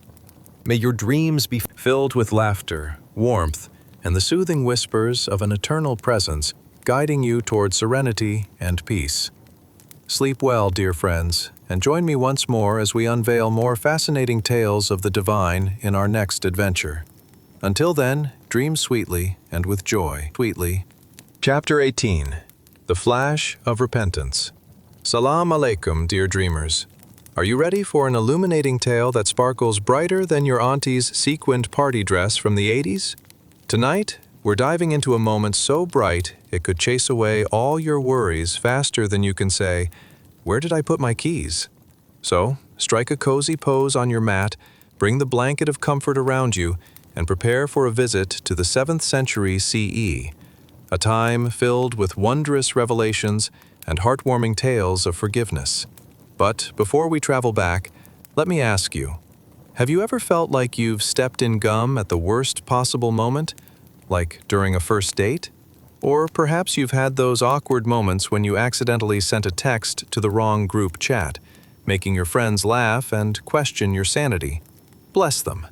May your dreams be filled with laughter, warmth, and the soothing whispers of an eternal presence guiding you toward serenity and peace. Sleep well, dear friends, and join me once more as we unveil more fascinating tales of the divine in our next adventure. Until then, dream sweetly and with joy. Sweetly. Chapter 18. The Flash of Repentance. Salam alaikum, dear dreamers. Are you ready for an illuminating tale that sparkles brighter than your auntie's sequined party dress from the 80s? Tonight, we're diving into a moment so bright it could chase away all your worries faster than you can say, "Where did I put my keys?" So, strike a cozy pose on your mat, bring the blanket of comfort around you, and prepare for a visit to the 7th century CE, a time filled with wondrous revelations and heartwarming tales of forgiveness. But before we travel back, let me ask you, have you ever felt like you've stepped in gum at the worst possible moment? Like during a first date? Or perhaps you've had those awkward moments when you accidentally sent a text to the wrong group chat, making your friends laugh and question your sanity. Bless them.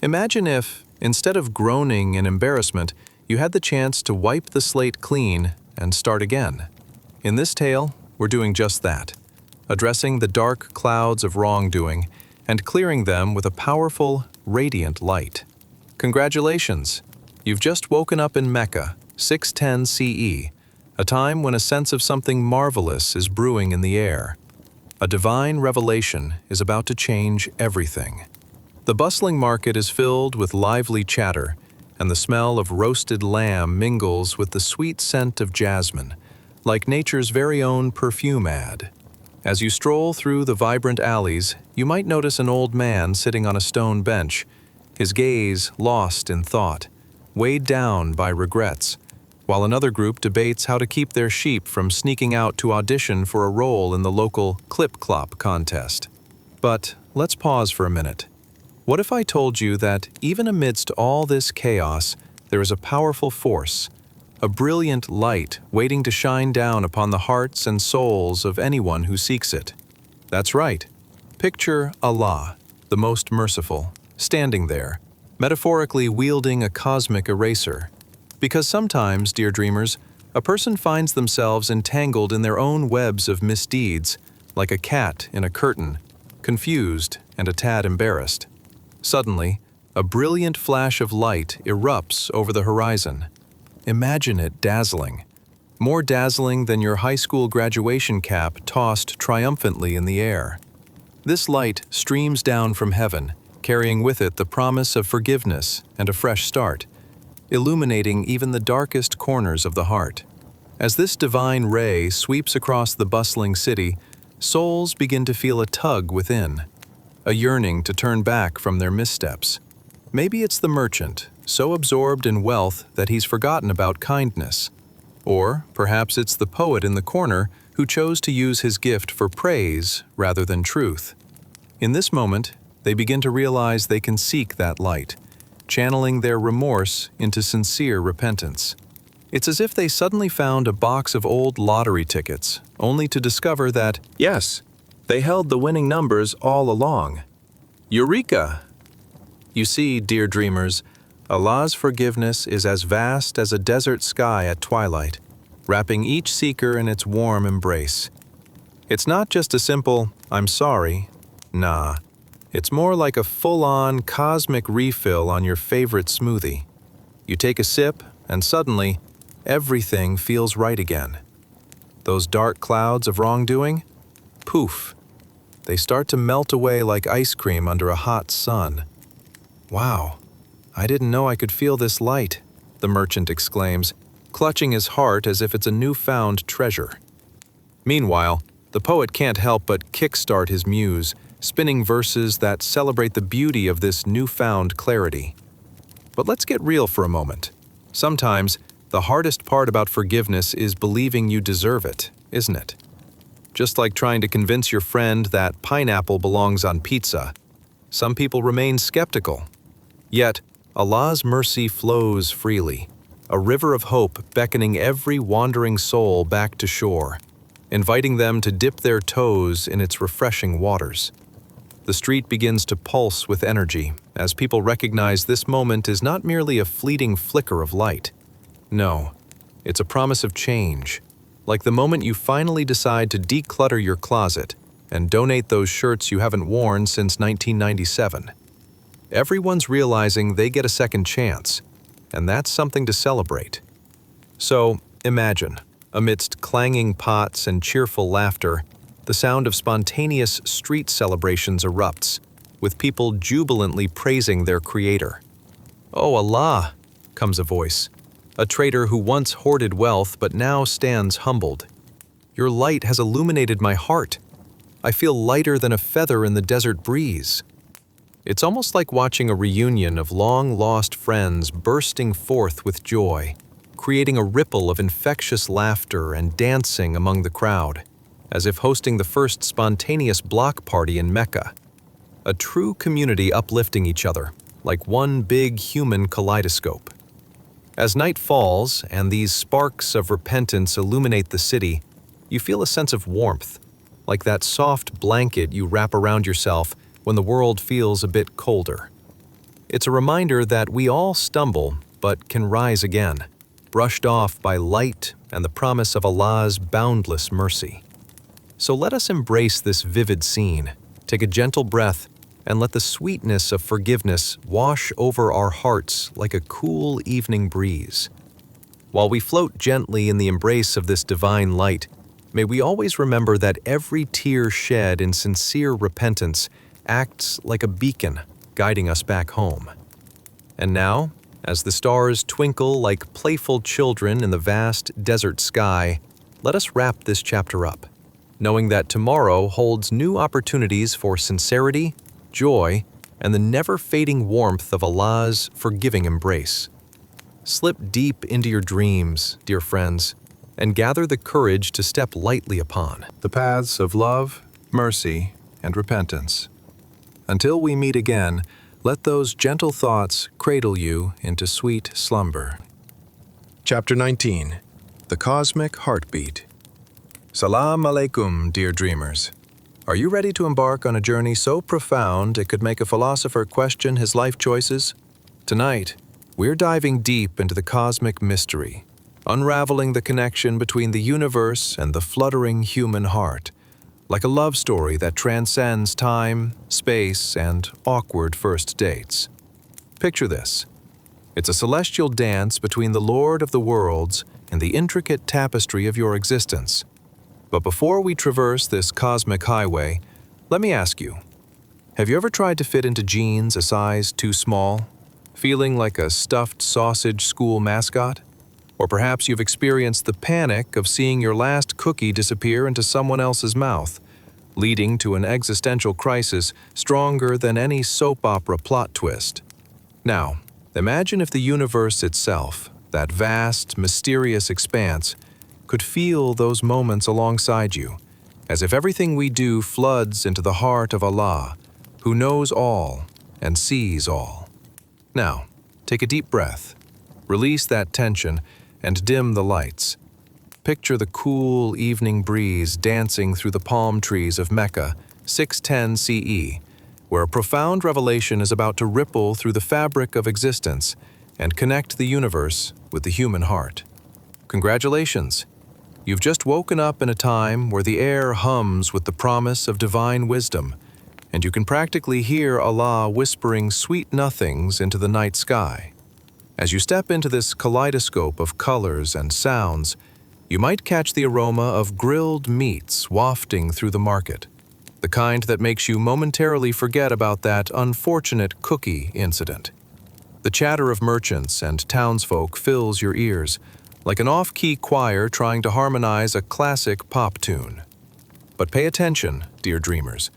Imagine if, instead of groaning in embarrassment, you had the chance to wipe the slate clean and start again. In this tale, we're doing just that, addressing the dark clouds of wrongdoing and clearing them with a powerful, radiant light. Congratulations! You've just woken up in Mecca, 610 CE, a time when a sense of something marvelous is brewing in the air. A divine revelation is about to change everything. The bustling market is filled with lively chatter, and the smell of roasted lamb mingles with the sweet scent of jasmine, like nature's very own perfume ad. As you stroll through the vibrant alleys, you might notice an old man sitting on a stone bench, his gaze lost in thought, weighed down by regrets, while another group debates how to keep their sheep from sneaking out to audition for a role in the local clip-clop contest. But let's pause for a minute. What if I told you that even amidst all this chaos, there is a powerful force, a brilliant light waiting to shine down upon the hearts and souls of anyone who seeks it? That's right. Picture Allah, the most merciful, standing there, metaphorically wielding a cosmic eraser. Because sometimes, dear dreamers, a person finds themselves entangled in their own webs of misdeeds, like a cat in a curtain, confused and a tad embarrassed. Suddenly, a brilliant flash of light erupts over the horizon. Imagine it dazzling. More dazzling than your high school graduation cap tossed triumphantly in the air. This light streams down from heaven, carrying with it the promise of forgiveness and a fresh start, illuminating even the darkest corners of the heart. As this divine ray sweeps across the bustling city, souls begin to feel a tug within, a yearning to turn back from their missteps. Maybe it's the merchant, so absorbed in wealth that he's forgotten about kindness. Or perhaps it's the poet in the corner who chose to use his gift for praise rather than truth. In this moment, they begin to realize they can seek that light, channeling their remorse into sincere repentance. It's as if they suddenly found a box of old lottery tickets, only to discover that, yes, they held the winning numbers all along. Eureka! You see, dear dreamers, Allah's forgiveness is as vast as a desert sky at twilight, wrapping each seeker in its warm embrace. It's not just a simple, "I'm sorry." Nah, it's more like a full-on cosmic refill on your favorite smoothie. You take a sip, and suddenly, everything feels right again. Those dark clouds of wrongdoing? Poof! They start to melt away like ice cream under a hot sun. Wow, I didn't know I could feel this light, the merchant exclaims, clutching his heart as if it's a newfound treasure. Meanwhile, the poet can't help but kickstart his muse, spinning verses that celebrate the beauty of this newfound clarity. But let's get real for a moment. Sometimes, the hardest part about forgiveness is believing you deserve it, isn't it? Just like trying to convince your friend that pineapple belongs on pizza, some people remain skeptical. Yet, Allah's mercy flows freely, a river of hope beckoning every wandering soul back to shore, inviting them to dip their toes in its refreshing waters. The street begins to pulse with energy as people recognize this moment is not merely a fleeting flicker of light. No, it's a promise of change, like the moment you finally decide to declutter your closet and donate those shirts you haven't worn since 1997. Everyone's realizing they get a second chance, and that's something to celebrate. So, imagine, amidst clanging pots and cheerful laughter, the sound of spontaneous street celebrations erupts, with people jubilantly praising their creator. "Oh Allah," comes a voice, a trader who once hoarded wealth but now stands humbled. "Your light has illuminated my heart. I feel lighter than a feather in the desert breeze." It's almost like watching a reunion of long-lost friends bursting forth with joy, creating a ripple of infectious laughter and dancing among the crowd, as if hosting the first spontaneous block party in Mecca. A true community uplifting each other, like one big human kaleidoscope. As night falls and these sparks of repentance illuminate the city, you feel a sense of warmth, like that soft blanket you wrap around yourself when the world feels a bit colder. It's a reminder that we all stumble but can rise again, brushed off by light and the promise of Allah's boundless mercy. So let us embrace this vivid scene, take a gentle breath, and let the sweetness of forgiveness wash over our hearts like a cool evening breeze. While we float gently in the embrace of this divine light, may we always remember that every tear shed in sincere repentance acts like a beacon, guiding us back home. And now, as the stars twinkle like playful children in the vast desert sky, let us wrap this chapter up, knowing that tomorrow holds new opportunities for sincerity, joy, and the never-fading warmth of Allah's forgiving embrace. Slip deep into your dreams, dear friends, and gather the courage to step lightly upon the paths of love, mercy, and repentance. Until we meet again, let those gentle thoughts cradle you into sweet slumber. Chapter 19. The Cosmic Heartbeat. Salam alaikum, dear dreamers. Are you ready to embark on a journey so profound it could make a philosopher question his life choices? Tonight, we're diving deep into the cosmic mystery, unraveling the connection between the universe and the fluttering human heart, like a love story that transcends time, space, and awkward first dates. Picture this. It's a celestial dance between the Lord of the worlds and the intricate tapestry of your existence. But before we traverse this cosmic highway, let me ask you, have you ever tried to fit into jeans a size too small, feeling like a stuffed sausage school mascot? Or perhaps you've experienced the panic of seeing your last cookie disappear into someone else's mouth, leading to an existential crisis stronger than any soap opera plot twist. Now, imagine if the universe itself, that vast, mysterious expanse, could feel those moments alongside you, as if everything we do floods into the heart of Allah, who knows all and sees all. Now, take a deep breath, release that tension, and dim the lights. Picture the cool evening breeze dancing through the palm trees of Mecca, 610 CE, where a profound revelation is about to ripple through the fabric of existence and connect the universe with the human heart. Congratulations! You've just woken up in a time where the air hums with the promise of divine wisdom, and you can practically hear Allah whispering sweet nothings into the night sky. As you step into this kaleidoscope of colors and sounds, you might catch the aroma of grilled meats wafting through the market, the kind that makes you momentarily forget about that unfortunate cookie incident. The chatter of merchants and townsfolk fills your ears, like an off-key choir trying to harmonize a classic pop tune. But pay attention, dear dreamers,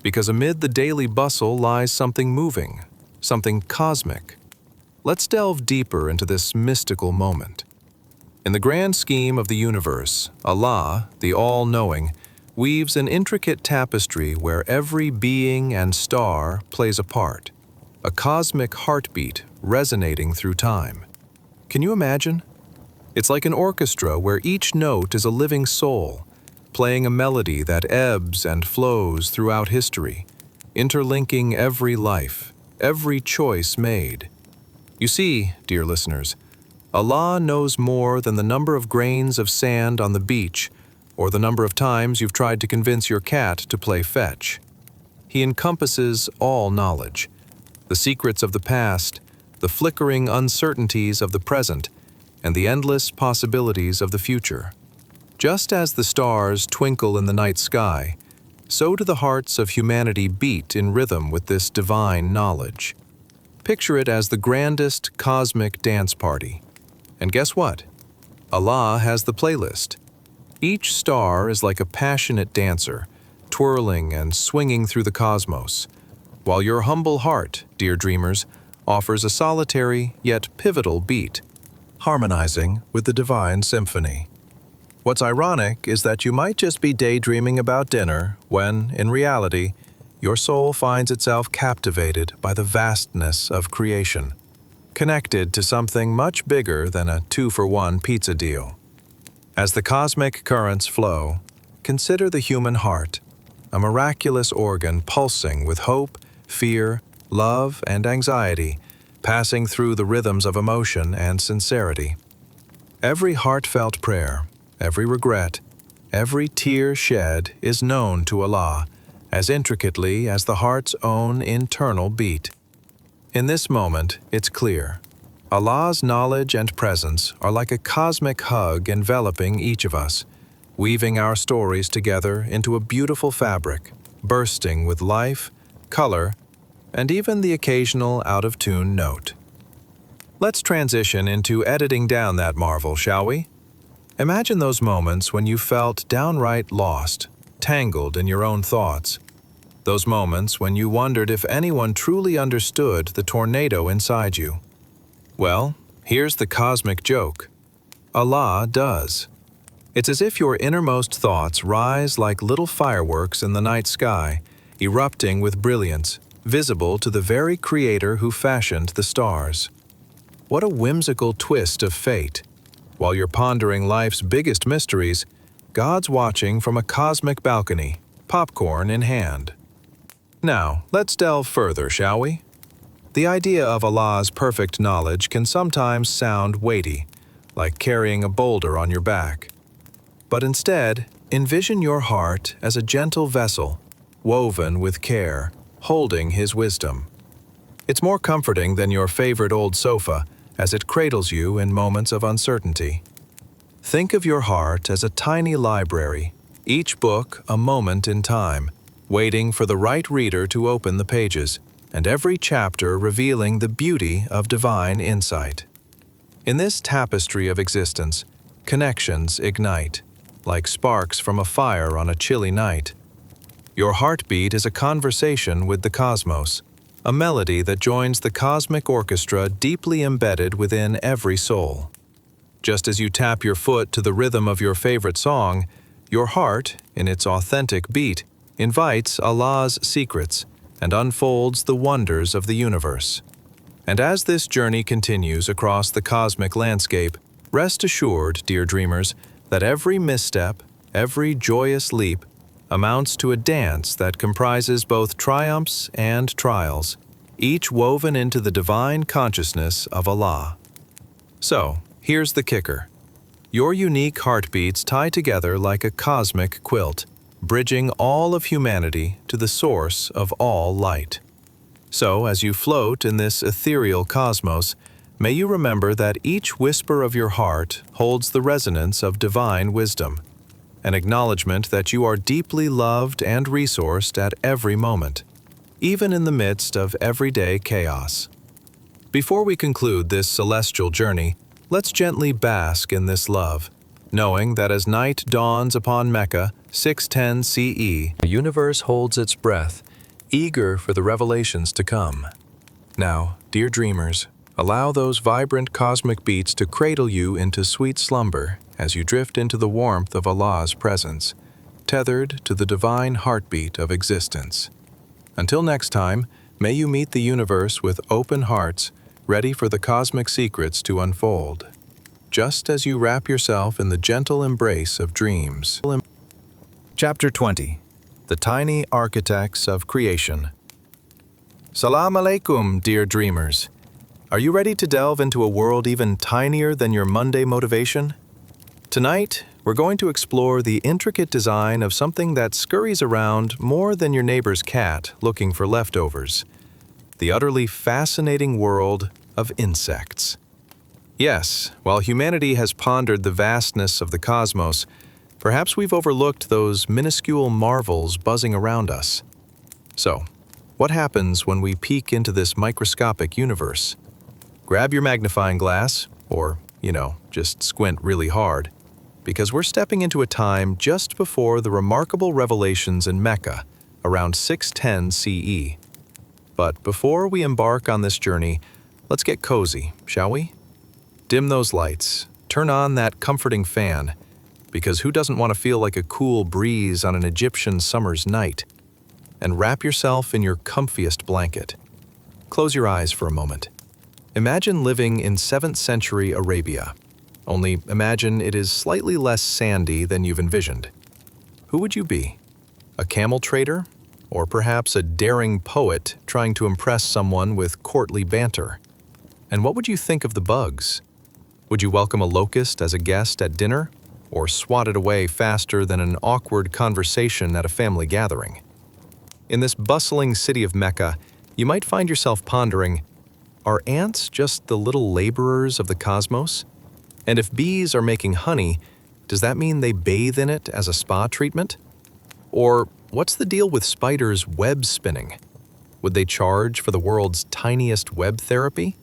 because amid the daily bustle lies something moving, something cosmic. Let's delve deeper into this mystical moment. In the grand scheme of the universe, Allah, the all-knowing, weaves an intricate tapestry where every being and star plays a part, a cosmic heartbeat resonating through time. Can you imagine? It's like an orchestra where each note is a living soul, playing a melody that ebbs and flows throughout history, interlinking every life, every choice made. You see, dear listeners, Allah knows more than the number of grains of sand on the beach or the number of times you've tried to convince your cat to play fetch. He encompasses all knowledge, the secrets of the past, the flickering uncertainties of the present, and the endless possibilities of the future. Just as the stars twinkle in the night sky, so do the hearts of humanity beat in rhythm with this divine knowledge. Picture it as the grandest cosmic dance party. And guess what? Allah has the playlist. Each star is like a passionate dancer, twirling and swinging through the cosmos, while your humble heart, dear dreamers, offers a solitary yet pivotal beat, harmonizing with the divine symphony. What's ironic is that you might just be daydreaming about dinner when, in reality, your soul finds itself captivated by the vastness of creation, connected to something much bigger than a 2-for-1 pizza deal. As the cosmic currents flow, consider the human heart, a miraculous organ pulsing with hope, fear, love, and anxiety, passing through the rhythms of emotion and sincerity. Every heartfelt prayer, every regret, every tear shed is known to Allah, as intricately as the heart's own internal beat. In this moment, it's clear. Allah's knowledge and presence are like a cosmic hug enveloping each of us, weaving our stories together into a beautiful fabric, bursting with life, color, and even the occasional out-of-tune note. Let's transition into editing down that marvel, shall we? Imagine those moments when you felt downright lost, tangled in your own thoughts. Those moments when you wondered if anyone truly understood the tornado inside you. Well, here's the cosmic joke. Allah does. It's as if your innermost thoughts rise like little fireworks in the night sky, erupting with brilliance, visible to the very Creator who fashioned the stars. What a whimsical twist of fate. While you're pondering life's biggest mysteries, God's watching from a cosmic balcony, popcorn in hand. Now, let's delve further, shall we? The idea of Allah's perfect knowledge can sometimes sound weighty, like carrying a boulder on your back. But instead, envision your heart as a gentle vessel, woven with care, holding His wisdom. It's more comforting than your favorite old sofa, as it cradles you in moments of uncertainty. Think of your heart as a tiny library, each book a moment in time, waiting for the right reader to open the pages, and every chapter revealing the beauty of divine insight. In this tapestry of existence, connections ignite, like sparks from a fire on a chilly night. Your heartbeat is a conversation with the cosmos, a melody that joins the cosmic orchestra deeply embedded within every soul. Just as you tap your foot to the rhythm of your favorite song, your heart, in its authentic beat, invites Allah's secrets and unfolds the wonders of the universe. And as this journey continues across the cosmic landscape, rest assured, dear dreamers, that every misstep, every joyous leap, amounts to a dance that comprises both triumphs and trials, each woven into the divine consciousness of Allah. So, here's the kicker. Your unique heartbeats tie together like a cosmic quilt, bridging all of humanity to the source of all light. So, as you float in this ethereal cosmos, may you remember that each whisper of your heart holds the resonance of divine wisdom, an acknowledgement that you are deeply loved and resourced at every moment, even in the midst of everyday chaos. Before we conclude this celestial journey, let's gently bask in this love, knowing that as night dawns upon Mecca, 610 CE, the universe holds its breath, eager for the revelations to come. Now, dear dreamers, allow those vibrant cosmic beats to cradle you into sweet slumber as you drift into the warmth of Allah's presence, tethered to the divine heartbeat of existence. Until next time, may you meet the universe with open hearts, ready for the cosmic secrets to unfold, just as you wrap yourself in the gentle embrace of dreams. Chapter 20. The Tiny Architects of Creation. Salam alaikum, dear dreamers. Are you ready to delve into a world even tinier than your Monday motivation? Tonight, we're going to explore the intricate design of something that scurries around more than your neighbor's cat looking for leftovers. The utterly fascinating world of insects. Yes, while humanity has pondered the vastness of the cosmos, perhaps we've overlooked those minuscule marvels buzzing around us. So, what happens when we peek into this microscopic universe? Grab your magnifying glass, or, just squint really hard, because we're stepping into a time just before the remarkable revelations in Mecca, around 610 CE. But before we embark on this journey, let's get cozy, shall we? Dim those lights, turn on that comforting fan, because who doesn't want to feel like a cool breeze on an Egyptian summer's night? And wrap yourself in your comfiest blanket. Close your eyes for a moment. Imagine living in 7th century Arabia. Only imagine it is slightly less sandy than you've envisioned. Who would you be? A camel trader? Or perhaps a daring poet trying to impress someone with courtly banter? And what would you think of the bugs? Would you welcome a locust as a guest at dinner? Or swat it away faster than an awkward conversation at a family gathering? In this bustling city of Mecca, you might find yourself pondering, are ants just the little laborers of the cosmos? And if bees are making honey, does that mean they bathe in it as a spa treatment? Or what's the deal with spiders web spinning? Would they charge for the world's tiniest web therapy?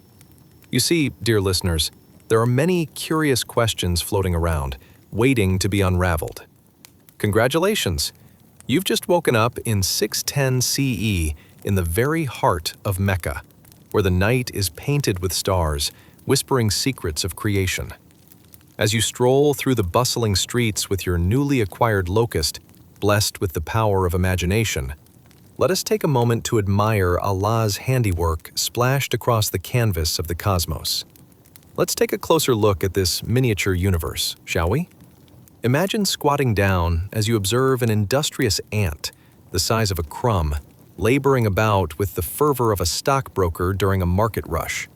You see, dear listeners, there are many curious questions floating around, waiting to be unraveled. Congratulations! You've just woken up in 610 CE in the very heart of Mecca, where the night is painted with stars, whispering secrets of creation. As you stroll through the bustling streets with your newly acquired locust, blessed with the power of imagination, let us take a moment to admire Allah's handiwork splashed across the canvas of the cosmos. Let's take a closer look at this miniature universe, shall we? Imagine squatting down as you observe an industrious ant, the size of a crumb, laboring about with the fervor of a stockbroker during a market rush.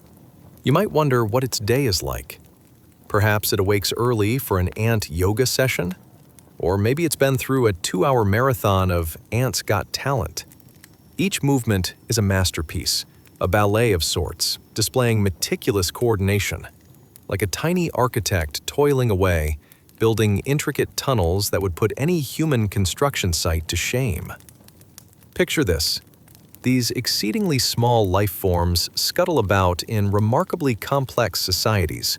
You might wonder what its day is like. Perhaps it awakes early for an ant yoga session? Or maybe it's been through a 2-hour marathon of Ants Got Talent. Each movement is a masterpiece, a ballet of sorts, displaying meticulous coordination. Like a tiny architect toiling away, building intricate tunnels that would put any human construction site to shame. Picture this. These exceedingly small life forms scuttle about in remarkably complex societies,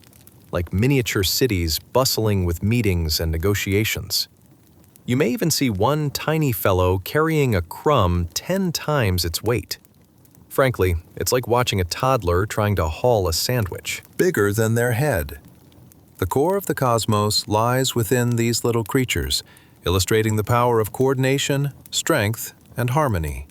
like miniature cities bustling with meetings and negotiations. You may even see one tiny fellow carrying a crumb 10 times its weight. Frankly, it's like watching a toddler trying to haul a sandwich. Bigger than their head. The core of the cosmos lies within these little creatures, illustrating the power of coordination, strength, and harmony.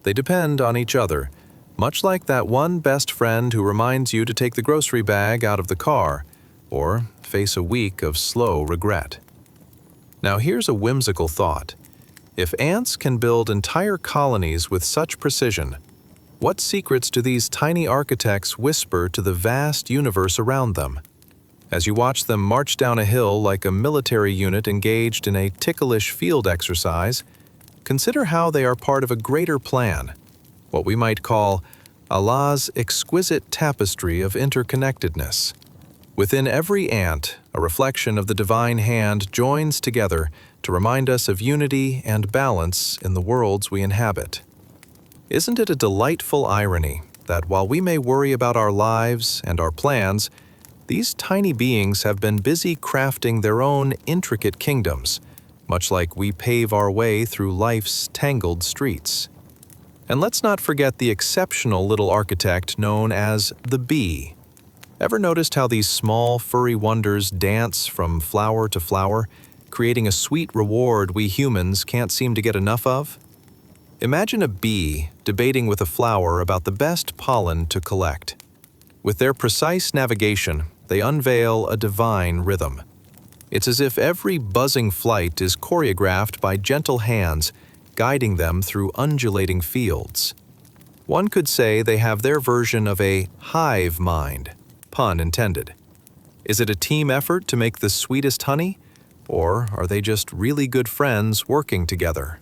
They depend on each other, much like that one best friend who reminds you to take the grocery bag out of the car, or face a week of slow regret. Now here's a whimsical thought. If ants can build entire colonies with such precision, what secrets do these tiny architects whisper to the vast universe around them? As you watch them march down a hill like a military unit engaged in a ticklish field exercise, consider how they are part of a greater plan, what we might call Allah's exquisite tapestry of interconnectedness. Within every ant, a reflection of the divine hand joins together to remind us of unity and balance in the worlds we inhabit. Isn't it a delightful irony that while we may worry about our lives and our plans, these tiny beings have been busy crafting their own intricate kingdoms, much like we pave our way through life's tangled streets. And let's not forget the exceptional little architect known as the bee. Ever noticed how these small, furry wonders dance from flower to flower, creating a sweet reward we humans can't seem to get enough of? Imagine a bee debating with a flower about the best pollen to collect. With their precise navigation, they unveil a divine rhythm. It's as if every buzzing flight is choreographed by gentle hands, guiding them through undulating fields. One could say they have their version of a hive mind, pun intended. Is it a team effort to make the sweetest honey, or are they just really good friends working together?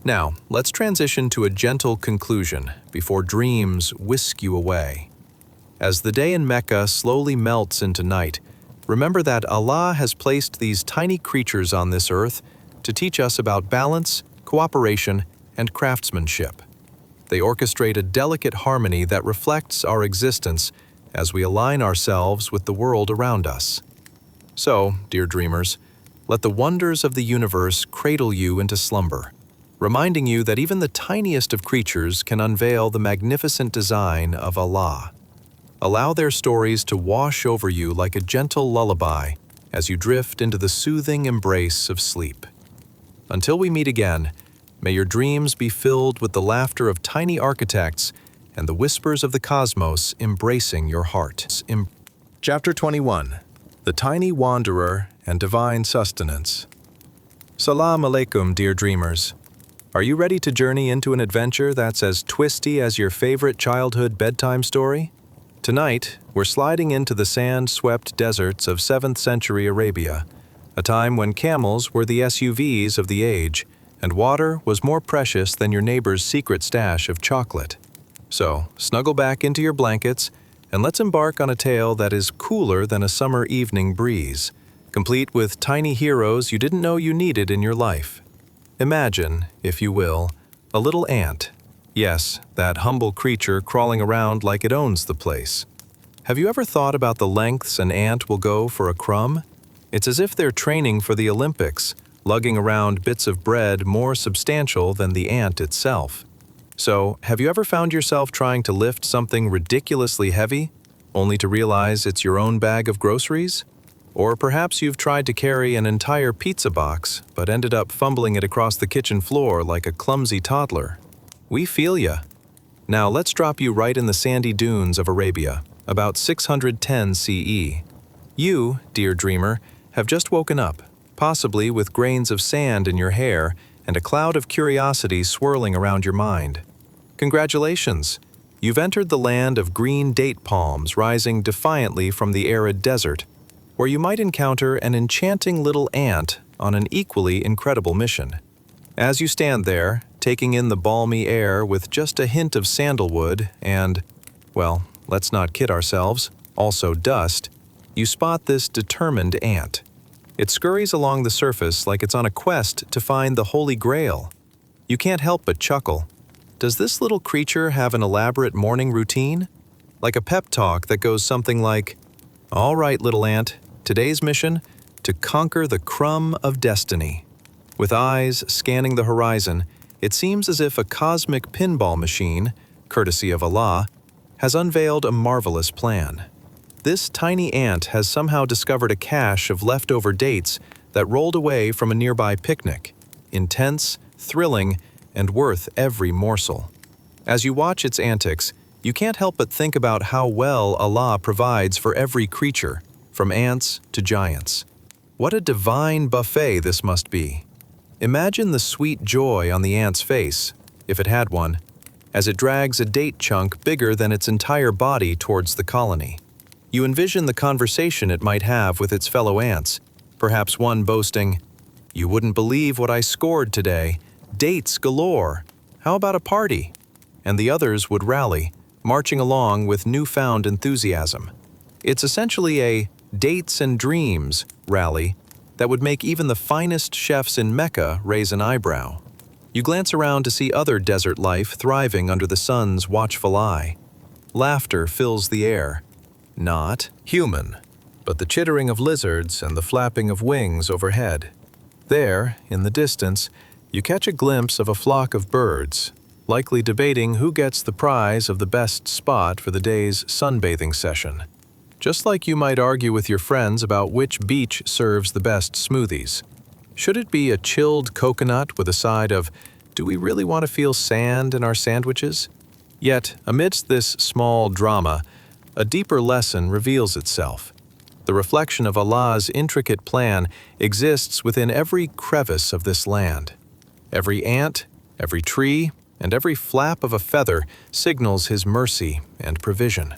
Now, let's transition to a gentle conclusion before dreams whisk you away. As the day in Mecca slowly melts into night, remember that Allah has placed these tiny creatures on this earth to teach us about balance, cooperation, and craftsmanship. They orchestrate a delicate harmony that reflects our existence as we align ourselves with the world around us. So, dear dreamers, let the wonders of the universe cradle you into slumber, reminding you that even the tiniest of creatures can unveil the magnificent design of Allah. Allow their stories to wash over you like a gentle lullaby as you drift into the soothing embrace of sleep. Until we meet again, may your dreams be filled with the laughter of tiny architects and the whispers of the cosmos embracing your heart. Chapter 21. The Tiny Wanderer and Divine Sustenance. Salam alaikum, dear dreamers. Are you ready to journey into an adventure that's as twisty as your favorite childhood bedtime story? Tonight, we're sliding into the sand-swept deserts of 7th century Arabia, a time when camels were the SUVs of the age, and water was more precious than your neighbor's secret stash of chocolate. So, snuggle back into your blankets and let's embark on a tale that is cooler than a summer evening breeze, complete with tiny heroes you didn't know you needed in your life. Imagine, if you will, a little ant. Yes, that humble creature crawling around like it owns the place. Have you ever thought about the lengths an ant will go for a crumb? It's as if they're training for the Olympics, lugging around bits of bread more substantial than the ant itself. So, have you ever found yourself trying to lift something ridiculously heavy, only to realize it's your own bag of groceries? Or perhaps you've tried to carry an entire pizza box, but ended up fumbling it across the kitchen floor like a clumsy toddler. We feel ya. Now let's drop you right in the sandy dunes of Arabia, about 610 CE. You, dear dreamer, have just woken up, possibly with grains of sand in your hair and a cloud of curiosity swirling around your mind. Congratulations! You've entered the land of green date palms rising defiantly from the arid desert, where you might encounter an enchanting little ant on an equally incredible mission. As you stand there, taking in the balmy air with just a hint of sandalwood and, well, let's not kid ourselves, also dust, you spot this determined ant. It scurries along the surface like it's on a quest to find the Holy Grail. You can't help but chuckle. Does this little creature have an elaborate morning routine? Like a pep talk that goes something like, "All right, little ant, today's mission, to conquer the crumb of destiny." With eyes scanning the horizon, it seems as if a cosmic pinball machine, courtesy of Allah, has unveiled a marvelous plan. This tiny ant has somehow discovered a cache of leftover dates that rolled away from a nearby picnic, intense, thrilling, and worth every morsel. As you watch its antics, you can't help but think about how well Allah provides for every creature, from ants to giants. What a divine buffet this must be. Imagine the sweet joy on the ant's face, if it had one, as it drags a date chunk bigger than its entire body towards the colony. You envision the conversation it might have with its fellow ants, perhaps one boasting, "You wouldn't believe what I scored today. Dates galore. How about a party?" And the others would rally, marching along with newfound enthusiasm. It's essentially a dates and dreams rally that would make even the finest chefs in Mecca raise an eyebrow. You glance around to see other desert life thriving under the sun's watchful eye. Laughter fills the air. Not human, but the chittering of lizards and the flapping of wings overhead. There, in the distance, you catch a glimpse of a flock of birds, likely debating who gets the prize of the best spot for the day's sunbathing session. Just like you might argue with your friends about which beach serves the best smoothies. Should it be a chilled coconut with a side of, do we really want to feel sand in our sandwiches? Yet, amidst this small drama, a deeper lesson reveals itself. The reflection of Allah's intricate plan exists within every crevice of this land. Every ant, every tree, and every flap of a feather signals His mercy and provision.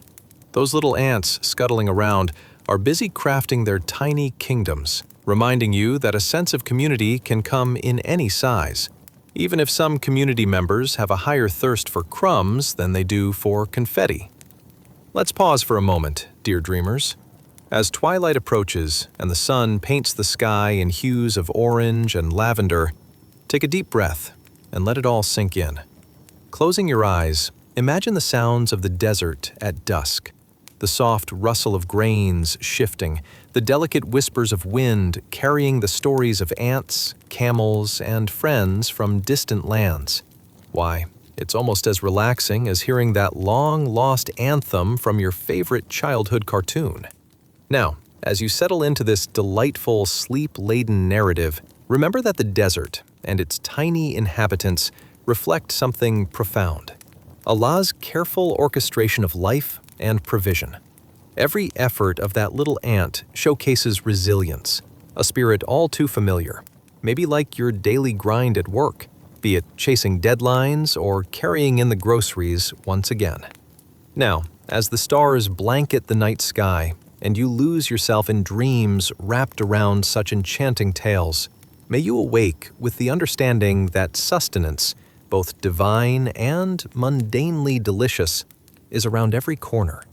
Those little ants scuttling around are busy crafting their tiny kingdoms, reminding you that a sense of community can come in any size, even if some community members have a higher thirst for crumbs than they do for confetti. Let's pause for a moment, dear dreamers. As twilight approaches and the sun paints the sky in hues of orange and lavender, take a deep breath and let it all sink in. Closing your eyes, imagine the sounds of the desert at dusk. The soft rustle of grains shifting, the delicate whispers of wind carrying the stories of ants, camels, and friends from distant lands. Why, it's almost as relaxing as hearing that long-lost anthem from your favorite childhood cartoon. Now, as you settle into this delightful, sleep-laden narrative, remember that the desert and its tiny inhabitants reflect something profound. Allah's careful orchestration of life and provision. Every effort of that little ant showcases resilience, a spirit all too familiar, maybe like your daily grind at work, be it chasing deadlines or carrying in the groceries once again. Now, as the stars blanket the night sky and you lose yourself in dreams wrapped around such enchanting tales, may you awake with the understanding that sustenance, both divine and mundanely delicious, is around every corner.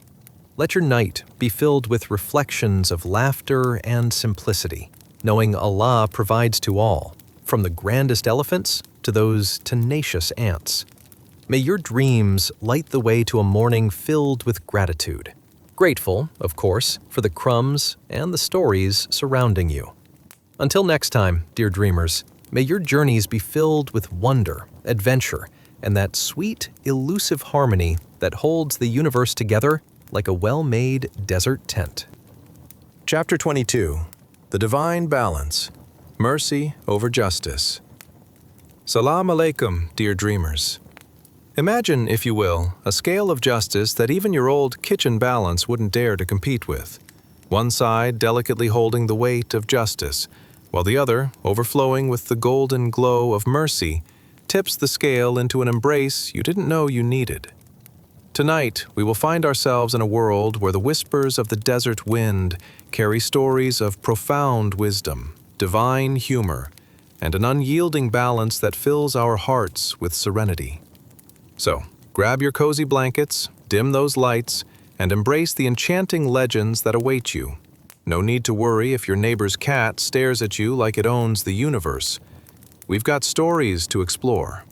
Let your night be filled with reflections of laughter and simplicity, knowing Allah provides to all, from the grandest elephants to those tenacious ants. May your dreams light the way to a morning filled with gratitude. Grateful, of course, for the crumbs and the stories surrounding you. Until next time, dear dreamers, may your journeys be filled with wonder, adventure, and that sweet, elusive harmony that holds the universe together like a well-made desert tent. Chapter 22. The Divine Balance. Mercy over Justice. Salam alaikum, dear dreamers. Imagine, if you will, a scale of justice that even your old kitchen balance wouldn't dare to compete with. One side delicately holding the weight of justice, while the other, overflowing with the golden glow of mercy, tips the scale into an embrace you didn't know you needed. Tonight, we will find ourselves in a world where the whispers of the desert wind carry stories of profound wisdom, divine humor, and an unyielding balance that fills our hearts with serenity. So, grab your cozy blankets, dim those lights, and embrace the enchanting legends that await you. No need to worry if your neighbor's cat stares at you like it owns the universe. We've got stories to explore.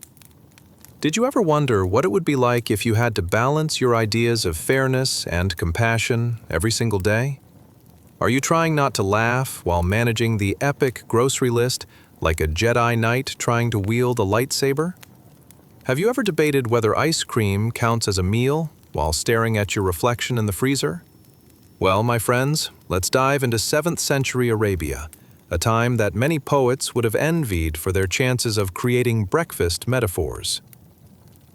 Did you ever wonder what it would be like if you had to balance your ideas of fairness and compassion every single day? Are you trying not to laugh while managing the epic grocery list like a Jedi Knight trying to wield a lightsaber? Have you ever debated whether ice cream counts as a meal while staring at your reflection in the freezer? Well, my friends, let's dive into 7th century Arabia, a time that many poets would have envied for their chances of creating breakfast metaphors.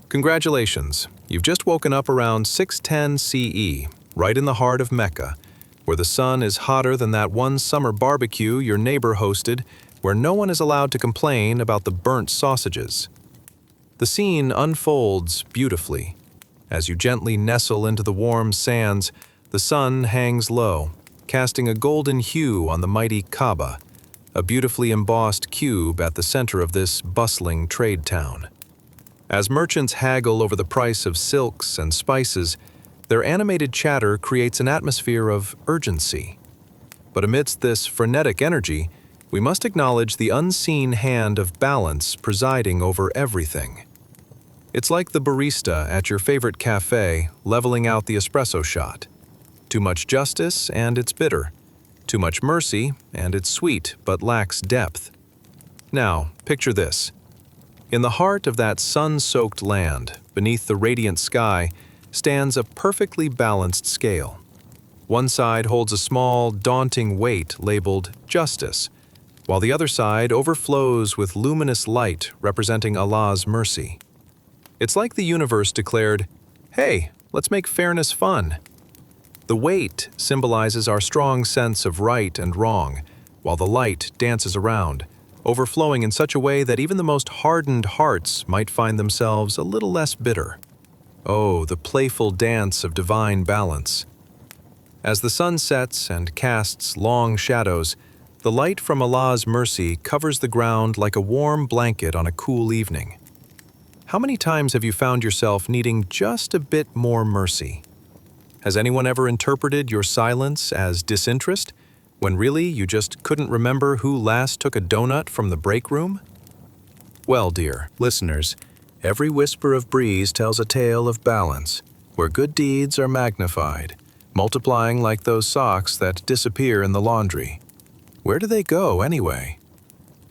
Congratulations, you've just woken up around 610 CE, right in the heart of Mecca, where the sun is hotter than that one summer barbecue your neighbor hosted, where no one is allowed to complain about the burnt sausages. The scene unfolds beautifully. As you gently nestle into the warm sands, the sun hangs low, casting a golden hue on the mighty Kaaba, a beautifully embossed cube at the center of this bustling trade town. As merchants haggle over the price of silks and spices, their animated chatter creates an atmosphere of urgency. But amidst this frenetic energy, we must acknowledge the unseen hand of balance presiding over everything. It's like the barista at your favorite cafe leveling out the espresso shot. Too much justice and it's bitter. Too much mercy and it's sweet but lacks depth. Now, picture this. In the heart of that sun-soaked land, beneath the radiant sky, stands a perfectly balanced scale. One side holds a small, daunting weight labeled justice, while the other side overflows with luminous light representing Allah's mercy. It's like the universe declared, "Hey, let's make fairness fun." The weight symbolizes our strong sense of right and wrong, while the light dances around, overflowing in such a way that even the most hardened hearts might find themselves a little less bitter. Oh, the playful dance of divine balance. As the sun sets and casts long shadows, the light from Allah's mercy covers the ground like a warm blanket on a cool evening. How many times have you found yourself needing just a bit more mercy? Has anyone ever interpreted your silence as disinterest, when really you just couldn't remember who last took a donut from the break room? Well, dear listeners, every whisper of breeze tells a tale of balance, where good deeds are magnified, multiplying like those socks that disappear in the laundry. Where do they go, anyway?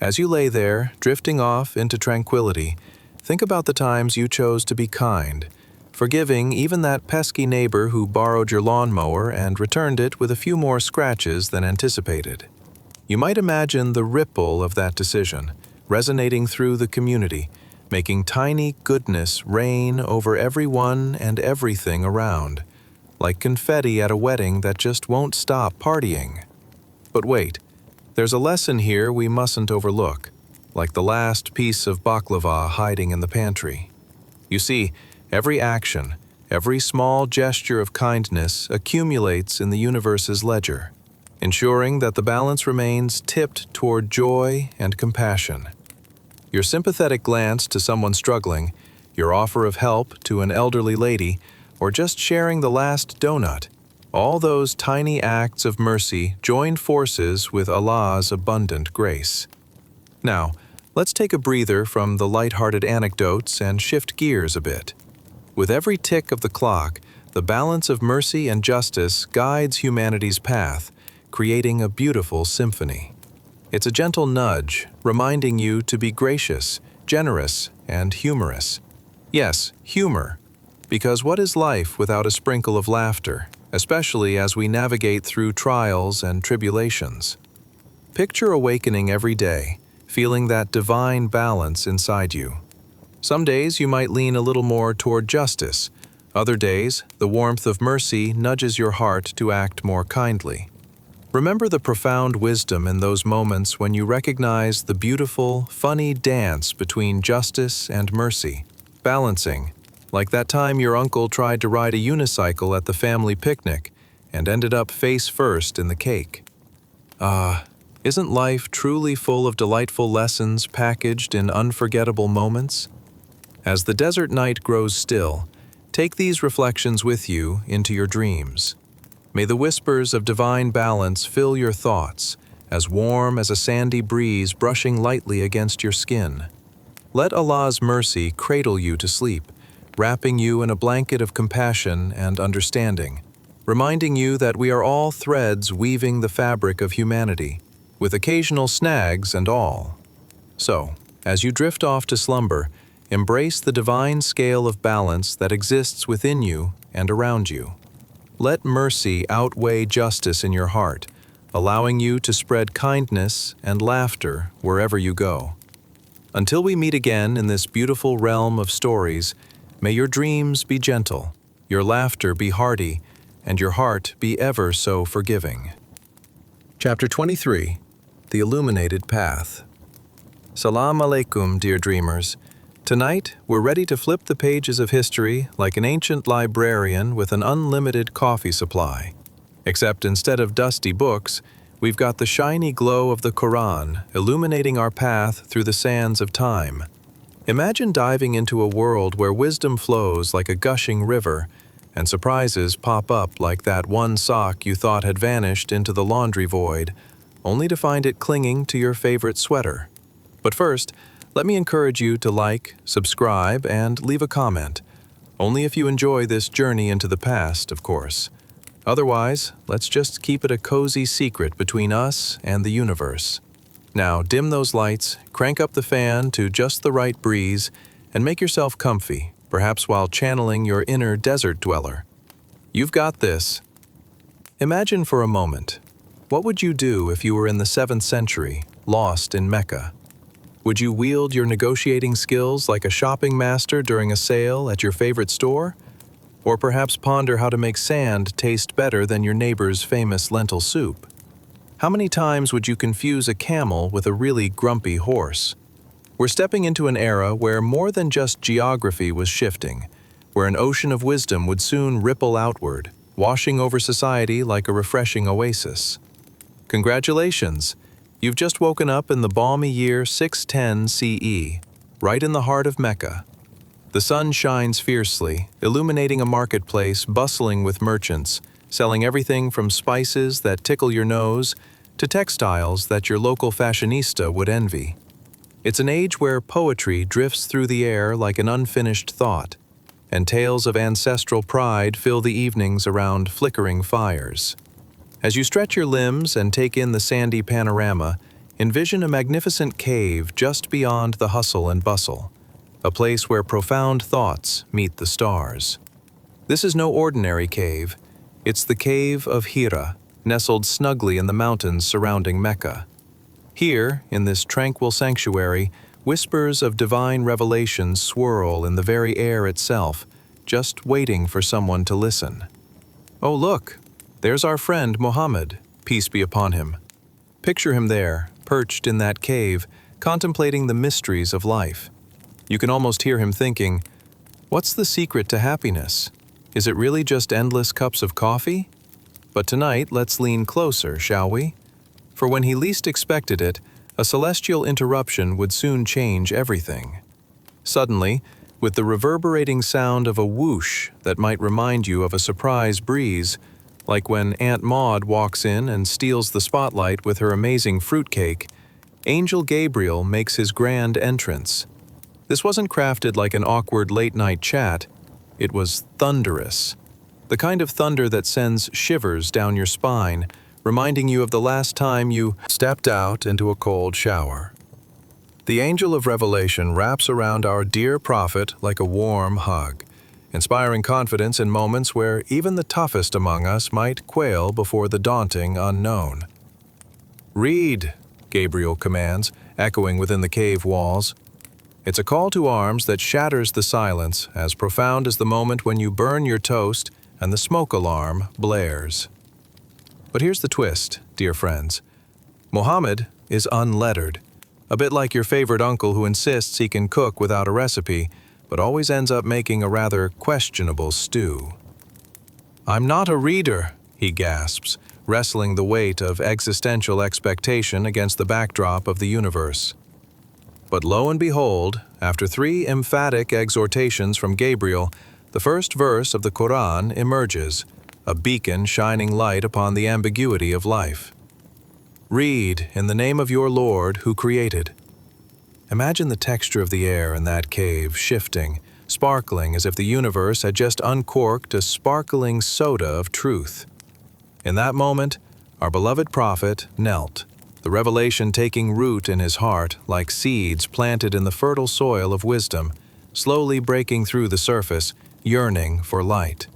As you lay there, drifting off into tranquility, think about the times you chose to be kind, forgiving even that pesky neighbor who borrowed your lawnmower and returned it with a few more scratches than anticipated. You might imagine the ripple of that decision, resonating through the community, making tiny goodness rain over everyone and everything around, like confetti at a wedding that just won't stop partying. But wait, there's a lesson here we mustn't overlook, like the last piece of baklava hiding in the pantry. You see, every action, every small gesture of kindness accumulates in the universe's ledger, ensuring that the balance remains tipped toward joy and compassion. Your sympathetic glance to someone struggling, your offer of help to an elderly lady, or just sharing the last donut. All those tiny acts of mercy join forces with Allah's abundant grace. Now, let's take a breather from the light-hearted anecdotes and shift gears a bit. With every tick of the clock, the balance of mercy and justice guides humanity's path, creating a beautiful symphony. It's a gentle nudge, reminding you to be gracious, generous, and humorous. Yes, humor, because what is life without a sprinkle of laughter, especially as we navigate through trials and tribulations? Picture awakening every day, feeling that divine balance inside you. Some days you might lean a little more toward justice. Other days, the warmth of mercy nudges your heart to act more kindly. Remember the profound wisdom in those moments when you recognize the beautiful, funny dance between justice and mercy, balancing, like that time your uncle tried to ride a unicycle at the family picnic and ended up face first in the cake. Isn't life truly full of delightful lessons packaged in unforgettable moments? As the desert night grows still, take these reflections with you into your dreams. May the whispers of divine balance fill your thoughts, as warm as a sandy breeze brushing lightly against your skin. Let Allah's mercy cradle you to sleep, wrapping you in a blanket of compassion and understanding, reminding you that we are all threads weaving the fabric of humanity, with occasional snags and all. So, as you drift off to slumber, embrace the divine scale of balance that exists within you and around you. Let mercy outweigh justice in your heart, allowing you to spread kindness and laughter wherever you go. Until we meet again in this beautiful realm of stories, may your dreams be gentle, your laughter be hearty, and your heart be ever so forgiving. Chapter 23. The Illuminated Path. Salam alaikum, dear dreamers. Tonight, we're ready to flip the pages of history like an ancient librarian with an unlimited coffee supply. Except instead of dusty books, we've got the shiny glow of the Quran illuminating our path through the sands of time. Imagine diving into a world where wisdom flows like a gushing river, and surprises pop up like that one sock you thought had vanished into the laundry void, only to find it clinging to your favorite sweater. But first, let me encourage you to like, subscribe, and leave a comment. Only if you enjoy this journey into the past, of course. Otherwise, let's just keep it a cozy secret between us and the universe. Now, dim those lights, crank up the fan to just the right breeze, and make yourself comfy, perhaps while channeling your inner desert dweller. You've got this. Imagine for a moment, what would you do if you were in the 7th century, lost in Mecca? Would you wield your negotiating skills like a shopping master during a sale at your favorite store? Or perhaps ponder how to make sand taste better than your neighbor's famous lentil soup? How many times would you confuse a camel with a really grumpy horse? We're stepping into an era where more than just geography was shifting, where an ocean of wisdom would soon ripple outward, washing over society like a refreshing oasis. Congratulations! You've just woken up in the balmy year 610 CE, right in the heart of Mecca. The sun shines fiercely, illuminating a marketplace bustling with merchants, selling everything from spices that tickle your nose to textiles that your local fashionista would envy. It's an age where poetry drifts through the air like an unfinished thought, and tales of ancestral pride fill the evenings around flickering fires. As you stretch your limbs and take in the sandy panorama, envision a magnificent cave just beyond the hustle and bustle, a place where profound thoughts meet the stars. This is no ordinary cave. It's the cave of Hira, nestled snugly in the mountains surrounding Mecca. Here, in this tranquil sanctuary, whispers of divine revelation swirl in the very air itself, just waiting for someone to listen. Oh, look! There's our friend Muhammad, peace be upon him. Picture him there, perched in that cave, contemplating the mysteries of life. You can almost hear him thinking, what's the secret to happiness? Is it really just endless cups of coffee? But tonight, let's lean closer, shall we? For when he least expected it, A celestial interruption would soon change everything. Suddenly, with the reverberating sound of a whoosh that might remind you of a surprise breeze, like when Aunt Maud walks in and steals the spotlight with her amazing fruitcake, Angel Gabriel makes his grand entrance. This wasn't crafted like an awkward late-night chat. It was thunderous. The kind of thunder that sends shivers down your spine, reminding you of the last time you stepped out into a cold shower. The angel of revelation wraps around our dear prophet like a warm hug, inspiring confidence in moments where even the toughest among us might quail before the daunting unknown. "Read," Gabriel commands, echoing within the cave walls. It's a call to arms that shatters the silence, as profound as the moment when you burn your toast and the smoke alarm blares. But here's the twist, dear friends. Muhammad is unlettered, a bit like your favorite uncle who insists he can cook without a recipe, but always ends up making a rather questionable stew. "I'm not a reader," he gasps, wrestling the weight of existential expectation against the backdrop of the universe. But lo and behold, after 3 emphatic exhortations from Gabriel, the first verse of the Quran emerges, a beacon shining light upon the ambiguity of life. "Read in the name of your Lord who created." Imagine the texture of the air in that cave shifting, sparkling as if the universe had just uncorked a sparkling soda of truth. In that moment, our beloved prophet knelt, the revelation taking root in his heart like seeds planted in the fertile soil of wisdom, slowly breaking through the surface, yearning for light.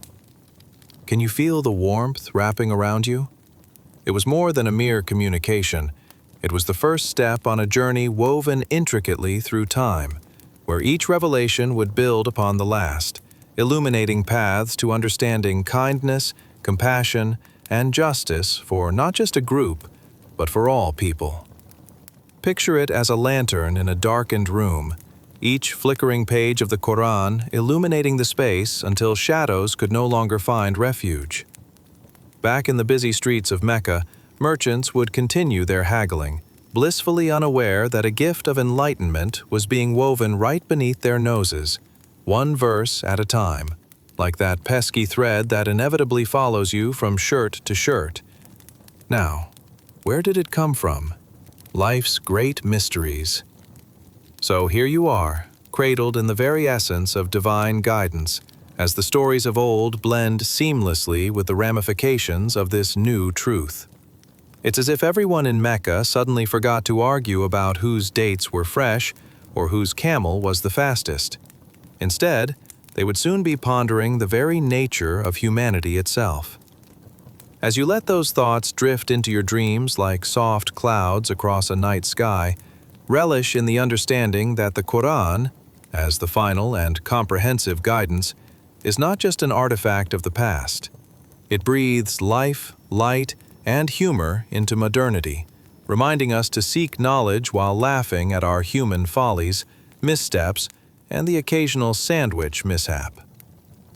Can you feel the warmth wrapping around you? It was more than a mere communication. It was the first step on a journey woven intricately through time, where each revelation would build upon the last, illuminating paths to understanding kindness, compassion, and justice for not just a group, but for all people. Picture it as a lantern in a darkened room, each flickering page of the Quran illuminating the space until shadows could no longer find refuge. Back in the busy streets of Mecca, merchants would continue their haggling, blissfully unaware that a gift of enlightenment was being woven right beneath their noses, one verse at a time, like that pesky thread that inevitably follows you from shirt to shirt. Now, where did it come from? Life's great mysteries. So here you are, cradled in the very essence of divine guidance, as the stories of old blend seamlessly with the ramifications of this new truth. It's as if everyone in Mecca suddenly forgot to argue about whose dates were fresh or whose camel was the fastest. Instead, they would soon be pondering the very nature of humanity itself. As you let those thoughts drift into your dreams like soft clouds across a night sky, relish in the understanding that the Quran, as the final and comprehensive guidance, is not just an artifact of the past. It breathes life, light, and humor into modernity, reminding us to seek knowledge while laughing at our human follies, missteps, and the occasional sandwich mishap.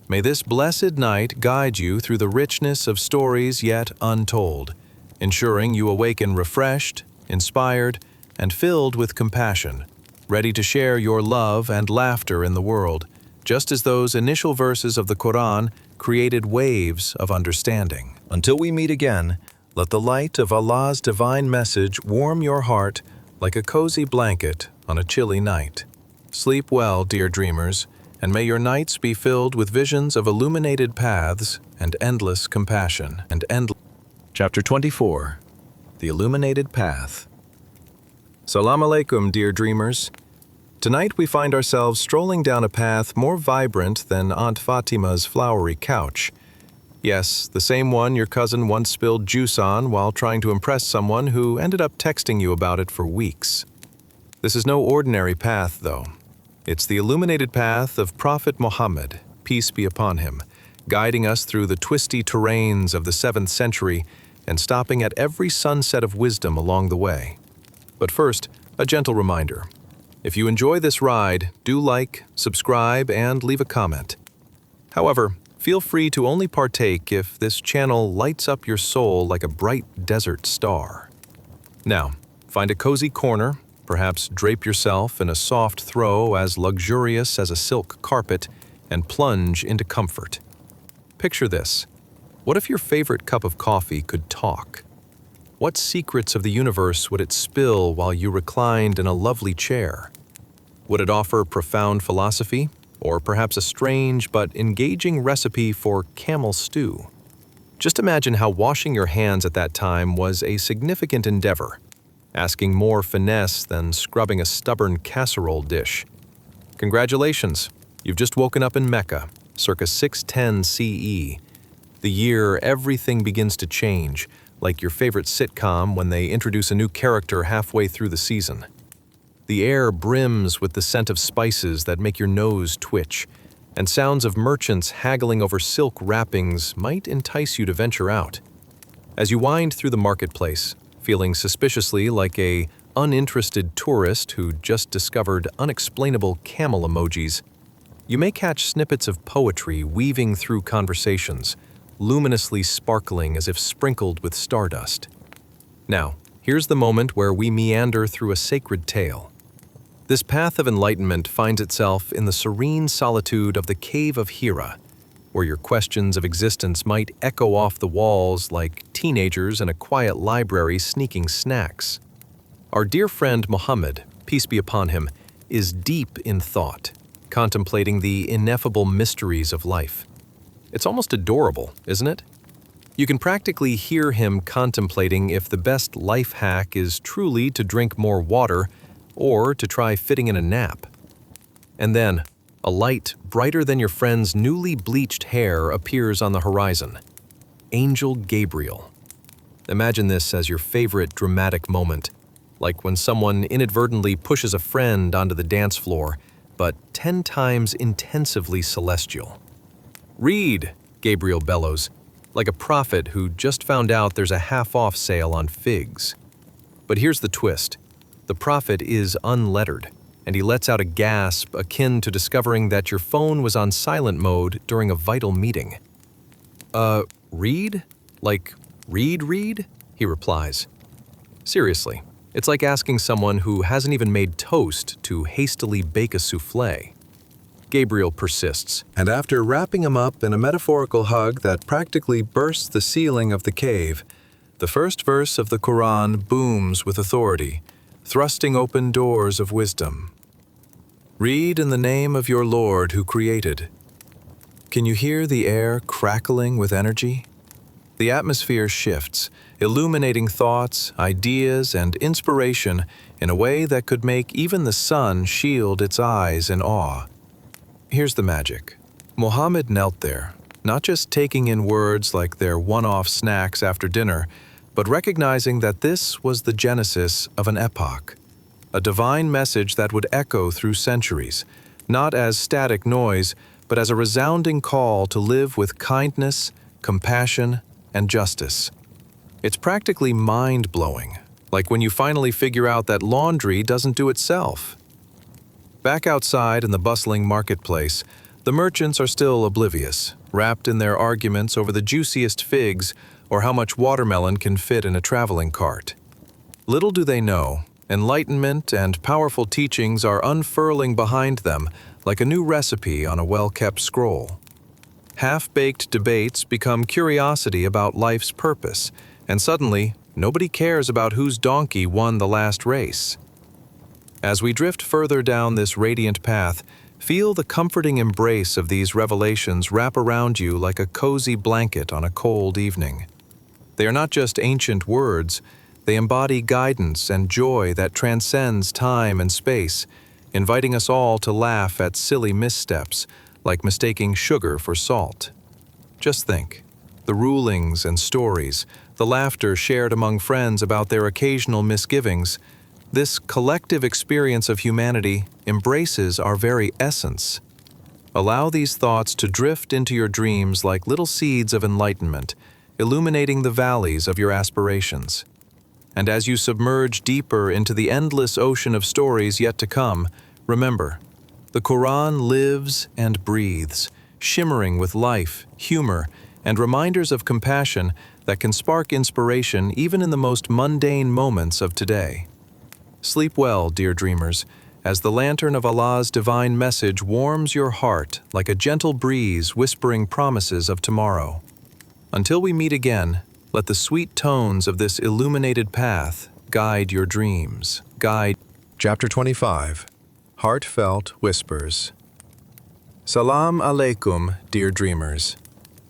May this blessed night guide you through the richness of stories yet untold, ensuring you awaken refreshed, inspired, and filled with compassion, ready to share your love and laughter in the world, just as those initial verses of the Quran created waves of understanding. Until we meet again, let the light of Allah's divine message warm your heart like a cozy blanket on a chilly night. Sleep well, dear dreamers, and may your nights be filled with visions of illuminated paths and endless compassion. Chapter 24. The Illuminated Path. Salam alaikum, dear dreamers. Tonight we find ourselves strolling down a path more vibrant than Aunt Fatima's flowery couch. Yes, the same one your cousin once spilled juice on while trying to impress someone who ended up texting you about it for weeks. This is no ordinary path, though. It's the illuminated path of Prophet Muhammad, peace be upon him, guiding us through the twisty terrains of the 7th century and stopping at every sunset of wisdom along the way. But first, a gentle reminder. If you enjoy this ride, do like, subscribe, and leave a comment. However, feel free to only partake if this channel lights up your soul like a bright desert star. Now, Find a cozy corner, perhaps drape yourself in a soft throw as luxurious as a silk carpet, and plunge into comfort. Picture this. What if your favorite cup of coffee could talk? What secrets of the universe would it spill while you reclined in a lovely chair? Would it offer profound philosophy, or perhaps a strange but engaging recipe for camel stew? Just imagine how washing your hands at that time was a significant endeavor, asking more finesse than scrubbing a stubborn casserole dish. Congratulations, you've just woken up in Mecca, circa 610 CE, the year everything begins to change, like your favorite sitcom when they introduce a new character halfway through the season. The air brims with the scent of spices that make your nose twitch, and sounds of merchants haggling over silk wrappings might entice you to venture out. As you wind through the marketplace, feeling suspiciously like a uninterested tourist who just discovered unexplainable camel emojis, you may catch snippets of poetry weaving through conversations, luminously sparkling as if sprinkled with stardust. Now, here's the moment where we meander through a sacred tale. This path of enlightenment finds itself in the serene solitude of the Cave of Hira, where your questions of existence might echo off the walls like teenagers in a quiet library sneaking snacks. Our dear friend Muhammad, peace be upon him, is deep in thought, contemplating the ineffable mysteries of life. It's almost adorable, isn't it? You can practically hear him contemplating if the best life hack is truly to drink more water or to try fitting in a nap. And then, a light brighter than your friend's newly bleached hair appears on the horizon. Angel Gabriel. Imagine this as your favorite dramatic moment, like when someone inadvertently pushes a friend onto the dance floor, but 10 times intensively celestial. "Read," Gabriel bellows, like a prophet who just found out there's a half-off sale on figs. But here's the twist. The prophet is unlettered, and he lets out a gasp akin to discovering that your phone was on silent mode during a vital meeting. Read? Like, read? He replies. Seriously, it's like asking someone who hasn't even made toast to hastily bake a soufflé. Gabriel persists, and after wrapping him up in a metaphorical hug that practically bursts the ceiling of the cave, the first verse of the Quran booms with authority, thrusting open doors of wisdom. Read in the name of your Lord who created. Can you hear the air crackling with energy? The atmosphere shifts, illuminating thoughts, ideas, and inspiration in a way that could make even the sun shield its eyes in awe. Here's the magic. Muhammad knelt there, not just taking in words like their one-off snacks after dinner, but recognizing that this was the genesis of an epoch, a divine message that would echo through centuries, not as static noise, but as a resounding call to live with kindness, compassion, and justice. It's practically mind-blowing, like when you finally figure out that laundry doesn't do itself. Back outside in the bustling marketplace, the merchants are still oblivious, wrapped in their arguments over the juiciest figs or how much watermelon can fit in a traveling cart. Little do they know, enlightenment and powerful teachings are unfurling behind them like a new recipe on a well-kept scroll. Half-baked debates become curiosity about life's purpose, and suddenly, nobody cares about whose donkey won the last race. As we drift further down this radiant path, feel the comforting embrace of these revelations wrap around you like a cozy blanket on a cold evening. They are not just ancient words, they embody guidance and joy that transcends time and space, inviting us all to laugh at silly missteps, like mistaking sugar for salt. Just think, the rulings and stories, the laughter shared among friends about their occasional misgivings, this collective experience of humanity embraces our very essence. Allow these thoughts to drift into your dreams like little seeds of enlightenment, illuminating the valleys of your aspirations. And as you submerge deeper into the endless ocean of stories yet to come, remember, the Quran lives and breathes, shimmering with life, humor, and reminders of compassion that can spark inspiration even in the most mundane moments of today. Sleep well, dear dreamers, as the lantern of Allah's divine message warms your heart like a gentle breeze whispering promises of tomorrow. Until we meet again, let the sweet tones of this illuminated path guide your dreams. Chapter 25. Heartfelt Whispers. Salam alaikum, dear dreamers.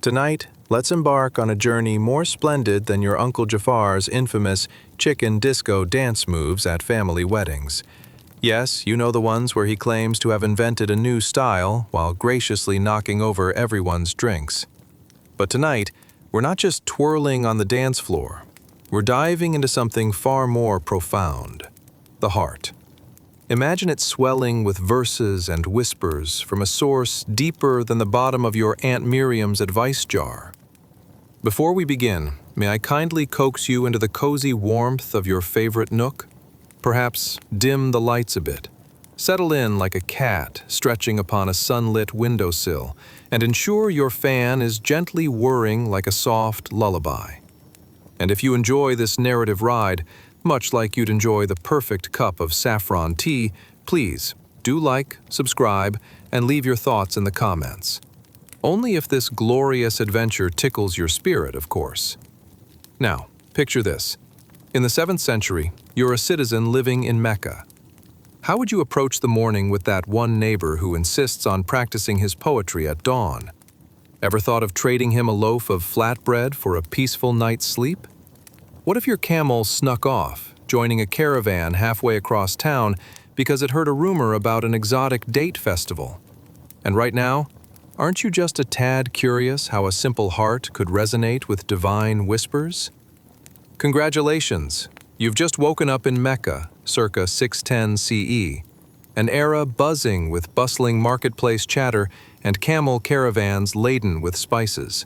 Tonight, let's embark on a journey more splendid than your Uncle Jafar's infamous chicken disco dance moves at family weddings. Yes, you know the ones where he claims to have invented a new style while graciously knocking over everyone's drinks. But tonight, we're not just twirling on the dance floor. We're diving into something far more profound: the heart. Imagine it swelling with verses and whispers from a source deeper than the bottom of your Aunt Miriam's advice jar. Before we begin, may I kindly coax you into the cozy warmth of your favorite nook? Perhaps dim the lights a bit. Settle in like a cat stretching upon a sunlit windowsill, and ensure your fan is gently whirring like a soft lullaby. And if you enjoy this narrative ride, much like you'd enjoy the perfect cup of saffron tea, please do like, subscribe, and leave your thoughts in the comments. Only if this glorious adventure tickles your spirit, of course. Now, picture this. In the 7th century, you're a citizen living in Mecca. How would you approach the morning with that one neighbor who insists on practicing his poetry at dawn? Ever thought of trading him a loaf of flatbread for a peaceful night's sleep? What if your camel snuck off, joining a caravan halfway across town because it heard a rumor about an exotic date festival? And right now, aren't you just a tad curious how a simple heart could resonate with divine whispers? Congratulations! You've just woken up in Mecca, circa 610 CE, an era buzzing with bustling marketplace chatter and camel caravans laden with spices.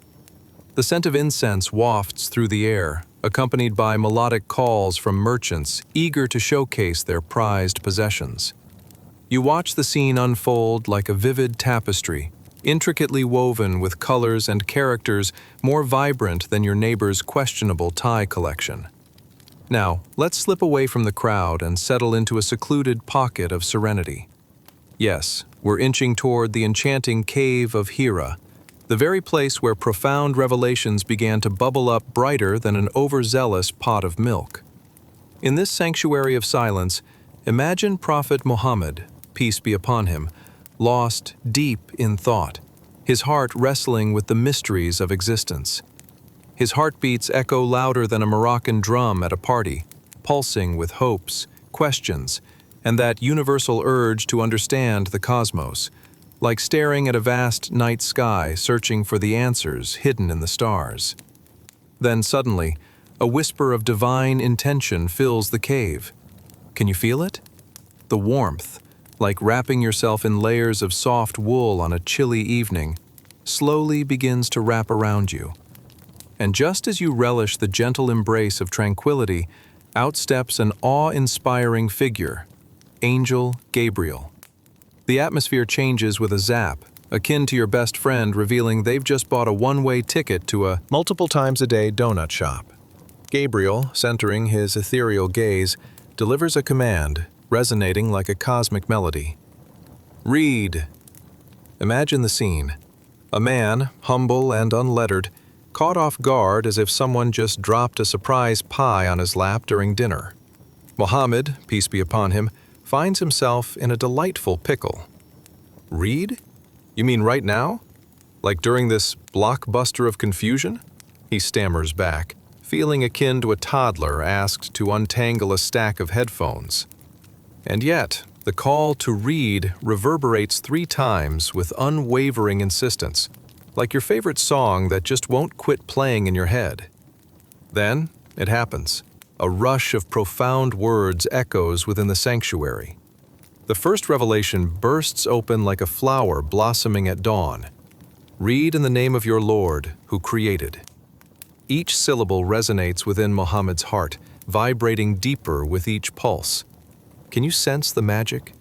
The scent of incense wafts through the air, accompanied by melodic calls from merchants eager to showcase their prized possessions. You watch the scene unfold like a vivid tapestry, intricately woven with colors and characters more vibrant than your neighbor's questionable tie collection. Now, let's slip away from the crowd and settle into a secluded pocket of serenity. Yes, we're inching toward the enchanting cave of Hira, the very place where profound revelations began to bubble up brighter than an overzealous pot of milk. In this sanctuary of silence, imagine Prophet Muhammad, peace be upon him, lost deep in thought, his heart wrestling with the mysteries of existence. His heartbeats echo louder than a Moroccan drum at a party, pulsing with hopes, questions, and that universal urge to understand the cosmos, like staring at a vast night sky searching for the answers hidden in the stars. Then suddenly, a whisper of divine intention fills the cave. Can you feel it? The warmth, like wrapping yourself in layers of soft wool on a chilly evening, slowly begins to wrap around you. And just as you relish the gentle embrace of tranquility, out steps an awe-inspiring figure, Angel Gabriel. The atmosphere changes with a zap, akin to your best friend revealing they've just bought a one-way ticket to a multiple times a day donut shop. Gabriel, centering his ethereal gaze, delivers a command, resonating like a cosmic melody. Read. Imagine the scene. A man, humble and unlettered, caught off guard as if someone just dropped a surprise pie on his lap during dinner. Muhammad, peace be upon him, finds himself in a delightful pickle. Read? You mean right now? Like during this blockbuster of confusion? He stammers back, feeling akin to a toddler asked to untangle a stack of headphones. And yet, the call to read reverberates 3 times with unwavering insistence, like your favorite song that just won't quit playing in your head. Then, it happens. A rush of profound words echoes within the sanctuary. The first revelation bursts open like a flower blossoming at dawn. Read in the name of your Lord, who created. Each syllable resonates within Muhammad's heart, vibrating deeper with each pulse. Can you sense the magic?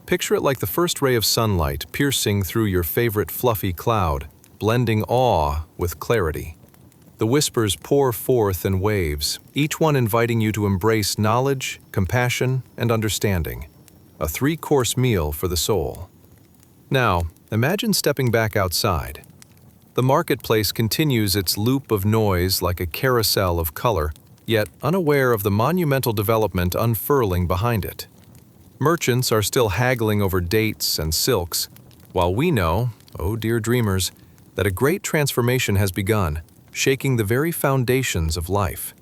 Picture it like the first ray of sunlight piercing through your favorite fluffy cloud, blending awe with clarity. The whispers pour forth in waves, each one inviting you to embrace knowledge, compassion, and understanding. A three-course meal for the soul. Now, imagine stepping back outside. The marketplace continues its loop of noise like a carousel of color, yet unaware of the monumental development unfurling behind it. Merchants are still haggling over dates and silks, while we know, oh dear dreamers, that a great transformation has begun, shaking the very foundations of life.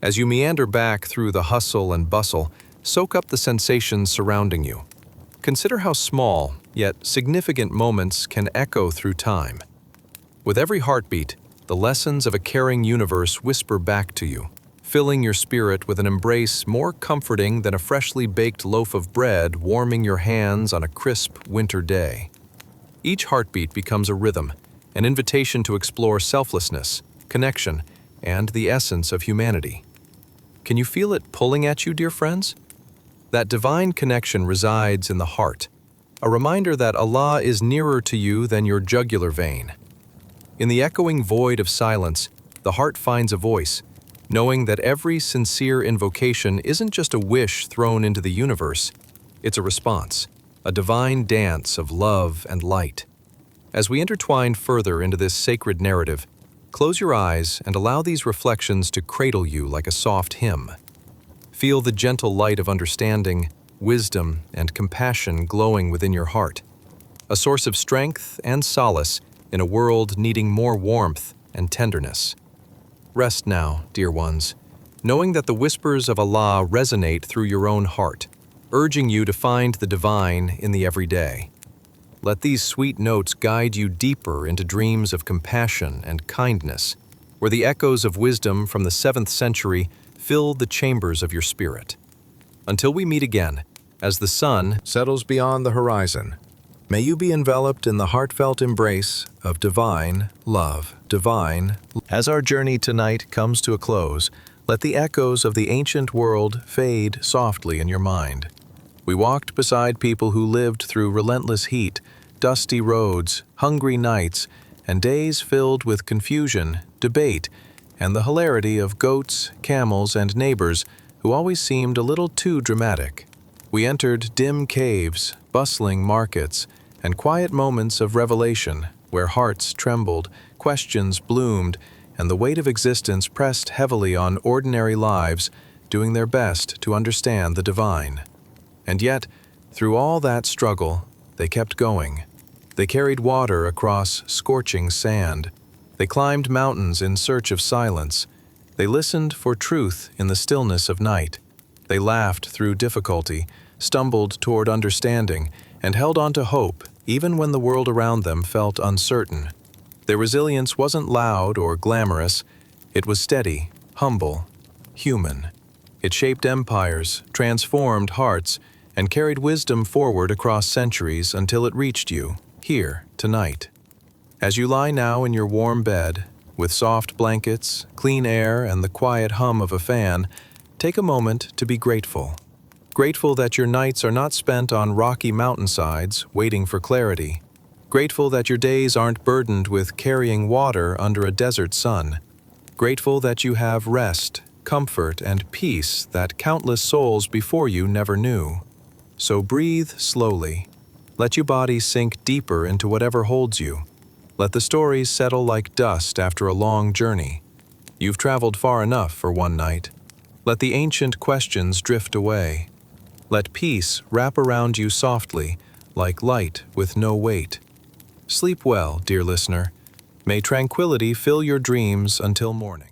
As you meander back through the hustle and bustle, soak up the sensations surrounding you. Consider how small, yet significant moments can echo through time. With every heartbeat, the lessons of a caring universe whisper back to you, filling your spirit with an embrace more comforting than a freshly baked loaf of bread warming your hands on a crisp winter day. Each heartbeat becomes a rhythm, an invitation to explore selflessness, connection, and the essence of humanity. Can you feel it pulling at you, dear friends? That divine connection resides in the heart, a reminder that Allah is nearer to you than your jugular vein. In the echoing void of silence, the heart finds a voice, knowing that every sincere invocation isn't just a wish thrown into the universe, it's a response, a divine dance of love and light. As we intertwine further into this sacred narrative, close your eyes and allow these reflections to cradle you like a soft hymn. Feel the gentle light of understanding, wisdom, and compassion glowing within your heart, a source of strength and solace in a world needing more warmth and tenderness. Rest now, dear ones, knowing that the whispers of Allah resonate through your own heart, urging you to find the divine in the everyday. Let these sweet notes guide you deeper into dreams of compassion and kindness, where the echoes of wisdom from the 7th century fill the chambers of your spirit. Until we meet again, as the sun settles beyond the horizon, may you be enveloped in the heartfelt embrace of divine love. As our journey tonight comes to a close, let the echoes of the ancient world fade softly in your mind. We walked beside people who lived through relentless heat, dusty roads, hungry nights, and days filled with confusion, debate, and the hilarity of goats, camels, and neighbors who always seemed a little too dramatic. We entered dim caves, bustling markets, and quiet moments of revelation where hearts trembled, questions bloomed, and the weight of existence pressed heavily on ordinary lives, doing their best to understand the divine. And yet, through all that struggle, they kept going. They carried water across scorching sand. They climbed mountains in search of silence. They listened for truth in the stillness of night. They laughed through difficulty, stumbled toward understanding, and held on to hope even when the world around them felt uncertain. Their resilience wasn't loud or glamorous. It was steady, humble, human. It shaped empires, transformed hearts, and carried wisdom forward across centuries until it reached you, here, tonight. As you lie now in your warm bed, with soft blankets, clean air, and the quiet hum of a fan, take a moment to be grateful. Grateful that your nights are not spent on rocky mountainsides waiting for clarity. Grateful that your days aren't burdened with carrying water under a desert sun. Grateful that you have rest, comfort, and peace that countless souls before you never knew. So breathe slowly. Let your body sink deeper into whatever holds you. Let the stories settle like dust after a long journey. You've traveled far enough for one night. Let the ancient questions drift away. Let peace wrap around you softly, like light with no weight. Sleep well, dear listener. May tranquility fill your dreams until morning.